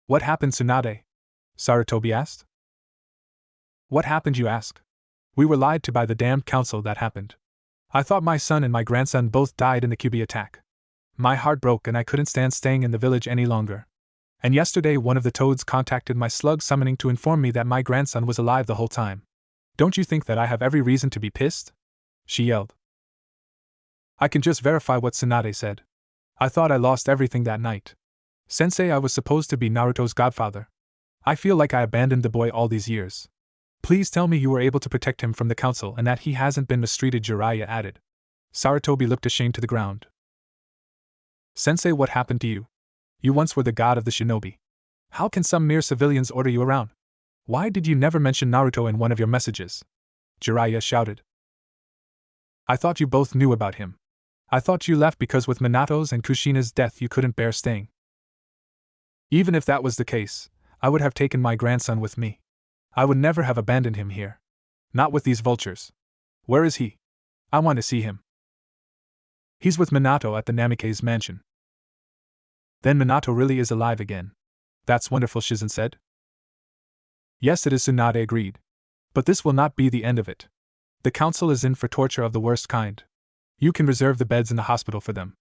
What happened, Tsunade? Sarutobi asked. What happened, you ask? We were lied to by the damned council, that happened. I thought my son and my grandson both died in the QB attack. My heart broke and I couldn't stand staying in the village any longer. And yesterday one of the toads contacted my slug summoning to inform me that my grandson was alive the whole time. Don't you think that I have every reason to be pissed? She yelled. I can just verify what Tsunade said. I thought I lost everything that night. Sensei, I was supposed to be Naruto's godfather. I feel like I abandoned the boy all these years. Please tell me you were able to protect him from the council and that he hasn't been mistreated, Jiraiya added. Sarutobi looked ashamed to the ground. Sensei, what happened to you? You once were the god of the shinobi. How can some mere civilians order you around? Why did you never mention Naruto in one of your messages? Jiraiya shouted. I thought you both knew about him. I thought you left because with Minato's and Kushina's death you couldn't bear staying. Even if that was the case, I would have taken my grandson with me. I would never have abandoned him here. Not with these vultures. Where is he? I want to see him. He's with Minato at the Namikaze's mansion. Then Minato really is alive again. That's wonderful, Shizen said. Yes, it is, Tsunade agreed. But this will not be the end of it. The council is in for torture of the worst kind. You can reserve the beds in the hospital for them.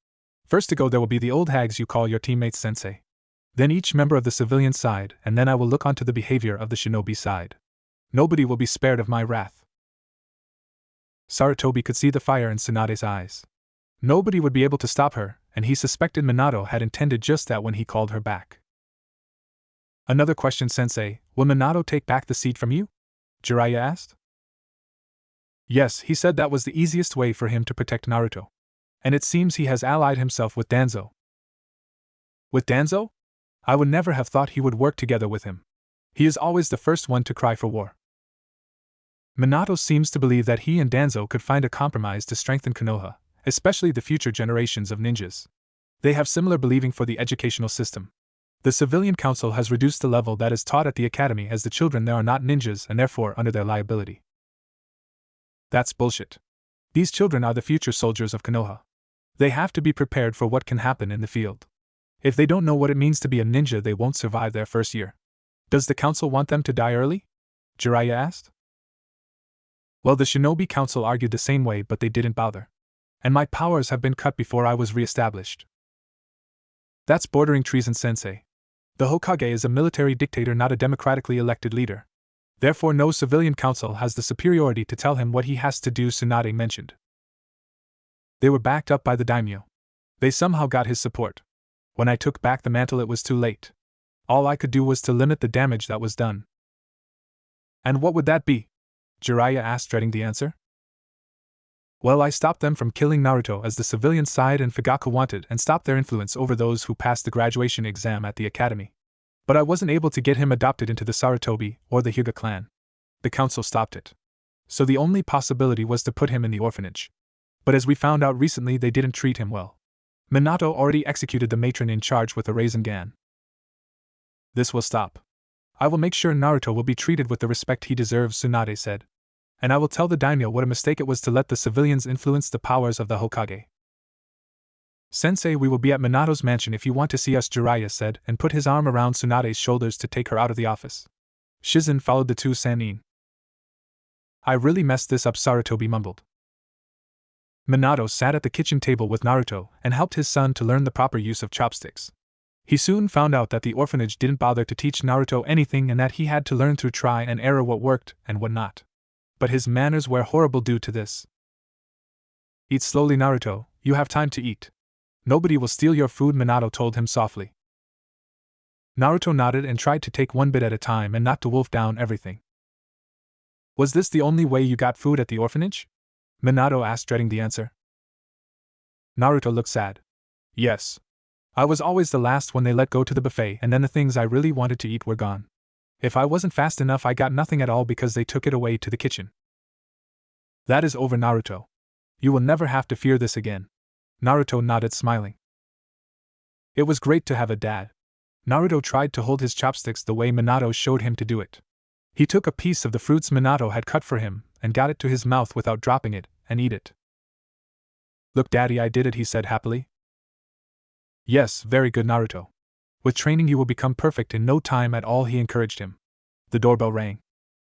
First to go there will be the old hags you call your teammates, Sensei. Then each member of the civilian side, and then I will look onto the behavior of the shinobi side. Nobody will be spared of my wrath. Sarutobi could see the fire in Tsunade's eyes. Nobody would be able to stop her, and he suspected Minato had intended just that when he called her back. Another question, Sensei, will Minato take back the seat from you? Jiraiya asked. Yes, he said that was the easiest way for him to protect Naruto. And it seems he has allied himself with Danzo. With Danzo? I would never have thought he would work together with him. He is always the first one to cry for war. Minato seems to believe that he and Danzo could find a compromise to strengthen Konoha, especially the future generations of ninjas. They have similar believing for the educational system. The civilian council has reduced the level that is taught at the academy as the children there are not ninjas and therefore under their liability. That's bullshit. These children are the future soldiers of Konoha. They have to be prepared for what can happen in the field. If they don't know what it means to be a ninja, they won't survive their first year. Does the council want them to die early? Jiraiya asked. Well, the Shinobi Council argued the same way, but they didn't bother. And my powers have been cut before I was re-established. That's bordering treason, Sensei. The Hokage is a military dictator, not a democratically elected leader. Therefore no civilian council has the superiority to tell him what he has to do, Tsunade mentioned. They were backed up by the daimyo. They somehow got his support. When I took back the mantle it was too late. All I could do was to limit the damage that was done. And what would that be? Jiraiya asked, dreading the answer. Well, I stopped them from killing Naruto as the civilian side and Fugaku wanted, and stopped their influence over those who passed the graduation exam at the academy. But I wasn't able to get him adopted into the Sarutobi or the Hyuga clan. The council stopped it. So the only possibility was to put him in the orphanage. But as we found out recently, they didn't treat him well. Minato already executed the matron in charge with a Rasengan. This will stop. I will make sure Naruto will be treated with the respect he deserves, Tsunade said. And I will tell the daimyo what a mistake it was to let the civilians influence the powers of the Hokage. Sensei, we will be at Minato's mansion if you want to see us, Jiraiya said, and put his arm around Tsunade's shoulders to take her out of the office. Shizen followed the two Sannin. I really messed this up, Sarutobi mumbled. Minato sat at the kitchen table with Naruto and helped his son to learn the proper use of chopsticks. He soon found out that the orphanage didn't bother to teach Naruto anything and that he had to learn through try and error what worked and what not. But his manners were horrible due to this. Eat slowly, Naruto, you have time to eat. Nobody will steal your food, Minato told him softly. Naruto nodded and tried to take one bit at a time and not to wolf down everything. Was this the only way you got food at the orphanage? Minato asked, dreading the answer. Naruto looked sad. Yes. I was always the last when they let go to the buffet, and then the things I really wanted to eat were gone. If I wasn't fast enough, I got nothing at all because they took it away to the kitchen. That is over, Naruto. You will never have to fear this again. Naruto nodded, smiling. It was great to have a dad. Naruto tried to hold his chopsticks the way Minato showed him to do it. He took a piece of the fruits Minato had cut for him and got it to his mouth without dropping it, and eat it. Look, Daddy, I did it, he said happily. Yes, very good, Naruto. With training you will become perfect in no time at all, he encouraged him. The doorbell rang.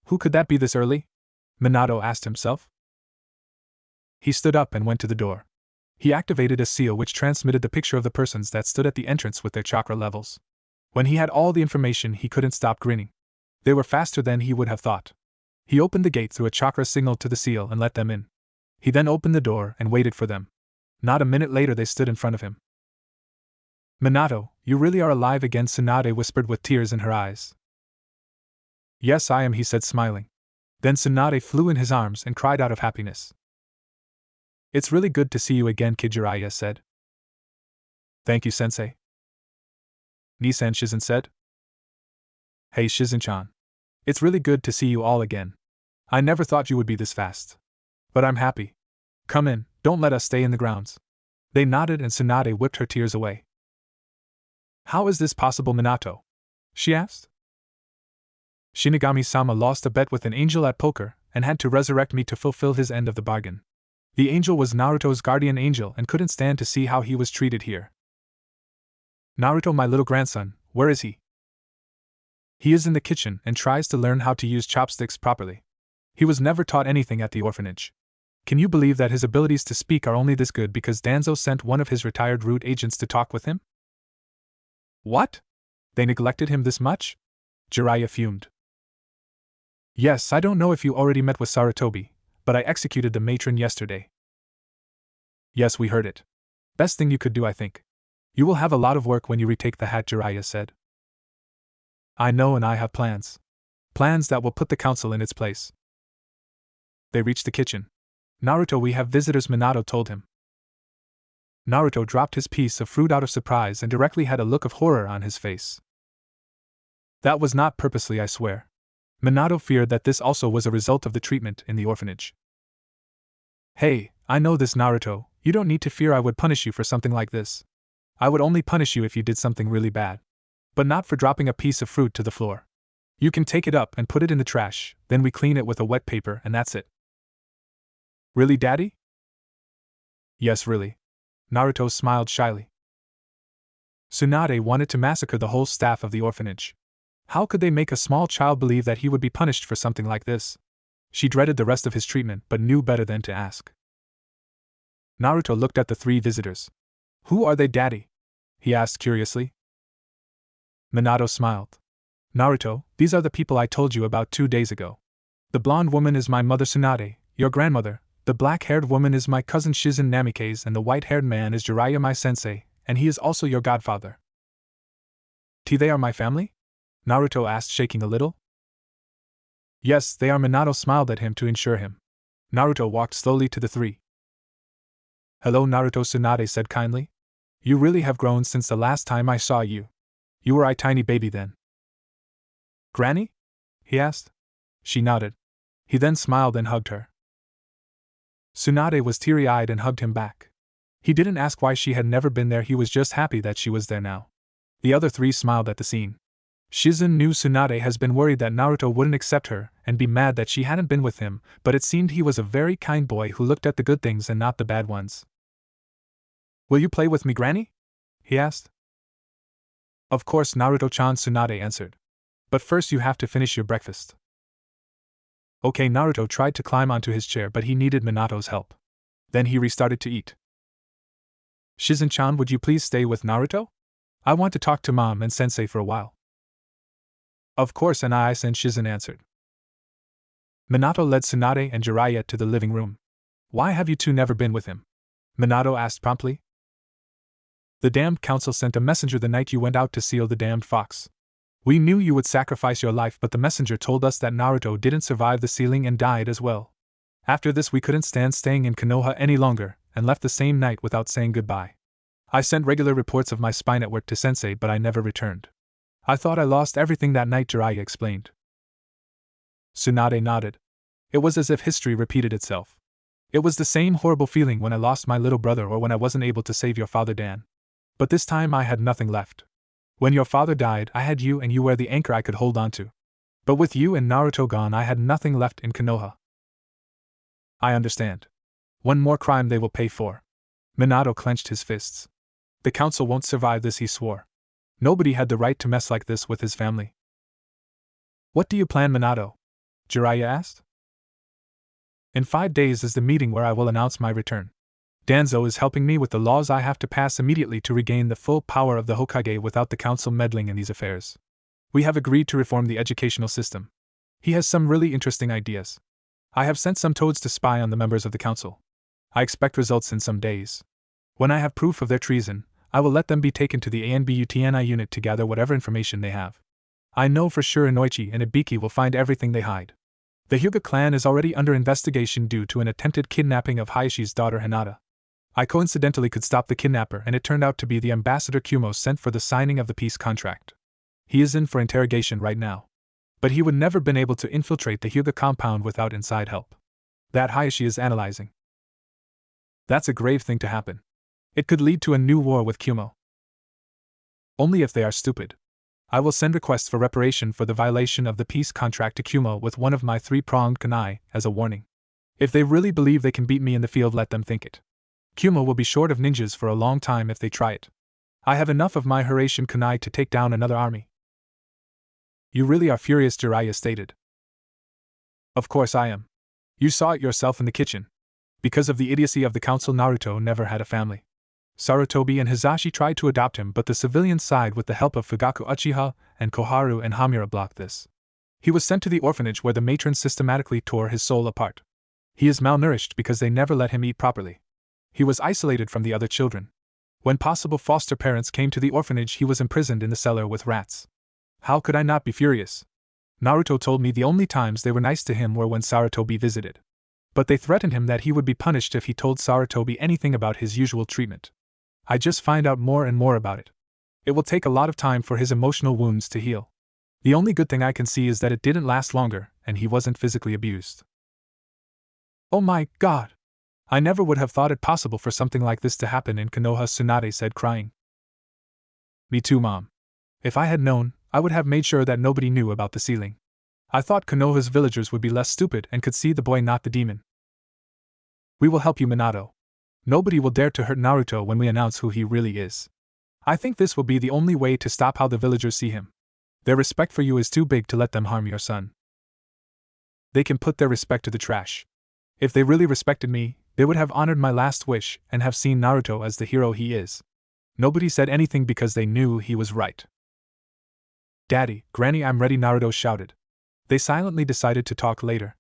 Who could that be this early? Minato asked himself. He stood up and went to the door. He activated a seal which transmitted the picture of the persons that stood at the entrance with their chakra levels. When he had all the information, he couldn't stop grinning. They were faster than he would have thought. He opened the gate through a chakra signal to the seal and let them in. He then opened the door and waited for them. Not a minute later they stood in front of him. Minato, you really are alive again, Tsunade whispered with tears in her eyes. Yes, I am, he said smiling. Then Tsunade flew in his arms and cried out of happiness. It's really good to see you again, kid, Jiraiya said. Thank you, sensei. Nissan Shizen said. Hey Shizen-chan. It's really good to see you all again. I never thought you would be this fast. But I'm happy. Come in, don't let us stay in the grounds. They nodded and Tsunade whipped her tears away. How is this possible, Minato? She asked. Shinigami-sama lost a bet with an angel at poker and had to resurrect me to fulfill his end of the bargain. The angel was Naruto's guardian angel and couldn't stand to see how he was treated here. Naruto, my little grandson, where is he? He is in the kitchen and tries to learn how to use chopsticks properly. He was never taught anything at the orphanage. Can you believe that his abilities to speak are only this good because Danzo sent one of his retired root agents to talk with him? What? They neglected him this much? Jiraiya fumed. Yes, I don't know if you already met with Sarutobi, but I executed the matron yesterday. Yes, we heard it. Best thing you could do, I think. You will have a lot of work when you retake the hat, Jiraiya said. I know, and I have plans. Plans that will put the council in its place. They reached the kitchen. Naruto, we have visitors, Minato told him. Naruto dropped his piece of fruit out of surprise and directly had a look of horror on his face. That was not purposely, I swear. Minato feared that this also was a result of the treatment in the orphanage. Hey, I know this, Naruto, you don't need to fear I would punish you for something like this. I would only punish you if you did something really bad. But not for dropping a piece of fruit to the floor. You can take it up and put it in the trash, then we clean it with a wet paper and that's it. Really, Daddy? Yes, really. Naruto smiled shyly. Tsunade wanted to massacre the whole staff of the orphanage. How could they make a small child believe that he would be punished for something like this? She dreaded the rest of his treatment but knew better than to ask. Naruto looked at the three visitors. Who are they, Daddy? He asked curiously. Minato smiled. Naruto, these are the people I told you about 2 days ago. The blonde woman is my mother Tsunade, your grandmother, the black-haired woman is my cousin Shizen Namikaze, and the white-haired man is Jiraiya, my sensei, and he is also your godfather. They are my family? Naruto asked, shaking a little. Yes, they are. Minato smiled at him to ensure him. Naruto walked slowly to the three. Hello, Naruto, Tsunade said kindly. You really have grown since the last time I saw you. You were a tiny baby then. Granny? He asked. She nodded. He then smiled and hugged her. Tsunade was teary-eyed and hugged him back. He didn't ask why she had never been there, he was just happy that she was there now. The other three smiled at the scene. Shizen knew Tsunade has been worried that Naruto wouldn't accept her and be mad that she hadn't been with him, but it seemed he was a very kind boy who looked at the good things and not the bad ones. Will you play with me, Granny? He asked. Of course, Naruto-chan, Tsunade answered. But first you have to finish your breakfast. Okay, Naruto tried to climb onto his chair but he needed Minato's help. Then he restarted to eat. Shizen-chan, would you please stay with Naruto? I want to talk to Mom and Sensei for a while. Of course, and I, Shizen answered. Minato led Tsunade and Jiraiya to the living room. Why have you two never been with him? Minato asked promptly. The damned council sent a messenger the night you went out to seal the damned fox. We knew you would sacrifice your life, but the messenger told us that Naruto didn't survive the sealing and died as well. After this we couldn't stand staying in Konoha any longer, and left the same night without saying goodbye. I sent regular reports of my spy network to Sensei but I never returned. I thought I lost everything that night, Jiraiya explained. Tsunade nodded. It was as if history repeated itself. It was the same horrible feeling when I lost my little brother or when I wasn't able to save your father Dan. But this time I had nothing left. When your father died, I had you, and you were the anchor I could hold on to. But with you and Naruto gone, I had nothing left in Konoha. I understand. One more crime they will pay for. Minato clenched his fists. The council won't survive this, he swore. Nobody had the right to mess like this with his family. What do you plan, Minato? Jiraiya asked. In 5 days is the meeting where I will announce my return. Danzo is helping me with the laws I have to pass immediately to regain the full power of the Hokage without the council meddling in these affairs. We have agreed to reform the educational system. He has some really interesting ideas. I have sent some toads to spy on the members of the council. I expect results in some days. When I have proof of their treason, I will let them be taken to the ANBUTNI unit to gather whatever information they have. I know for sure Inoichi and Ibiki will find everything they hide. The Hyuga clan is already under investigation due to an attempted kidnapping of Hayashi's daughter Hinata. I coincidentally could stop the kidnapper, and it turned out to be the ambassador Kumo sent for the signing of the peace contract. He is in for interrogation right now. But he would never been able to infiltrate the Hyuga compound without inside help. That Hayashi is analyzing. That's a grave thing to happen. It could lead to a new war with Kumo. Only if they are stupid. I will send requests for reparation for the violation of the peace contract to Kumo with one of my 3-pronged kunai as a warning. If they really believe they can beat me in the field, let them think it. Kumo will be short of ninjas for a long time if they try it. I have enough of my Hiraishin kunai to take down another army. You really are furious, Jiraiya stated. Of course I am. You saw it yourself in the kitchen. Because of the idiocy of the council, Naruto never had a family. Sarutobi and Hizashi tried to adopt him, but the civilian side with the help of Fugaku Uchiha and Koharu and Hamura blocked this. He was sent to the orphanage where the matrons systematically tore his soul apart. He is malnourished because they never let him eat properly. He was isolated from the other children. When possible foster parents came to the orphanage, he was imprisoned in the cellar with rats. How could I not be furious? Naruto told me the only times they were nice to him were when Sarutobi visited. But they threatened him that he would be punished if he told Sarutobi anything about his usual treatment. I just find out more and more about it. It will take a lot of time for his emotional wounds to heal. The only good thing I can see is that it didn't last longer, and he wasn't physically abused. Oh my God! I never would have thought it possible for something like this to happen in Konoha, Tsunade said, crying. Me too, Mom. If I had known, I would have made sure that nobody knew about the ceiling. I thought Konoha's villagers would be less stupid and could see the boy, not the demon. We will help you, Minato. Nobody will dare to hurt Naruto when we announce who he really is. I think this will be the only way to stop how the villagers see him. Their respect for you is too big to let them harm your son. They can put their respect to the trash. If they really respected me, they would have honored my last wish and have seen Naruto as the hero he is. Nobody said anything because they knew he was right. Daddy, Granny, I'm ready, Naruto shouted. They silently decided to talk later.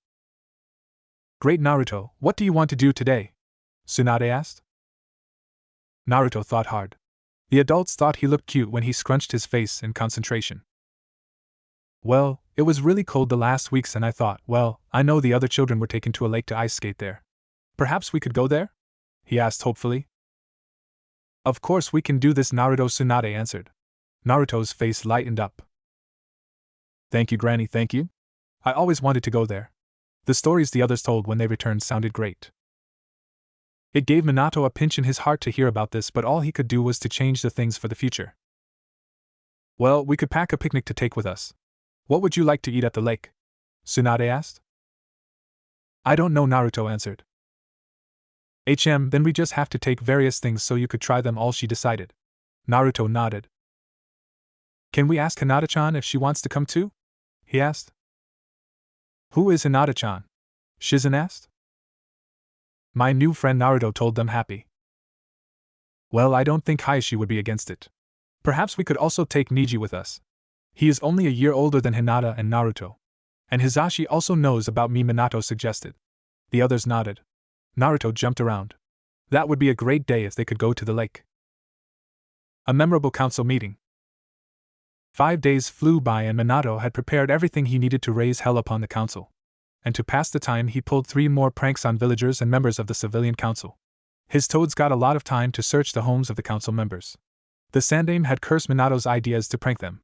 Great, Naruto, what do you want to do today? Tsunade asked. Naruto thought hard. The adults thought he looked cute when he scrunched his face in concentration. Well, it was really cold the last weeks, and I thought, well, I know the other children were taken to a lake to ice skate there. Perhaps we could go there? He asked hopefully. Of course we can do this, Naruto, Tsunade answered. Naruto's face lightened up. Thank you, Granny, thank you. I always wanted to go there. The stories the others told when they returned sounded great. It gave Minato a pinch in his heart to hear about this, but all he could do was to change the things for the future. Well, we could pack a picnic to take with us. What would you like to eat at the lake? Tsunade asked. I don't know, Naruto answered. Then we just have to take various things so you could try them all, she decided. Naruto nodded. Can we ask Hinata-chan if she wants to come too? He asked. Who is Hinata-chan? Shizen asked. My new friend, Naruto told them, happy. Well, I don't think Hayashi would be against it. Perhaps we could also take Niji with us. He is only a year older than Hinata and Naruto. And Hizashi also knows about me, Minato suggested. The others nodded. Naruto jumped around. That would be a great day if they could go to the lake. A memorable council meeting. 5 days flew by and Minato had prepared everything he needed to raise hell upon the council. And to pass the time, he pulled 3 more pranks on villagers and members of the civilian council. His toads got a lot of time to search the homes of the council members. The Sandame had cursed Minato's ideas to prank them.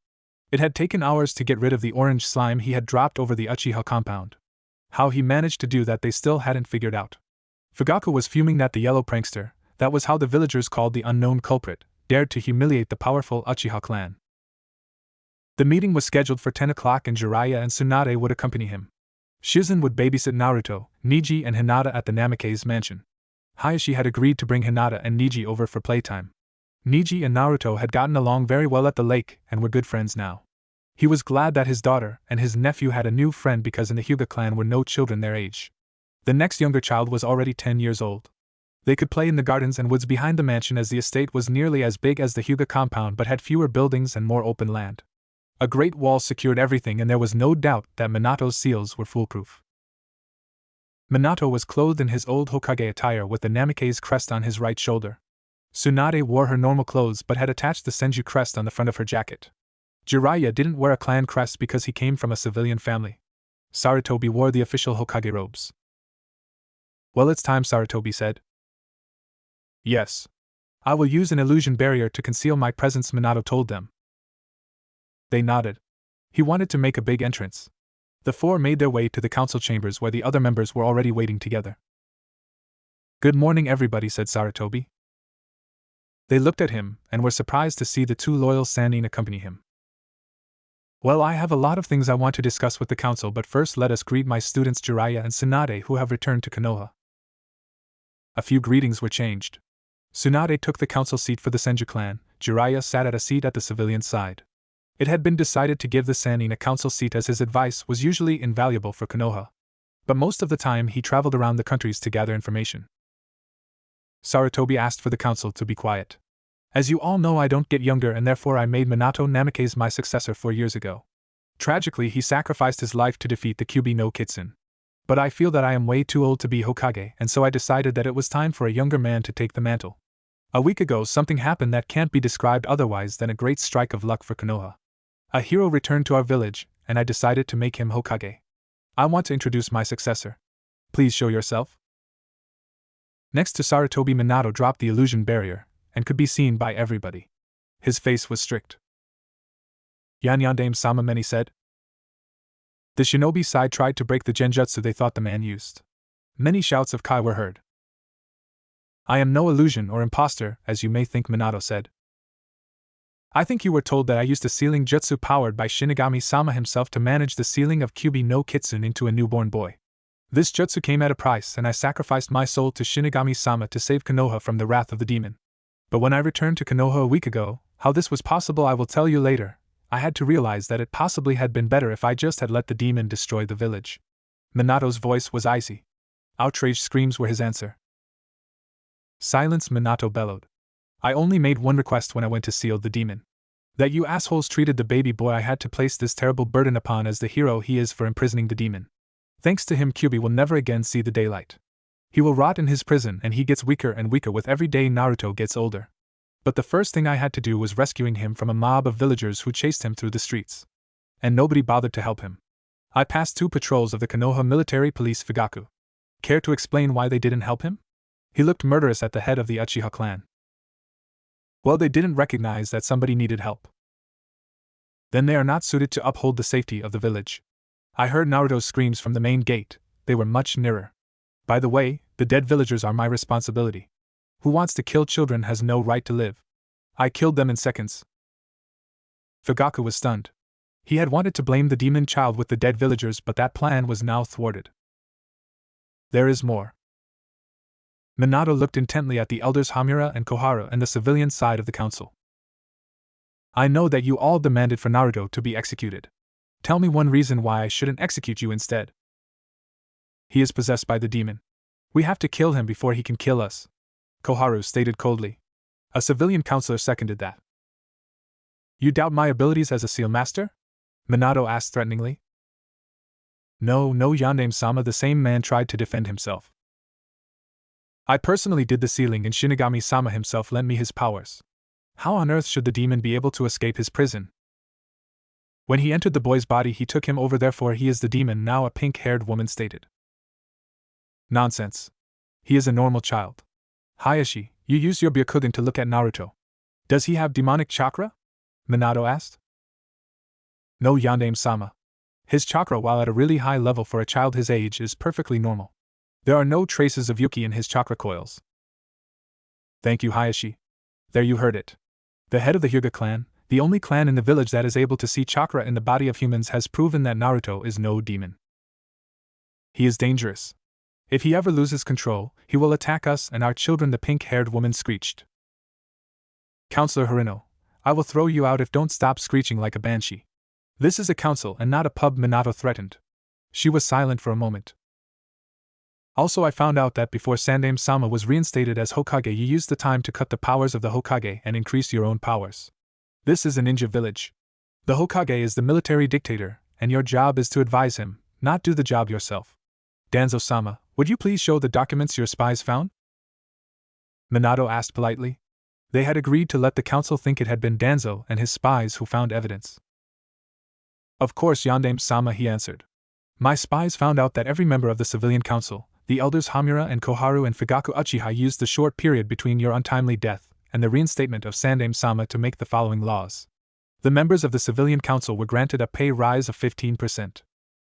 It had taken hours to get rid of the orange slime he had dropped over the Uchiha compound. How he managed to do that they still hadn't figured out. Fugaku was fuming that the yellow prankster, that was how the villagers called the unknown culprit, dared to humiliate the powerful Uchiha clan. The meeting was scheduled for 10 o'clock and Jiraiya and Tsunade would accompany him. Shizen would babysit Naruto, Neji and Hinata at the Namikaze mansion. Hayashi had agreed to bring Hinata and Neji over for playtime. Neji and Naruto had gotten along very well at the lake and were good friends now. He was glad that his daughter and his nephew had a new friend because in the Hyuga clan were no children their age. The next younger child was already 10 years old. They could play in the gardens and woods behind the mansion as the estate was nearly as big as the Hyuga compound but had fewer buildings and more open land. A great wall secured everything and there was no doubt that Minato's seals were foolproof. Minato was clothed in his old Hokage attire with the Namikaze crest on his right shoulder. Tsunade wore her normal clothes but had attached the Senju crest on the front of her jacket. Jiraiya didn't wear a clan crest because he came from a civilian family. Sarutobi wore the official Hokage robes. "Well, it's time," Sarutobi said. "Yes. I will use an illusion barrier to conceal my presence," Minato told them. They nodded. He wanted to make a big entrance. The four made their way to the council chambers where the other members were already waiting together. "Good morning, everybody," said Sarutobi. They looked at him and were surprised to see the two loyal Sannin accompany him. "Well, I have a lot of things I want to discuss with the council, but first let us greet my students Jiraiya and Tsunade who have returned to Konoha." A few greetings were changed. Tsunade took the council seat for the Senju clan, Jiraiya sat at a seat at the civilian side. It had been decided to give the Sannin a council seat as his advice was usually invaluable for Konoha. But most of the time he traveled around the countries to gather information. Sarutobi asked for the council to be quiet. "As you all know, I don't get younger and therefore I made Minato Namikaze my successor 4 years ago. Tragically, he sacrificed his life to defeat the Kyuubi no Kitsune. But I feel that I am way too old to be Hokage, and so I decided that it was time for a younger man to take the mantle. A week ago something happened that can't be described otherwise than a great strike of luck for Konoha. A hero returned to our village, and I decided to make him Hokage. I want to introduce my successor. Please show yourself." Next to Sarutobi, Minato dropped the illusion barrier, and could be seen by everybody. His face was strict. "Yanyandame-sama," many said. The shinobi side tried to break the genjutsu they thought the man used. Many shouts of Kai were heard. "I am no illusion or imposter, as you may think," Minato said. "I think you were told that I used a sealing jutsu powered by Shinigami-sama himself to manage the sealing of Kyuubi no Kitsune into a newborn boy. This jutsu came at a price, and I sacrificed my soul to Shinigami-sama to save Konoha from the wrath of the demon. But when I returned to Konoha a week ago, how this was possible I will tell you later. I had to realize that it possibly had been better if I just had let the demon destroy the village." Minato's voice was icy. Outraged screams were his answer. "Silence," Minato bellowed. "I only made one request when I went to seal the demon. That you assholes treated the baby boy I had to place this terrible burden upon as the hero he is for imprisoning the demon. Thanks to him, Kyuubi will never again see the daylight. He will rot in his prison and he gets weaker and weaker with every day Naruto gets older. But the first thing I had to do was rescuing him from a mob of villagers who chased him through the streets. And nobody bothered to help him. I passed 2 patrols of the Konoha military police Fugaku. Care to explain why they didn't help him?" He looked murderous at the head of the Uchiha clan. "Well, they didn't recognize that somebody needed help. Then they are not suited to uphold the safety of the village. I heard Naruto's screams from the main gate, they were much nearer. By the way, the dead villagers are my responsibility. Who wants to kill children has no right to live. I killed them in seconds." Fugaku was stunned. He had wanted to blame the demon child with the dead villagers, but that plan was now thwarted. "There is more." Minato looked intently at the elders Hamura and Koharu and the civilian side of the council. "I know that you all demanded for Naruto to be executed. Tell me one reason why I shouldn't execute you instead." "He is possessed by the demon. We have to kill him before he can kill us," Koharu stated coldly. A civilian counselor seconded that. "You doubt my abilities as a seal master?" Minato asked threateningly. No, Yandame-sama," the same man tried to defend himself. "I personally did the sealing and Shinigami-sama himself lent me his powers. How on earth should the demon be able to escape his prison? When he entered the boy's body he took him over, therefore he is the demon now," a pink-haired woman stated. "Nonsense. He is a normal child. Hayashi, you used your Byakugan to look at Naruto. Does he have demonic chakra?" Minato asked. "No, Yandame-sama. His chakra, while at a really high level for a child his age, is perfectly normal. There are no traces of Yuki in his chakra coils." "Thank you, Hayashi. There, you heard it. The head of the Hyuga clan, the only clan in the village that is able to see chakra in the body of humans, has proven that Naruto is no demon. He is dangerous. If he ever loses control, he will attack us and our children, the pink-haired woman screeched. Counselor Harino, I will throw you out if don't stop screeching like a banshee. This is a council and not a pub, Minato threatened. She was silent for a moment. Also, I found out that before Sandaime-sama was reinstated as Hokage, you used the time to cut the powers of the Hokage and increase your own powers. This is a ninja village. The Hokage is the military dictator, and your job is to advise him, not do the job yourself. Danzo-sama, would you please show the documents your spies found? Minato asked politely. They had agreed to let the council think it had been Danzo and his spies who found evidence. Of course, Yondaime-sama, he answered. My spies found out that every member of the civilian council, the elders Hamura and Koharu and Fugaku Uchiha, used the short period between your untimely death and the reinstatement of Sandaime-sama to make the following laws. The members of the civilian council were granted a pay rise of 15%.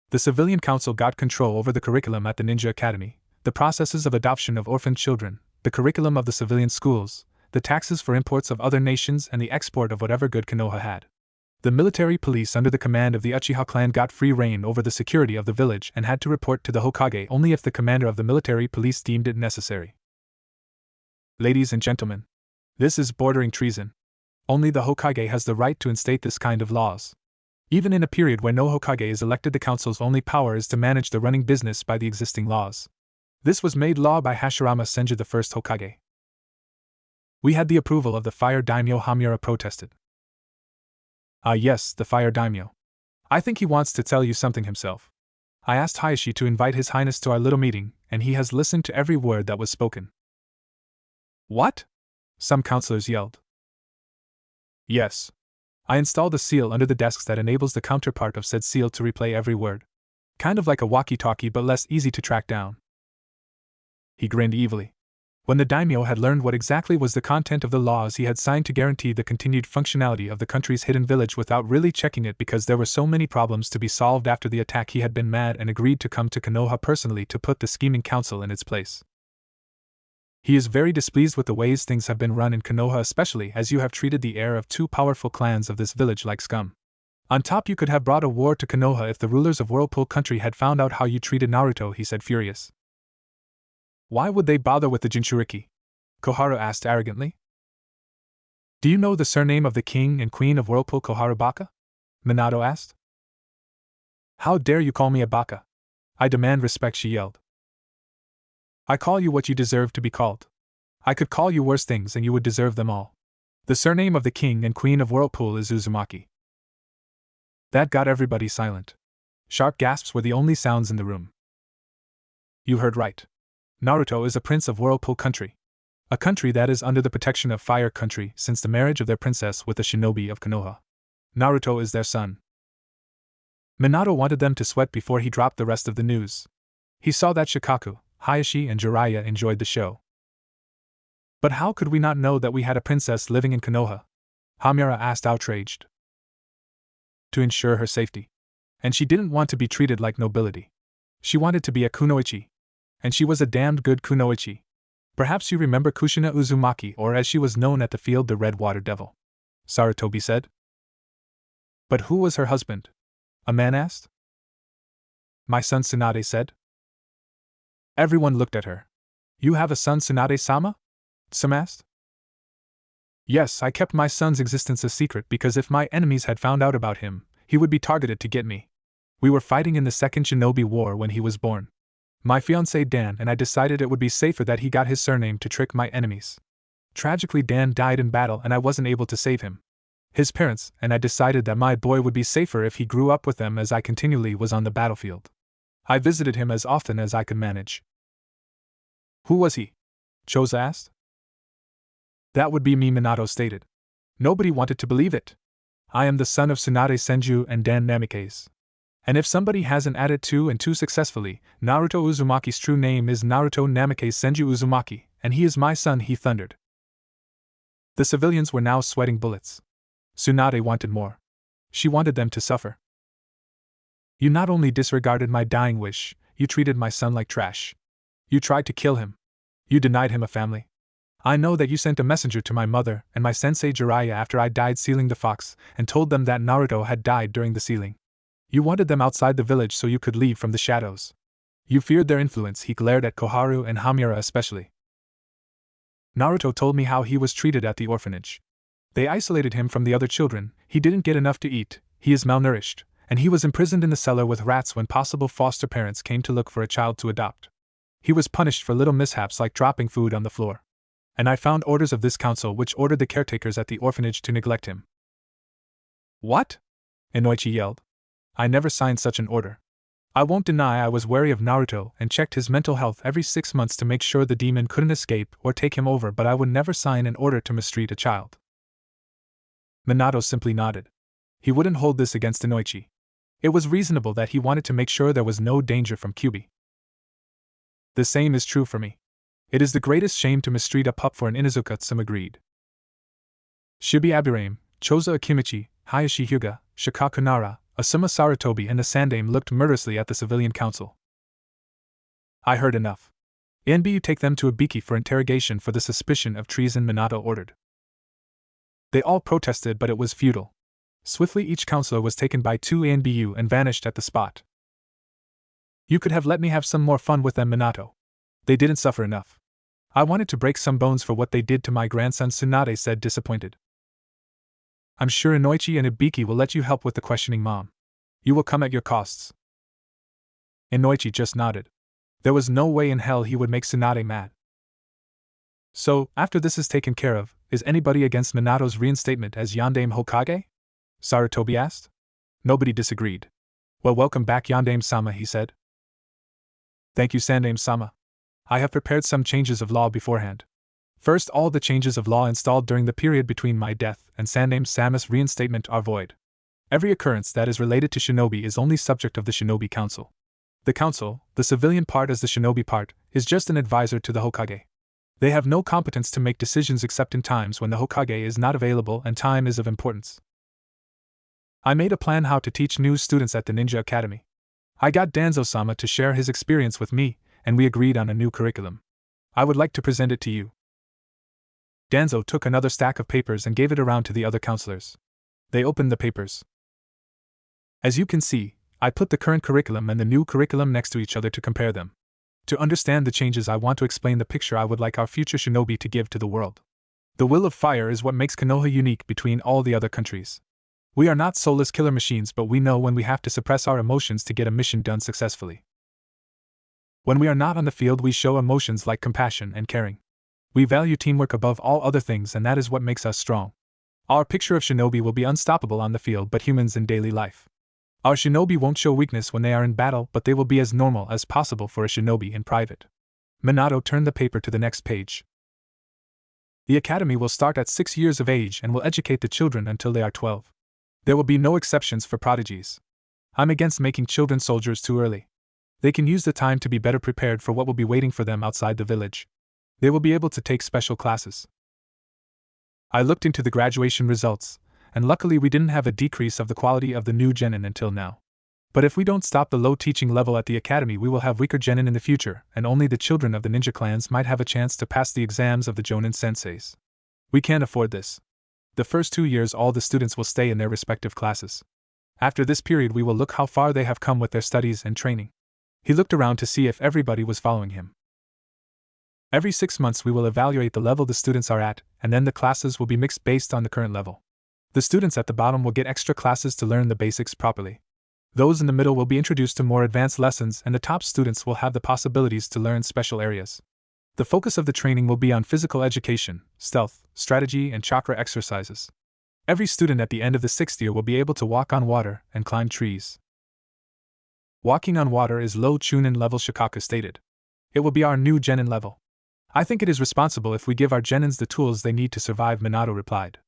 The civilian council got control over the curriculum at the Ninja Academy, the processes of adoption of orphaned children, the curriculum of the civilian schools, the taxes for imports of other nations, and the export of whatever good Konoha had. The military police under the command of the Uchiha clan got free reign over the security of the village and had to report to the Hokage only if the commander of the military police deemed it necessary. Ladies and gentlemen, this is bordering treason. Only the Hokage has the right to instate this kind of laws. Even in a period where no Hokage is elected, the council's only power is to manage the running business by the existing laws. This was made law by Hashirama Senju, the first Hokage. We had the approval of the fire daimyo. Hamura protested. Ah yes, the fire daimyo. I think he wants to tell you something himself. I asked Hayashi to invite His Highness to our little meeting, and he has listened to every word that was spoken. What? Some counselors yelled. Yes. I installed a seal under the desks that enables the counterpart of said seal to replay every word. Kind of like a walkie-talkie, but less easy to track down. He grinned evilly. When the daimyo had learned what exactly was the content of the laws he had signed to guarantee the continued functionality of the country's hidden village without really checking it because there were so many problems to be solved after the attack, he had been mad and agreed to come to Konoha personally to put the scheming council in its place. He is very displeased with the ways things have been run in Konoha, especially as you have treated the heir of two powerful clans of this village like scum. On top, you could have brought a war to Konoha if the rulers of Whirlpool Country had found out how you treated Naruto, he said, furious. Why would they bother with the Jinchuriki? Koharu asked arrogantly. Do you know the surname of the king and queen of Whirlpool, Koharu Baka? Minato asked. How dare you call me a baka? I demand respect, she yelled. I call you what you deserve to be called. I could call you worse things and you would deserve them all. The surname of the king and queen of Whirlpool is Uzumaki. That got everybody silent. Sharp gasps were the only sounds in the room. You heard right. Naruto is a prince of Whirlpool Country. A country that is under the protection of Fire Country since the marriage of their princess with the shinobi of Konoha. Naruto is their son. Minato wanted them to sweat before he dropped the rest of the news. He saw that Shikaku, Hayashi, and Jiraiya enjoyed the show. But how could we not know that we had a princess living in Konoha? Hamura asked, outraged. To ensure her safety. And she didn't want to be treated like nobility. She wanted to be a kunoichi. And she was a damned good kunoichi. Perhaps you remember Kushina Uzumaki, or as she was known at the field, the Red Water Devil. Sarutobi said. But who was her husband? A man asked. My son Tsunade said. Everyone looked at her. You have a son, Tsunade-sama? Some asked. Yes, I kept my son's existence a secret because if my enemies had found out about him, he would be targeted to get me. We were fighting in the Second Shinobi War when he was born. My fiancé Dan and I decided it would be safer that he got his surname to trick my enemies. Tragically, Dan died in battle and I wasn't able to save him. His parents and I decided that my boy would be safer if he grew up with them as I continually was on the battlefield. I visited him as often as I could manage. Who was he? Choza asked. That would be me, Minato stated. Nobody wanted to believe it. I am the son of Tsunade Senju and Dan Namikaze. And if somebody hasn't added 2 and 2 successfully, Naruto Uzumaki's true name is Naruto Namikaze Senju Uzumaki, and he is my son, he thundered. The civilians were now sweating bullets. Tsunade wanted more. She wanted them to suffer. You not only disregarded my dying wish, you treated my son like trash. You tried to kill him. You denied him a family. I know that you sent a messenger to my mother and my sensei Jiraiya after I died sealing the fox, and told them that Naruto had died during the sealing. You wanted them outside the village so you could leave from the shadows. You feared their influence. He glared at Koharu and Hamiura especially. Naruto told me how he was treated at the orphanage. They isolated him from the other children, he didn't get enough to eat, he is malnourished, and he was imprisoned in the cellar with rats when possible foster parents came to look for a child to adopt. He was punished for little mishaps like dropping food on the floor. And I found orders of this council which ordered the caretakers at the orphanage to neglect him. What? Inoichi yelled. I never signed such an order. I won't deny I was wary of Naruto and checked his mental health every 6 months to make sure the demon couldn't escape or take him over, but I would never sign an order to mistreat a child. Minato simply nodded. He wouldn't hold this against Inoichi. It was reasonable that he wanted to make sure there was no danger from Kyubi. The same is true for me. It is the greatest shame to mistreat a pup for an Inuzuka, some agreed. Shibi Abirame, Choza Akimichi, Hayashi Hyuga, Shikaku Nara, Asuma Sarutobi and the Sandame looked murderously at the civilian council. I heard enough. NBU take them to Ibiki for interrogation for the suspicion of treason, Minato ordered. They all protested, but it was futile. Swiftly each counselor was taken by 2 NBU and vanished at the spot. You could have let me have some more fun with them, Minato. They didn't suffer enough. I wanted to break some bones for what they did to my grandson, Tsunade said, disappointed. I'm sure Inoichi and Ibiki will let you help with the questioning, Mom. You will come at your costs. Inoichi just nodded. There was no way in hell he would make Tsunade mad. So, after this is taken care of, is anybody against Minato's reinstatement as Yondaime Hokage? Sarutobi asked. Nobody disagreed. Well, welcome back, Yondaime-sama, he said. Thank you, Sandame-sama. I have prepared some changes of law beforehand. First, all the changes of law installed during the period between my death and Sandame-sama's reinstatement are void. Every occurrence that is related to shinobi is only subject of the Shinobi Council. The council, the civilian part as the shinobi part, is just an advisor to the Hokage. They have no competence to make decisions except in times when the Hokage is not available and time is of importance. I made a plan how to teach new students at the Ninja Academy. I got Danzo-sama to share his experience with me, and we agreed on a new curriculum. I would like to present it to you. Danzo took another stack of papers and gave it around to the other counselors. They opened the papers. As you can see, I put the current curriculum and the new curriculum next to each other to compare them. To understand the changes, I want to explain the picture I would like our future shinobi to give to the world. The will of fire is what makes Konoha unique between all the other countries. We are not soulless killer machines, but we know when we have to suppress our emotions to get a mission done successfully. When we are not on the field, we show emotions like compassion and caring. We value teamwork above all other things, and that is what makes us strong. Our picture of shinobi will be unstoppable on the field, but humans in daily life. Our shinobi won't show weakness when they are in battle, but they will be as normal as possible for a shinobi in private. Minato turned the paper to the next page. The academy will start at 6 years of age and will educate the children until they are 12. There will be no exceptions for prodigies. I'm against making children soldiers too early. They can use the time to be better prepared for what will be waiting for them outside the village. They will be able to take special classes. I looked into the graduation results, and luckily we didn't have a decrease of the quality of the new genin until now. But if we don't stop the low teaching level at the academy, we will have weaker genin in the future, and only the children of the ninja clans might have a chance to pass the exams of the jonin senseis. We can't afford this. The first 2 years all the students will stay in their respective classes. After this period we will look how far they have come with their studies and training. He looked around to see if everybody was following him. Every 6 months we will evaluate the level the students are at, and then the classes will be mixed based on the current level. The students at the bottom will get extra classes to learn the basics properly. Those in the middle will be introduced to more advanced lessons, and the top students will have the possibilities to learn special areas. The focus of the training will be on physical education, stealth, strategy, and chakra exercises. Every student at the end of the 6th year will be able to walk on water and climb trees. Walking on water is low chunin level, Shikaku stated. It will be our new genin level. I think it is responsible if we give our genins the tools they need to survive, Minato replied.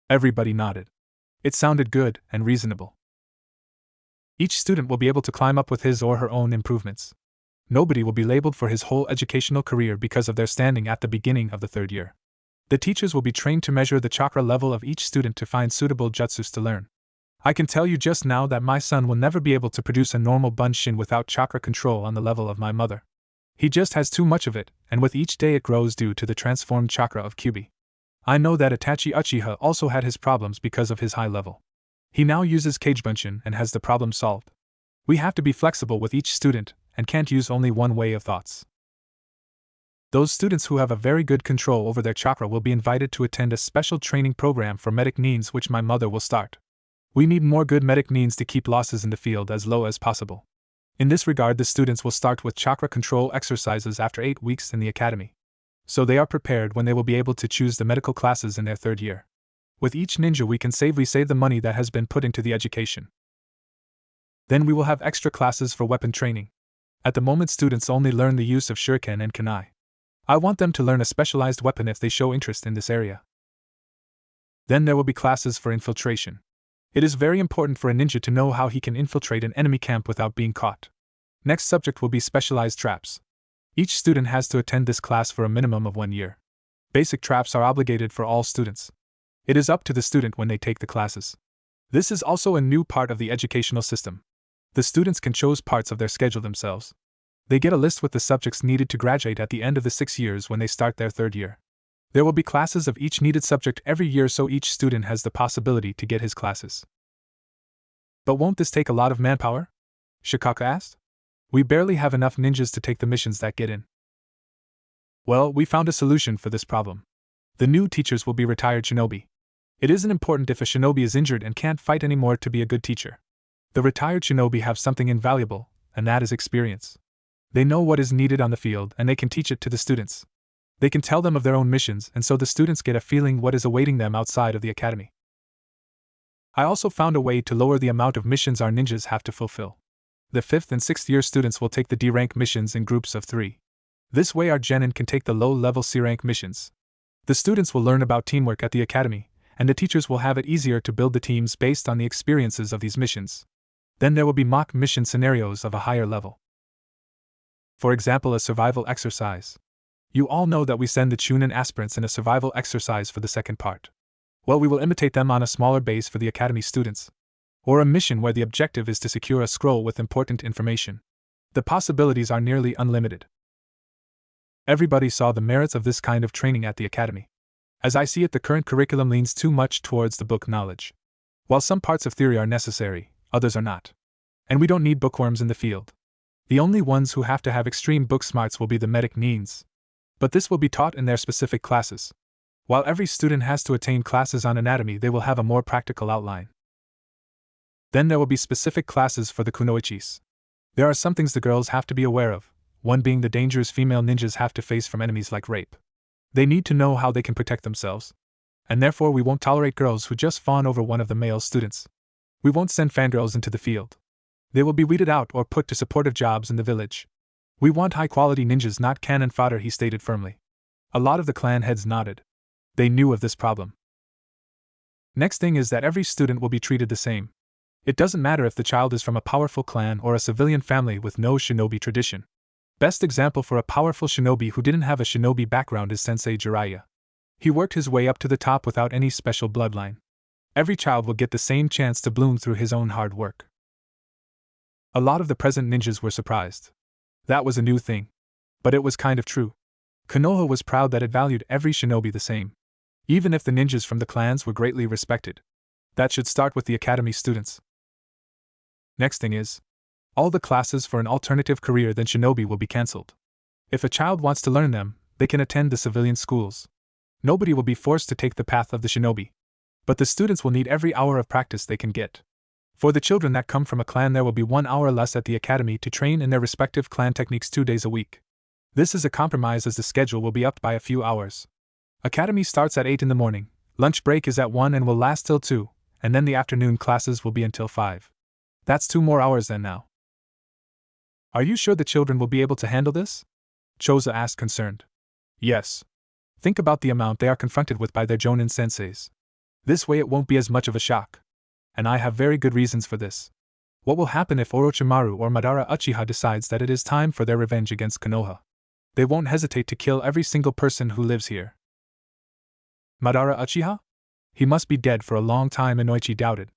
Everybody nodded. It sounded good and reasonable. Each student will be able to climb up with his or her own improvements. Nobody will be labeled for his whole educational career because of their standing at the beginning of the 3rd year. The teachers will be trained to measure the chakra level of each student to find suitable jutsus to learn. I can tell you just now that my son will never be able to produce a normal bunshin without chakra control on the level of my mother. He just has too much of it, and with each day it grows due to the transformed chakra of Kyubi. I know that Itachi Uchiha also had his problems because of his high level. He now uses Kagebunshin and has the problem solved. We have to be flexible with each student, and can't use only one way of thoughts. Those students who have a very good control over their chakra will be invited to attend a special training program for medic neens which my mother will start. We need more good medic neens to keep losses in the field as low as possible. In this regard, the students will start with chakra control exercises after 8 weeks in the academy. So they are prepared when they will be able to choose the medical classes in their 3rd year. With each ninja we save the money that has been put into the education. Then we will have extra classes for weapon training. At the moment students only learn the use of shuriken and kunai. I want them to learn a specialized weapon if they show interest in this area. Then there will be classes for infiltration. It is very important for a ninja to know how he can infiltrate an enemy camp without being caught. Next subject will be specialized traps. Each student has to attend this class for a minimum of 1 year. Basic traps are obligated for all students. It is up to the student when they take the classes. This is also a new part of the educational system. The students can choose parts of their schedule themselves. They get a list with the subjects needed to graduate at the end of the 6 years when they start their 3rd year. There will be classes of each needed subject every year so each student has the possibility to get his classes. But won't this take a lot of manpower? Shikaku asked. We barely have enough ninjas to take the missions that get in. Well, we found a solution for this problem. The new teachers will be retired shinobi. It isn't important if a shinobi is injured and can't fight anymore to be a good teacher. The retired shinobi have something invaluable, and that is experience. They know what is needed on the field and they can teach it to the students. They can tell them of their own missions and so the students get a feeling what is awaiting them outside of the academy. I also found a way to lower the amount of missions our ninjas have to fulfill. The 5th and 6th year students will take the D-rank missions in groups of 3. This way our genin can take the low-level C-rank missions. The students will learn about teamwork at the academy, and the teachers will have it easier to build the teams based on the experiences of these missions. Then there will be mock mission scenarios of a higher level. For example, a survival exercise. You all know that we send the Chunin aspirants in a survival exercise for the 2nd part. Well, we will imitate them on a smaller base for the academy students. Or a mission where the objective is to secure a scroll with important information. The possibilities are nearly unlimited. Everybody saw the merits of this kind of training at the academy. As I see it, the current curriculum leans too much towards the book knowledge. While some parts of theory are necessary, others are not. And we don't need bookworms in the field. The only ones who have to have extreme book smarts will be the medic neens. But this will be taught in their specific classes. While every student has to attain classes on anatomy, they will have a more practical outline. Then there will be specific classes for the kunoichis. There are some things the girls have to be aware of, one being the dangers female ninjas have to face from enemies like rape. They need to know how they can protect themselves. And therefore we won't tolerate girls who just fawn over one of the male students. We won't send fangirls into the field. They will be weeded out or put to supportive jobs in the village. We want high-quality ninjas, not cannon fodder, he stated firmly. A lot of the clan heads nodded. They knew of this problem. Next thing is that every student will be treated the same. It doesn't matter if the child is from a powerful clan or a civilian family with no shinobi tradition. Best example for a powerful shinobi who didn't have a shinobi background is Sensei Jiraiya. He worked his way up to the top without any special bloodline. Every child will get the same chance to bloom through his own hard work. A lot of the present ninjas were surprised. That was a new thing. But it was kind of true. Konoha was proud that it valued every shinobi the same. Even if the ninjas from the clans were greatly respected. That should start with the academy students. Next thing is, all the classes for an alternative career than shinobi will be cancelled. If a child wants to learn them, they can attend the civilian schools. Nobody will be forced to take the path of the shinobi. But the students will need every hour of practice they can get. For the children that come from a clan, there will be 1 hour less at the academy to train in their respective clan techniques 2 days a week. This is a compromise as the schedule will be upped by a few hours. Academy starts at 8 in the morning, lunch break is at 1 and will last till 2, and then the afternoon classes will be until 5. That's 2 more hours than now. Are you sure the children will be able to handle this? Choza asked, concerned. Yes. Think about the amount they are confronted with by their jonin senseis. This way it won't be as much of a shock. And I have very good reasons for this. What will happen if Orochimaru or Madara Uchiha decides that it is time for their revenge against Konoha? They won't hesitate to kill every single person who lives here. Madara Uchiha? He must be dead for a long time, Inoichi doubted.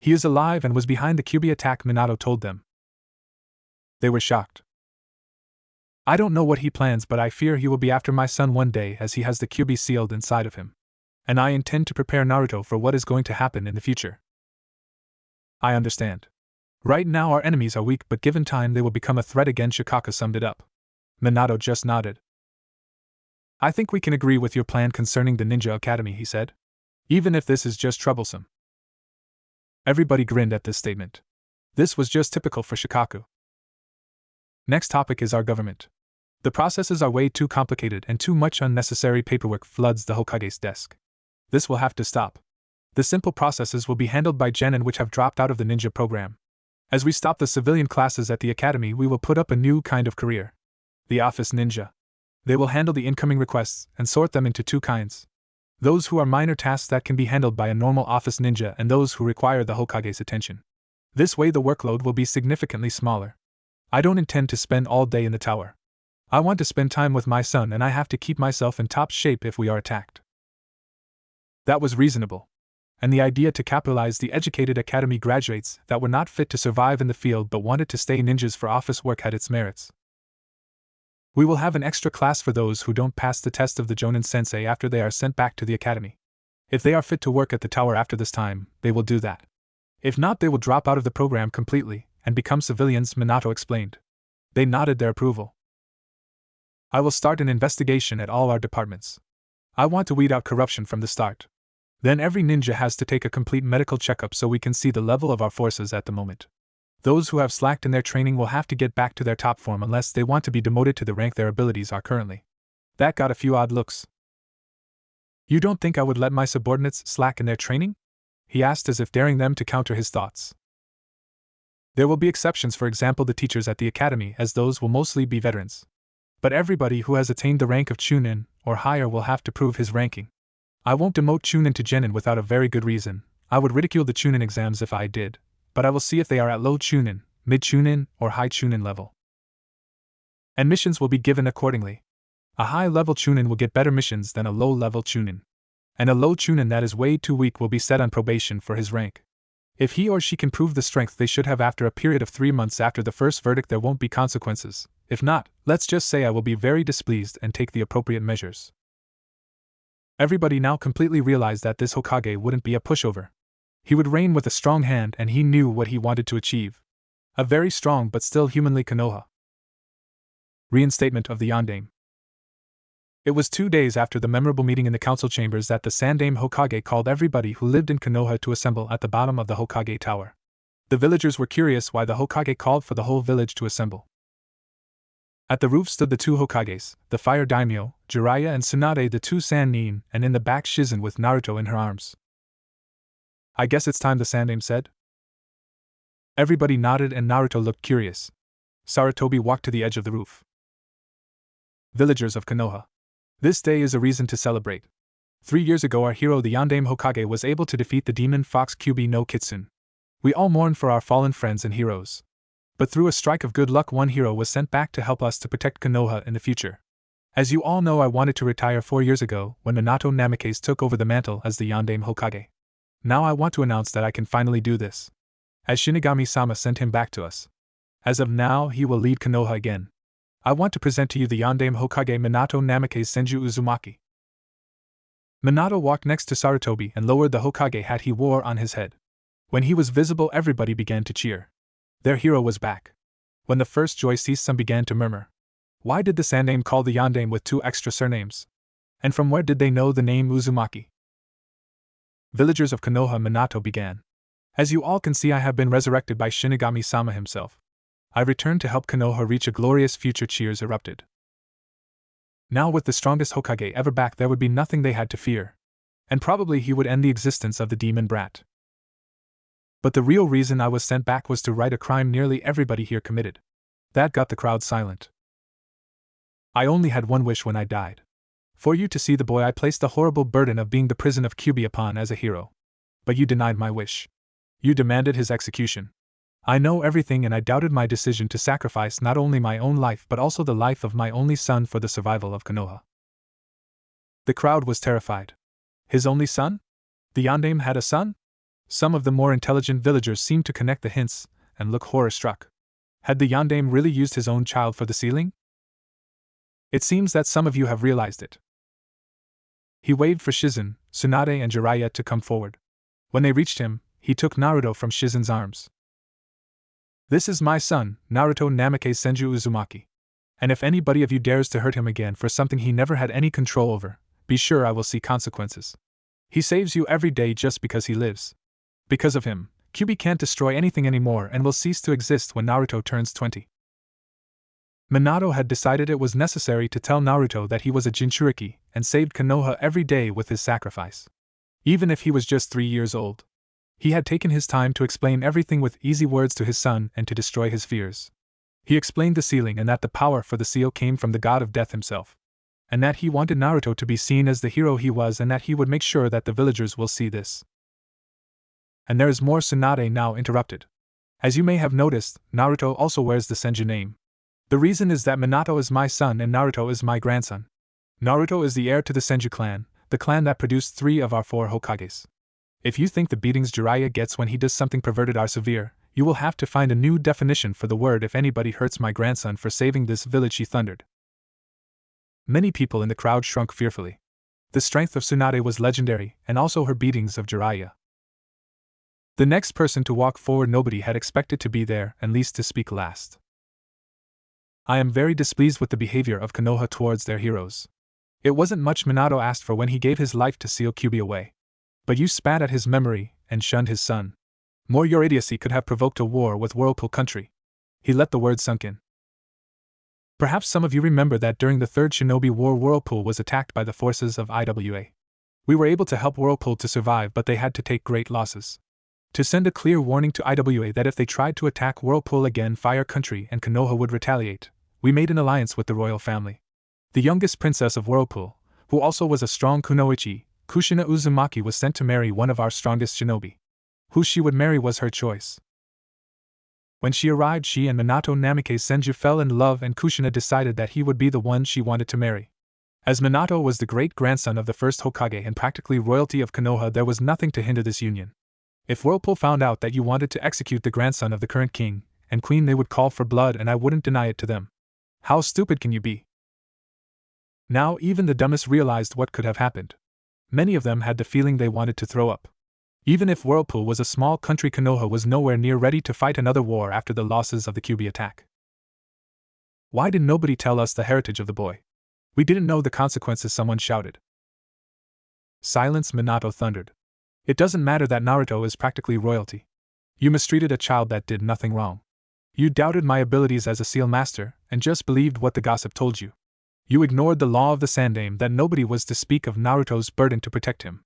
He is alive and was behind the Kyuubi attack, Minato told them. They were shocked. I don't know what he plans, but I fear he will be after my son one day, as he has the Kyuubi sealed inside of him. And I intend to prepare Naruto for what is going to happen in the future. I understand. Right now our enemies are weak, but given time they will become a threat again, Shikaka summed it up. Minato just nodded. I think we can agree with your plan concerning the Ninja Academy, he said. Even if this is just troublesome. Everybody grinned at this statement. This was just typical for Shikaku. Next topic is our government. The processes are way too complicated and too much unnecessary paperwork floods the Hokage's desk. This will have to stop. The simple processes will be handled by genin which have dropped out of the ninja program. As we stop the civilian classes at the academy, we will put up a new kind of career. The office ninja. They will handle the incoming requests and sort them into two kinds. Those who are minor tasks that can be handled by a normal office ninja and those who require the Hokage's attention. This way the workload will be significantly smaller. I don't intend to spend all day in the tower. I want to spend time with my son, and I have to keep myself in top shape if we are attacked. That was reasonable. And the idea to capitalize the educated academy graduates that were not fit to survive in the field but wanted to stay ninjas for office work had its merits. We will have an extra class for those who don't pass the test of the Jonin Sensei after they are sent back to the academy. If they are fit to work at the tower after this time, they will do that. If not, they will drop out of the program completely and become civilians, Minato explained. They nodded their approval. I will start an investigation at all our departments. I want to weed out corruption from the start. Then every ninja has to take a complete medical checkup so we can see the level of our forces at the moment. Those who have slacked in their training will have to get back to their top form unless they want to be demoted to the rank their abilities are currently. That got a few odd looks. You don't think I would let my subordinates slack in their training? He asked as if daring them to counter his thoughts. There will be exceptions, for example the teachers at the academy, as those will mostly be veterans. But everybody who has attained the rank of Chunin or higher will have to prove his ranking. I won't demote Chunin to Genin without a very good reason. I would ridicule the Chunin exams if I did, but I will see if they are at low Chunin, mid Chunin, or high Chunin level. And missions will be given accordingly. A high-level Chunin will get better missions than a low-level Chunin. And a low Chunin that is way too weak will be set on probation for his rank. If he or she can prove the strength they should have after a period of 3 months after the first verdict, there won't be consequences. If not, let's just say I will be very displeased and take the appropriate measures. Everybody now completely realized that this Hokage wouldn't be a pushover. He would reign with a strong hand, and he knew what he wanted to achieve. A very strong but still humanly Konoha. Reinstatement of the Yondaime. It was 2 days after the memorable meeting in the council chambers that the Sandaime Hokage called everybody who lived in Konoha to assemble at the bottom of the Hokage Tower. The villagers were curious why the Hokage called for the whole village to assemble. At the roof stood the 2 Hokages, the fire daimyo, Jiraiya and Tsunade, the 2 Sannin, and in the back Shizen with Naruto in her arms. I guess it's time, the Sandaime said. Everybody nodded and Naruto looked curious. Sarutobi walked to the edge of the roof. Villagers of Konoha. This day is a reason to celebrate. 3 years ago our hero the Yondaime Hokage was able to defeat the demon fox Kyuubi no Kitsune. We all mourn for our fallen friends and heroes. But through a strike of good luck one hero was sent back to help us to protect Konoha in the future. As you all know, I wanted to retire 4 years ago when Minato Namikaze took over the mantle as the Yondaime Hokage. Now I want to announce that I can finally do this. As Shinigami-sama sent him back to us. As of now he will lead Konoha again. I want to present to you the Yondaime Hokage Minato Namikaze Senju Uzumaki. Minato walked next to Sarutobi and lowered the Hokage hat he wore on his head. When he was visible everybody began to cheer. Their hero was back. When the first joy ceased some began to murmur. Why did the Sandaime call the Yondaime with 2 extra surnames? And from where did they know the name Uzumaki? Villagers of Konoha, Minato began. As you all can see, I have been resurrected by Shinigami-sama himself. I returned to help Konoha reach a glorious future. Cheers erupted. Now with the strongest Hokage ever back there would be nothing they had to fear. And probably he would end the existence of the demon brat. But the real reason I was sent back was to right a crime nearly everybody here committed. That got the crowd silent. I only had one wish when I died. For you to see the boy I placed the horrible burden of being the prison of Kyuubi upon as a hero. But you denied my wish. You demanded his execution. I know everything, and I doubted my decision to sacrifice not only my own life but also the life of my only son for the survival of Konoha. The crowd was terrified. His only son? The Yondaime had a son? Some of the more intelligent villagers seemed to connect the hints and look horror-struck. Had the Yondaime really used his own child for the sealing? It seems that some of you have realized it. He waved for Shizen, Tsunade and Jiraiya to come forward. When they reached him, he took Naruto from Shizen's arms. This is my son, Naruto Namikaze Senju Uzumaki. And if anybody of you dares to hurt him again for something he never had any control over, be sure I will see consequences. He saves you every day just because he lives. Because of him, Kyuubi can't destroy anything anymore and will cease to exist when Naruto turns 20. Minato had decided it was necessary to tell Naruto that he was a Jinchuriki and saved Konoha every day with his sacrifice. Even if he was just 3 years old. He had taken his time to explain everything with easy words to his son and to destroy his fears. He explained the sealing and that the power for the seal came from the god of death himself. And that he wanted Naruto to be seen as the hero he was and that he would make sure that the villagers will see this. And there is more. Tsunade now interrupted. As you may have noticed, Naruto also wears the Senju name. The reason is that Minato is my son and Naruto is my grandson. Naruto is the heir to the Senju clan, the clan that produced 3 of our 4 Hokages. If you think the beatings Jiraiya gets when he does something perverted are severe, you will have to find a new definition for the word if anybody hurts my grandson for saving this village, he thundered. Many people in the crowd shrunk fearfully. The strength of Tsunade was legendary, and also her beatings of Jiraiya. The next person to walk forward nobody had expected to be there and least to speak last. I am very displeased with the behavior of Konoha towards their heroes. It wasn't much Minato asked for when he gave his life to seal Kyuubi away. But you spat at his memory and shunned his son. More your idiocy could have provoked a war with Whirlpool Country. He let the word sink in. Perhaps some of you remember that during the Third Shinobi War Whirlpool was attacked by the forces of IWA. We were able to help Whirlpool to survive, but they had to take great losses. To send a clear warning to IWA that if they tried to attack Whirlpool again, Fire Country and Konoha would retaliate, we made an alliance with the royal family. The youngest princess of Whirlpool, who also was a strong kunoichi, Kushina Uzumaki, was sent to marry one of our strongest shinobi. Who she would marry was her choice. When she arrived, she and Minato Namikaze Senju fell in love and Kushina decided that he would be the one she wanted to marry. As Minato was the great-grandson of the first Hokage and practically royalty of Konoha, there was nothing to hinder this union. If Whirlpool found out that you wanted to execute the grandson of the current king and queen, they would call for blood and I wouldn't deny it to them. How stupid can you be? Now even the dumbest realized what could have happened. Many of them had the feeling they wanted to throw up. Even if Whirlpool was a small country, Konoha was nowhere near ready to fight another war after the losses of the Kyuubi attack. Why did nobody tell us the heritage of the boy? We didn't know the consequences, someone shouted. Silence, Minato thundered. It doesn't matter that Naruto is practically royalty. You mistreated a child that did nothing wrong. You doubted my abilities as a seal master, and just believed what the gossip told you. You ignored the law of the Sandaime that nobody was to speak of Naruto's burden to protect him.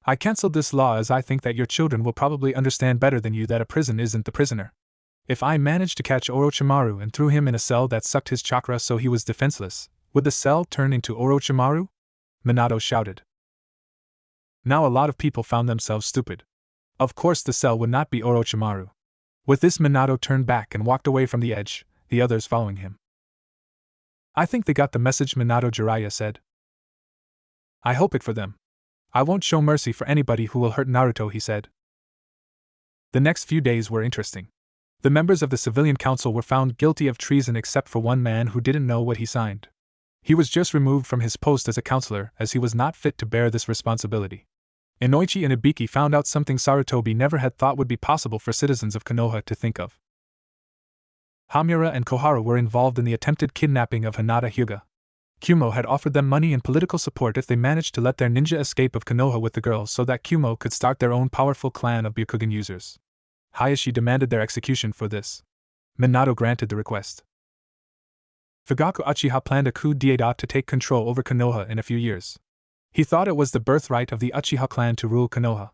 I cancelled this law as I think that your children will probably understand better than you that a prison isn't the prisoner. If I managed to catch Orochimaru and threw him in a cell that sucked his chakra so he was defenseless, would the cell turn into Orochimaru? Minato shouted. Now a lot of people found themselves stupid. Of course the cell would not be Orochimaru. With this, Minato turned back and walked away from the edge, the others following him. I think they got the message, Minato Jiraiya said. I hope it for them. I won't show mercy for anybody who will hurt Naruto, he said. The next few days were interesting. The members of the civilian council were found guilty of treason except for one man who didn't know what he signed. He was just removed from his post as a counselor as he was not fit to bear this responsibility. Inoichi and Ibiki found out something Sarutobi never had thought would be possible for citizens of Konoha to think of. Hamura and Koharu were involved in the attempted kidnapping of Hinata Hyuga. Kumo had offered them money and political support if they managed to let their ninja escape of Konoha with the girls so that Kumo could start their own powerful clan of Byakugan users. Hayashi demanded their execution for this. Minato granted the request. Fugaku Uchiha planned a coup d'état to take control over Konoha in a few years. He thought it was the birthright of the Uchiha clan to rule Konoha.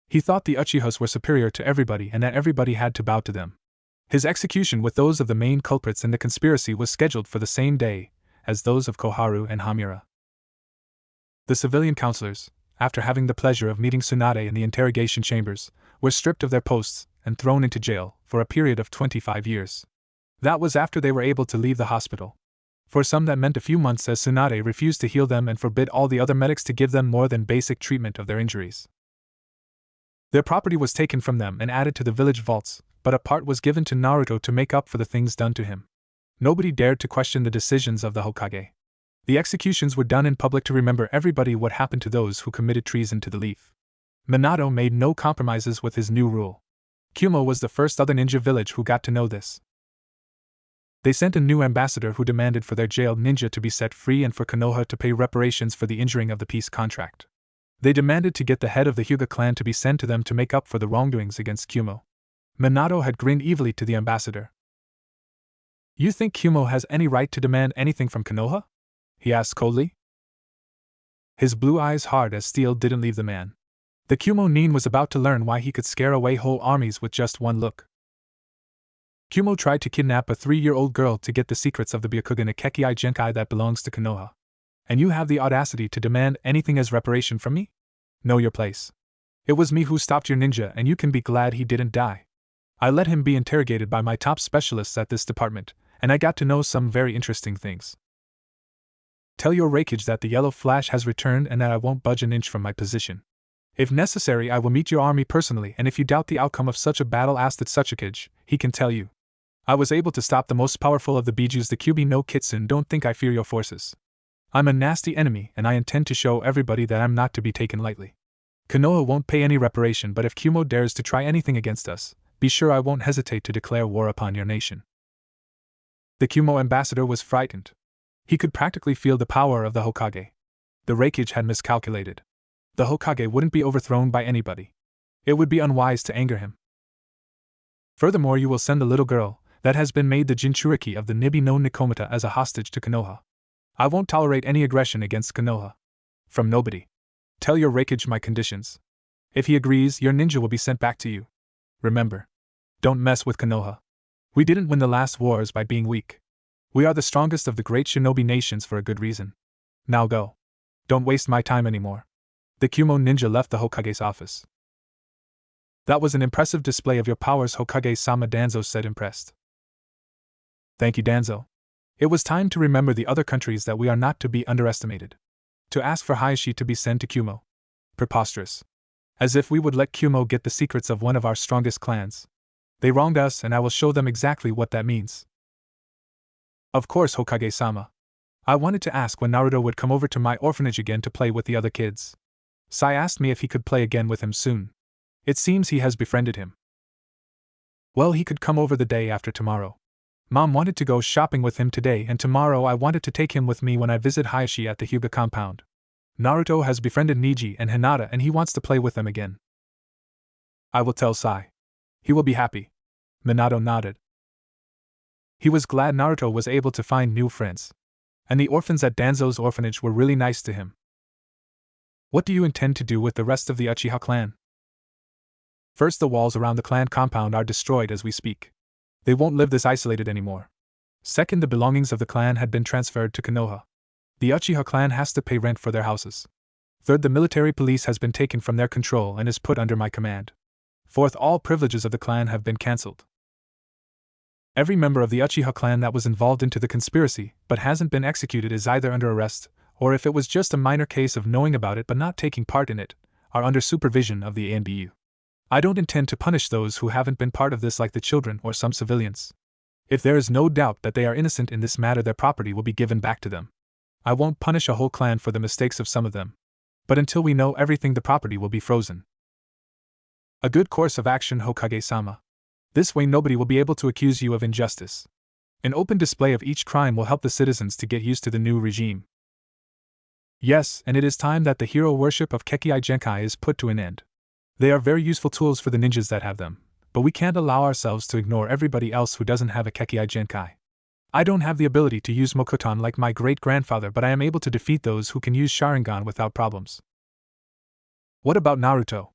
He thought the Uchihas were superior to everybody and that everybody had to bow to them. His execution with those of the main culprits in the conspiracy was scheduled for the same day as those of Koharu and Hamura. The civilian counselors, after having the pleasure of meeting Tsunade in the interrogation chambers, were stripped of their posts and thrown into jail for a period of 25 years. That was after they were able to leave the hospital. For some that meant a few months, as Tsunade refused to heal them and forbid all the other medics to give them more than basic treatment of their injuries. Their property was taken from them and added to the village vaults, but a part was given to Naruto to make up for the things done to him. Nobody dared to question the decisions of the Hokage. The executions were done in public to remember everybody what happened to those who committed treason to the leaf. Minato made no compromises with his new rule. Kumo was the first other ninja village who got to know this. They sent a new ambassador who demanded for their jailed ninja to be set free and for Konoha to pay reparations for the injuring of the peace contract. They demanded to get the head of the Hyuga clan to be sent to them to make up for the wrongdoings against Kumo. Minato had grinned evilly to the ambassador. "You think Kumo has any right to demand anything from Konoha?" he asked coldly. His blue eyes, hard as steel, didn't leave the man. The Kumo nin was about to learn why he could scare away whole armies with just one look. Kumo tried to kidnap a 3-year-old girl to get the secrets of the Byakugan Ikeki Genkai that belongs to Konoha. And you have the audacity to demand anything as reparation from me? Know your place. It was me who stopped your ninja, and you can be glad he didn't die. I let him be interrogated by my top specialists at this department, and I got to know some very interesting things. Tell your Raikage that the yellow flash has returned and that I won't budge an inch from my position. If necessary, I will meet your army personally, and if you doubt the outcome of such a battle, ask the Tsuchikage, he can tell you. I was able to stop the most powerful of the Bijus, the Kyubi no Kitsune. Don't think I fear your forces. I'm a nasty enemy, and I intend to show everybody that I'm not to be taken lightly. Konoha won't pay any reparation, but if Kumo dares to try anything against us, be sure I won't hesitate to declare war upon your nation. The Kumo ambassador was frightened. He could practically feel the power of the Hokage. The Raikage had miscalculated. The Hokage wouldn't be overthrown by anybody. It would be unwise to anger him. Furthermore, you will send the little girl that has been made the Jinchuriki of the Nibi no Nikomata as a hostage to Konoha. I won't tolerate any aggression against Konoha. From nobody. Tell your Raikage my conditions. If he agrees, your ninja will be sent back to you. Remember, don't mess with Konoha. We didn't win the last wars by being weak. We are the strongest of the great shinobi nations for a good reason. Now go. Don't waste my time anymore. The Kumo ninja left the Hokage's office. That was an impressive display of your powers, Hokage-sama, Danzo said, impressed. Thank you, Danzo. It was time to remember the other countries that we are not to be underestimated. To ask for Hayashi to be sent to Kumo. Preposterous. As if we would let Kumo get the secrets of one of our strongest clans. They wronged us, and I will show them exactly what that means. Of course, Hokage-sama. I wanted to ask when Naruto would come over to my orphanage again to play with the other kids. Sai asked me if he could play again with him soon. It seems he has befriended him. Well, he could come over the day after tomorrow. Mom wanted to go shopping with him today, and tomorrow I wanted to take him with me when I visit Hayashi at the Hyuga compound. Naruto has befriended Niji and Hinata, and he wants to play with them again. I will tell Sai. He will be happy. Minato nodded. He was glad Naruto was able to find new friends. And the orphans at Danzo's orphanage were really nice to him. What do you intend to do with the rest of the Uchiha clan? First, the walls around the clan compound are destroyed as we speak. They won't live this isolated anymore. Second, the belongings of the clan had been transferred to Konoha. The Uchiha clan has to pay rent for their houses. Third, the military police has been taken from their control and is put under my command. Fourth, all privileges of the clan have been cancelled. Every member of the Uchiha clan that was involved into the conspiracy but hasn't been executed is either under arrest, or if it was just a minor case of knowing about it but not taking part in it, are under supervision of the ANBU. I don't intend to punish those who haven't been part of this, like the children or some civilians. If there is no doubt that they are innocent in this matter, their property will be given back to them. I won't punish a whole clan for the mistakes of some of them. But until we know everything, the property will be frozen. A good course of action, Hokage-sama. This way nobody will be able to accuse you of injustice. An open display of each crime will help the citizens to get used to the new regime. Yes, and it is time that the hero worship of Kekkai Genkai is put to an end. They are very useful tools for the ninjas that have them, but we can't allow ourselves to ignore everybody else who doesn't have a Kekkai Genkai. I don't have the ability to use Mokuton like my great-grandfather, but I am able to defeat those who can use Sharingan without problems. What about Naruto?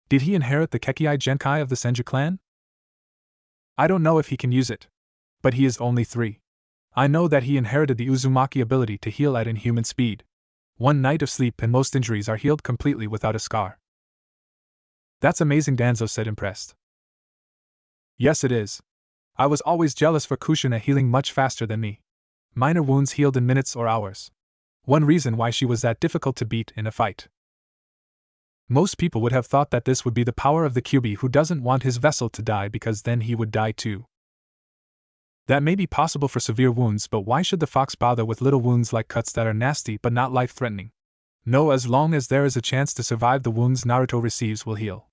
Did he inherit the Kekkai Genkai of the Senju clan? I don't know if he can use it. But he is only 3. I know that he inherited the Uzumaki ability to heal at inhuman speed. 1 night of sleep and most injuries are healed completely without a scar. That's amazing, Danzo said, impressed. Yes, it is. I was always jealous for Kushina healing much faster than me. Minor wounds healed in minutes or hours. One reason why she was that difficult to beat in a fight. Most people would have thought that this would be the power of the Kyubi who doesn't want his vessel to die, because then he would die too. That may be possible for severe wounds, but why should the fox bother with little wounds like cuts that are nasty but not life-threatening? No, as long as there is a chance to survive, the wounds Naruto receives will heal.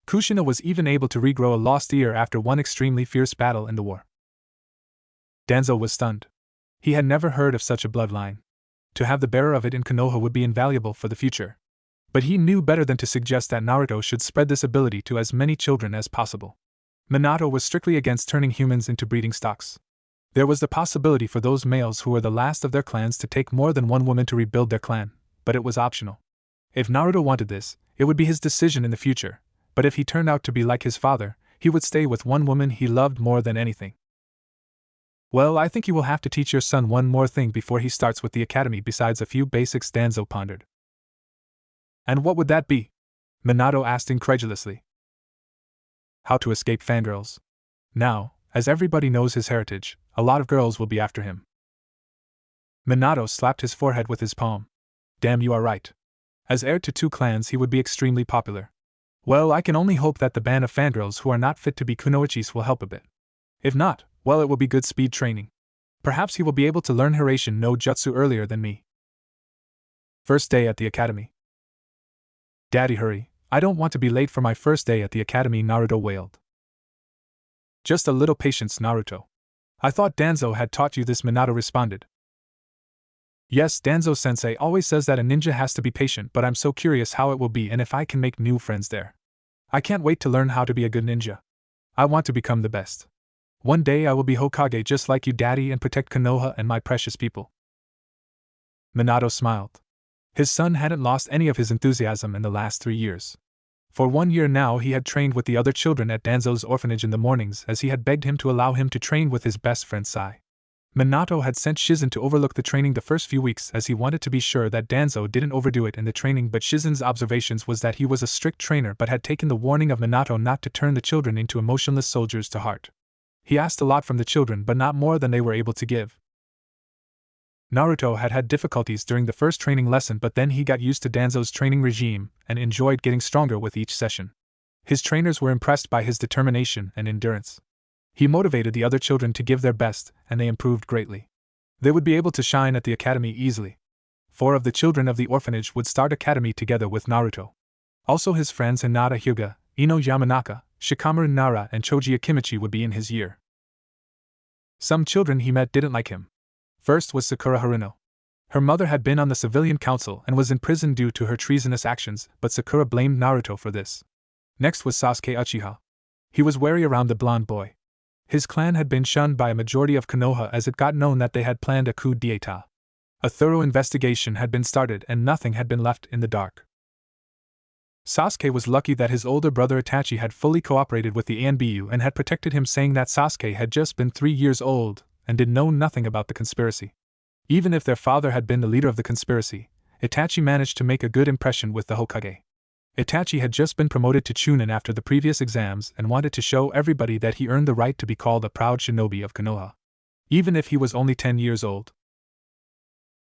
Kushina was even able to regrow a lost ear after one extremely fierce battle in the war. Danzo was stunned. He had never heard of such a bloodline. To have the bearer of it in Konoha would be invaluable for the future. But he knew better than to suggest that Naruto should spread this ability to as many children as possible. Minato was strictly against turning humans into breeding stocks. There was the possibility for those males who were the last of their clans to take more than one woman to rebuild their clan, but it was optional. If Naruto wanted this, it would be his decision in the future, but if he turned out to be like his father, he would stay with one woman he loved more than anything. Well, I think you will have to teach your son one more thing before he starts with the academy besides a few basics, Danzo pondered. And what would that be? Minato asked incredulously. How to escape fangirls. Now, as everybody knows his heritage, a lot of girls will be after him. Minato slapped his forehead with his palm. Damn, you are right. As heir to 2 clans, he would be extremely popular. Well, I can only hope that the band of fangirls who are not fit to be kunoichis will help a bit. If not, well, it will be good speed training. Perhaps he will be able to learn Hiraishin no Jutsu earlier than me. First day at the academy. Daddy, hurry, I don't want to be late for my first day at the academy, Naruto wailed. Just a little patience, Naruto. I thought Danzo had taught you this, Minato responded. Yes, Danzo-sensei always says that a ninja has to be patient, but I'm so curious how it will be and if I can make new friends there. I can't wait to learn how to be a good ninja. I want to become the best. One day I will be Hokage just like you, Daddy, and protect Konoha and my precious people. Minato smiled. His son hadn't lost any of his enthusiasm in the last 3 years. For 1 year now he had trained with the other children at Danzo's orphanage in the mornings, as he had begged him to allow him to train with his best friend Sai. Minato had sent Shizen to overlook the training the first few weeks, as he wanted to be sure that Danzo didn't overdo it in the training, but Shizen's observations was that he was a strict trainer but had taken the warning of Minato not to turn the children into emotionless soldiers to heart. He asked a lot from the children, but not more than they were able to give. Naruto had had difficulties during the first training lesson, but then he got used to Danzo's training regime and enjoyed getting stronger with each session. His trainers were impressed by his determination and endurance. He motivated the other children to give their best, and they improved greatly. They would be able to shine at the academy easily. 4 of the children of the orphanage would start academy together with Naruto. Also his friends Hinata Hyuga, Ino Yamanaka, Shikamaru Nara, and Choji Akimichi would be in his year. Some children he met didn't like him. First was Sakura Haruno. Her mother had been on the civilian council and was in prison due to her treasonous actions, but Sakura blamed Naruto for this. Next was Sasuke Uchiha. He was wary around the blonde boy. His clan had been shunned by a majority of Konoha as it got known that they had planned a coup d'état. A thorough investigation had been started and nothing had been left in the dark. Sasuke was lucky that his older brother Itachi had fully cooperated with the ANBU and had protected him, saying that Sasuke had just been 3 years old and did know nothing about the conspiracy. Even if their father had been the leader of the conspiracy, Itachi managed to make a good impression with the Hokage. Itachi had just been promoted to Chunin after the previous exams and wanted to show everybody that he earned the right to be called a proud shinobi of Konoha. Even if he was only 10 years old.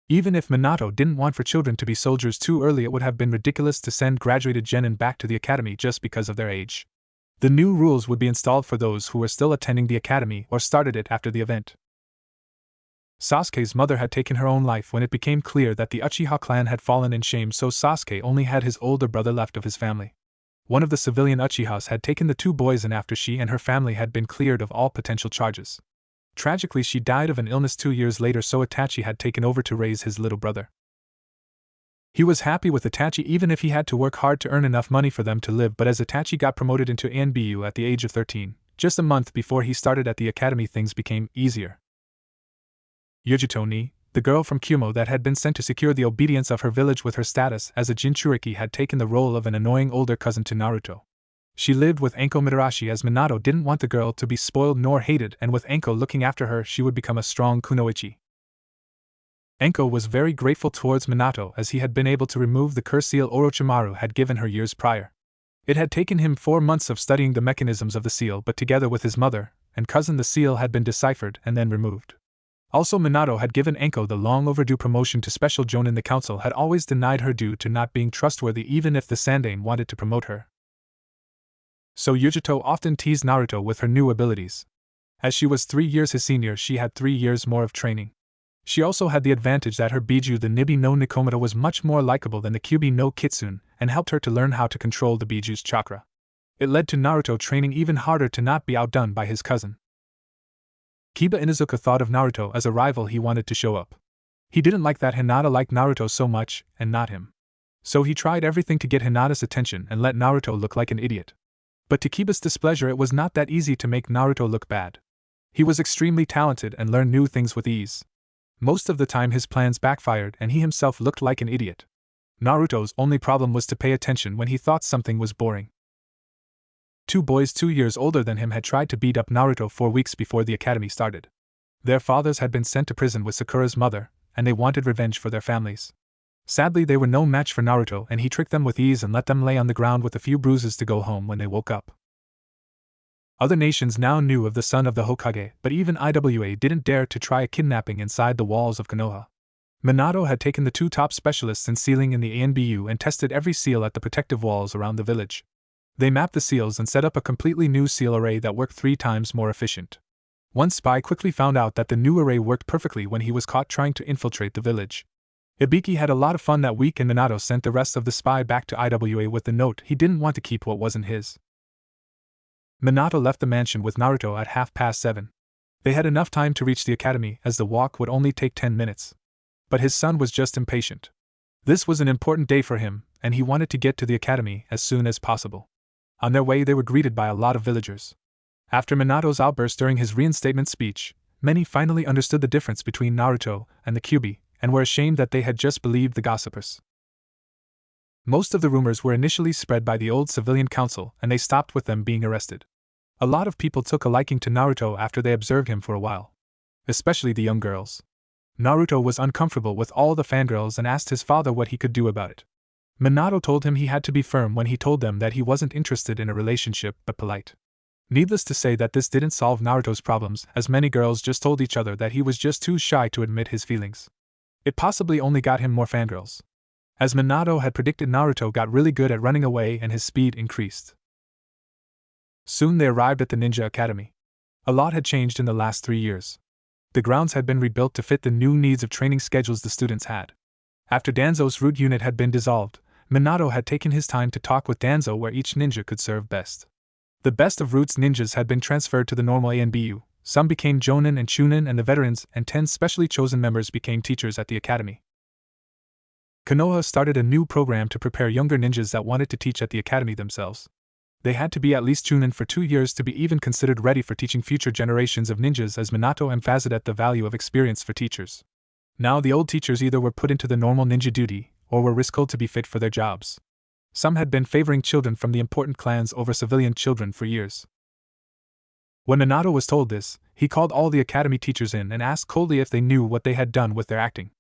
Even if Minato didn't want for children to be soldiers too early, it would have been ridiculous to send graduated genin back to the academy just because of their age. The new rules would be installed for those who were still attending the academy or started it after the event. Sasuke's mother had taken her own life when it became clear that the Uchiha clan had fallen in shame, so Sasuke only had his older brother left of his family. One of the civilian Uchihas had taken the 2 boys in after she and her family had been cleared of all potential charges. Tragically, she died of an illness 2 years later, so Itachi had taken over to raise his little brother. He was happy with Itachi even if he had to work hard to earn enough money for them to live, but as Itachi got promoted into ANBU at the age of 13, just a month before he started at the academy, things became easier. Yujito Ni, the girl from Kyumo that had been sent to secure the obedience of her village with her status as a Jinchuriki, had taken the role of an annoying older cousin to Naruto. She lived with Anko Mitarashi as Minato didn't want the girl to be spoiled nor hated, and with Anko looking after her she would become a strong kunoichi. Anko was very grateful towards Minato as he had been able to remove the curse seal Orochimaru had given her years prior. It had taken him 4 months of studying the mechanisms of the seal, but together with his mother and cousin the seal had been deciphered and then removed. Also, Minato had given Anko the long overdue promotion to special jonin. The council had always denied her due to not being trustworthy even if the Sandaime wanted to promote her. So Yujito often teased Naruto with her new abilities. As she was 3 years his senior, she had 3 years more of training. She also had the advantage that her Biju the Nibi no Nikomata was much more likable than the Kyubi no Kitsune and helped her to learn how to control the Biju's chakra. It led to Naruto training even harder to not be outdone by his cousin. Kiba Inuzuka thought of Naruto as a rival he wanted to show up. He didn't like that Hinata liked Naruto so much, and not him. So he tried everything to get Hinata's attention and let Naruto look like an idiot. But to Kiba's displeasure, it was not that easy to make Naruto look bad. He was extremely talented and learned new things with ease. Most of the time his plans backfired and he himself looked like an idiot. Naruto's only problem was to pay attention when he thought something was boring. 2 boys 2 years older than him had tried to beat up Naruto 4 weeks before the academy started. Their fathers had been sent to prison with Sakura's mother, and they wanted revenge for their families. Sadly, they were no match for Naruto, and he tricked them with ease and let them lay on the ground with a few bruises to go home when they woke up. Other nations now knew of the son of the Hokage, but even IWA didn't dare to try a kidnapping inside the walls of Konoha. Minato had taken the 2 top specialists in sealing in the ANBU and tested every seal at the protective walls around the village. They mapped the seals and set up a completely new seal array that worked 3 times more efficient. One spy quickly found out that the new array worked perfectly when he was caught trying to infiltrate the village. Ibiki had a lot of fun that week, and Minato sent the rest of the spy back to IWA with the note he didn't want to keep what wasn't his. Minato left the mansion with Naruto at 7:30. They had enough time to reach the academy, as the walk would only take 10 minutes. But his son was just impatient. This was an important day for him, and he wanted to get to the academy as soon as possible. On their way, they were greeted by a lot of villagers. After Minato's outburst during his reinstatement speech, many finally understood the difference between Naruto and the Kyubi, and were ashamed that they had just believed the gossipers. Most of the rumors were initially spread by the old civilian council, and they stopped with them being arrested. A lot of people took a liking to Naruto after they observed him for a while. Especially the young girls. Naruto was uncomfortable with all the fangirls and asked his father what he could do about it. Minato told him he had to be firm when he told them that he wasn't interested in a relationship but polite. Needless to say that this didn't solve Naruto's problems, as many girls just told each other that he was just too shy to admit his feelings. It possibly only got him more fangirls. As Minato had predicted, Naruto got really good at running away and his speed increased. Soon they arrived at the Ninja Academy. A lot had changed in the last 3 years. The grounds had been rebuilt to fit the new needs of training schedules the students had. After Danzo's root unit had been dissolved, Minato had taken his time to talk with Danzo where each ninja could serve best. The best of Root's ninjas had been transferred to the normal ANBU, some became Jonin and Chunin, and the veterans and 10 specially chosen members became teachers at the academy. Konoha started a new program to prepare younger ninjas that wanted to teach at the academy themselves. They had to be at least Chunin for 2 years to be even considered ready for teaching future generations of ninjas, as Minato emphasized the value of experience for teachers. Now the old teachers either were put into the normal ninja duty, or were risked to be fit for their jobs. Some had been favoring children from the important clans over civilian children for years. When Minato was told this, he called all the academy teachers in and asked coldly if they knew what they had done with their acting.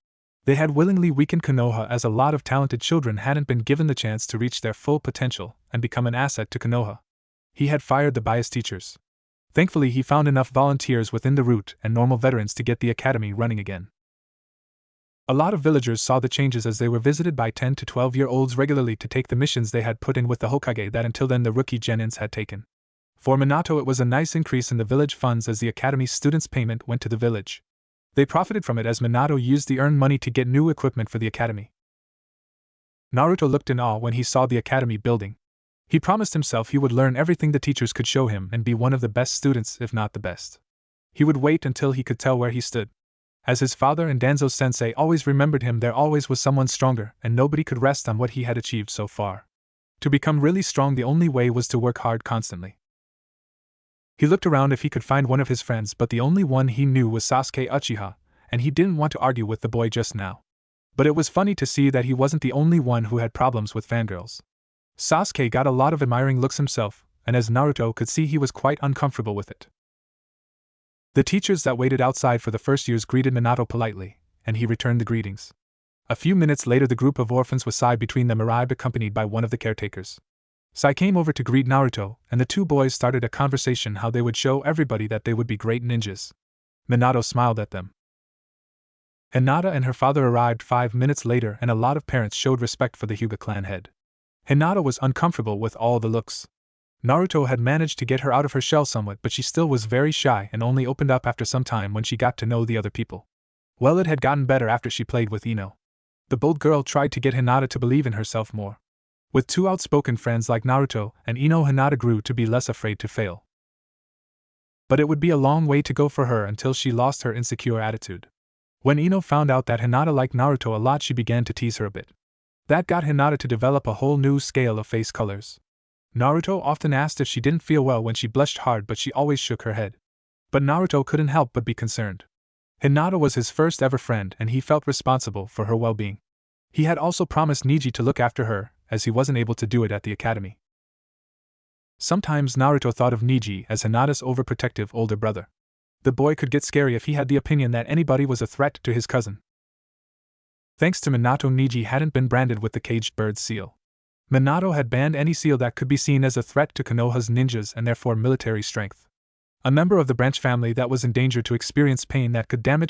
They had willingly weakened Konoha, as a lot of talented children hadn't been given the chance to reach their full potential and become an asset to Konoha. He had fired the biased teachers. Thankfully, he found enough volunteers within the root and normal veterans to get the academy running again. A lot of villagers saw the changes as they were visited by 10 to 12-year-olds regularly to take the missions they had put in with the Hokage that until then the rookie genins had taken. For Minato, it was a nice increase in the village funds as the academy's students' payment went to the village. They profited from it as Minato used the earned money to get new equipment for the academy. Naruto looked in awe when he saw the academy building. He promised himself he would learn everything the teachers could show him and be one of the best students, if not the best. He would wait until he could tell where he stood. As his father and Danzo sensei always remembered him, there always was someone stronger, and nobody could rest on what he had achieved so far. To become really strong, the only way was to work hard constantly. He looked around if he could find one of his friends, but the only one he knew was Sasuke Uchiha, and he didn't want to argue with the boy just now. But it was funny to see that he wasn't the only one who had problems with fangirls. Sasuke got a lot of admiring looks himself, and as Naruto could see, he was quite uncomfortable with it. The teachers that waited outside for the first years greeted Minato politely, and he returned the greetings. A few minutes later, the group of orphans with Sai between them arrived, accompanied by one of the caretakers. Sai came over to greet Naruto, and the two boys started a conversation how they would show everybody that they would be great ninjas. Minato smiled at them. Hinata and her father arrived 5 minutes later, and a lot of parents showed respect for the Hyuga clan head. Hinata was uncomfortable with all the looks. Naruto had managed to get her out of her shell somewhat, but she still was very shy and only opened up after some time when she got to know the other people. Well, it had gotten better after she played with Ino. The bold girl tried to get Hinata to believe in herself more. With two outspoken friends like Naruto and Ino, Hinata grew to be less afraid to fail. But it would be a long way to go for her until she lost her insecure attitude. When Ino found out that Hinata liked Naruto a lot, she began to tease her a bit. That got Hinata to develop a whole new scale of face colors. Naruto often asked if she didn't feel well when she blushed hard, but she always shook her head. But Naruto couldn't help but be concerned. Hinata was his first ever friend and he felt responsible for her well-being. He had also promised Niji to look after her, as he wasn't able to do it at the academy. Sometimes Naruto thought of Niji as Hinata's overprotective older brother. The boy could get scary if he had the opinion that anybody was a threat to his cousin. Thanks to Minato, Niji hadn't been branded with the caged bird seal. Minato had banned any seal that could be seen as a threat to Konoha's ninjas and therefore military strength. A member of the branch family that was in danger to experience pain that could damage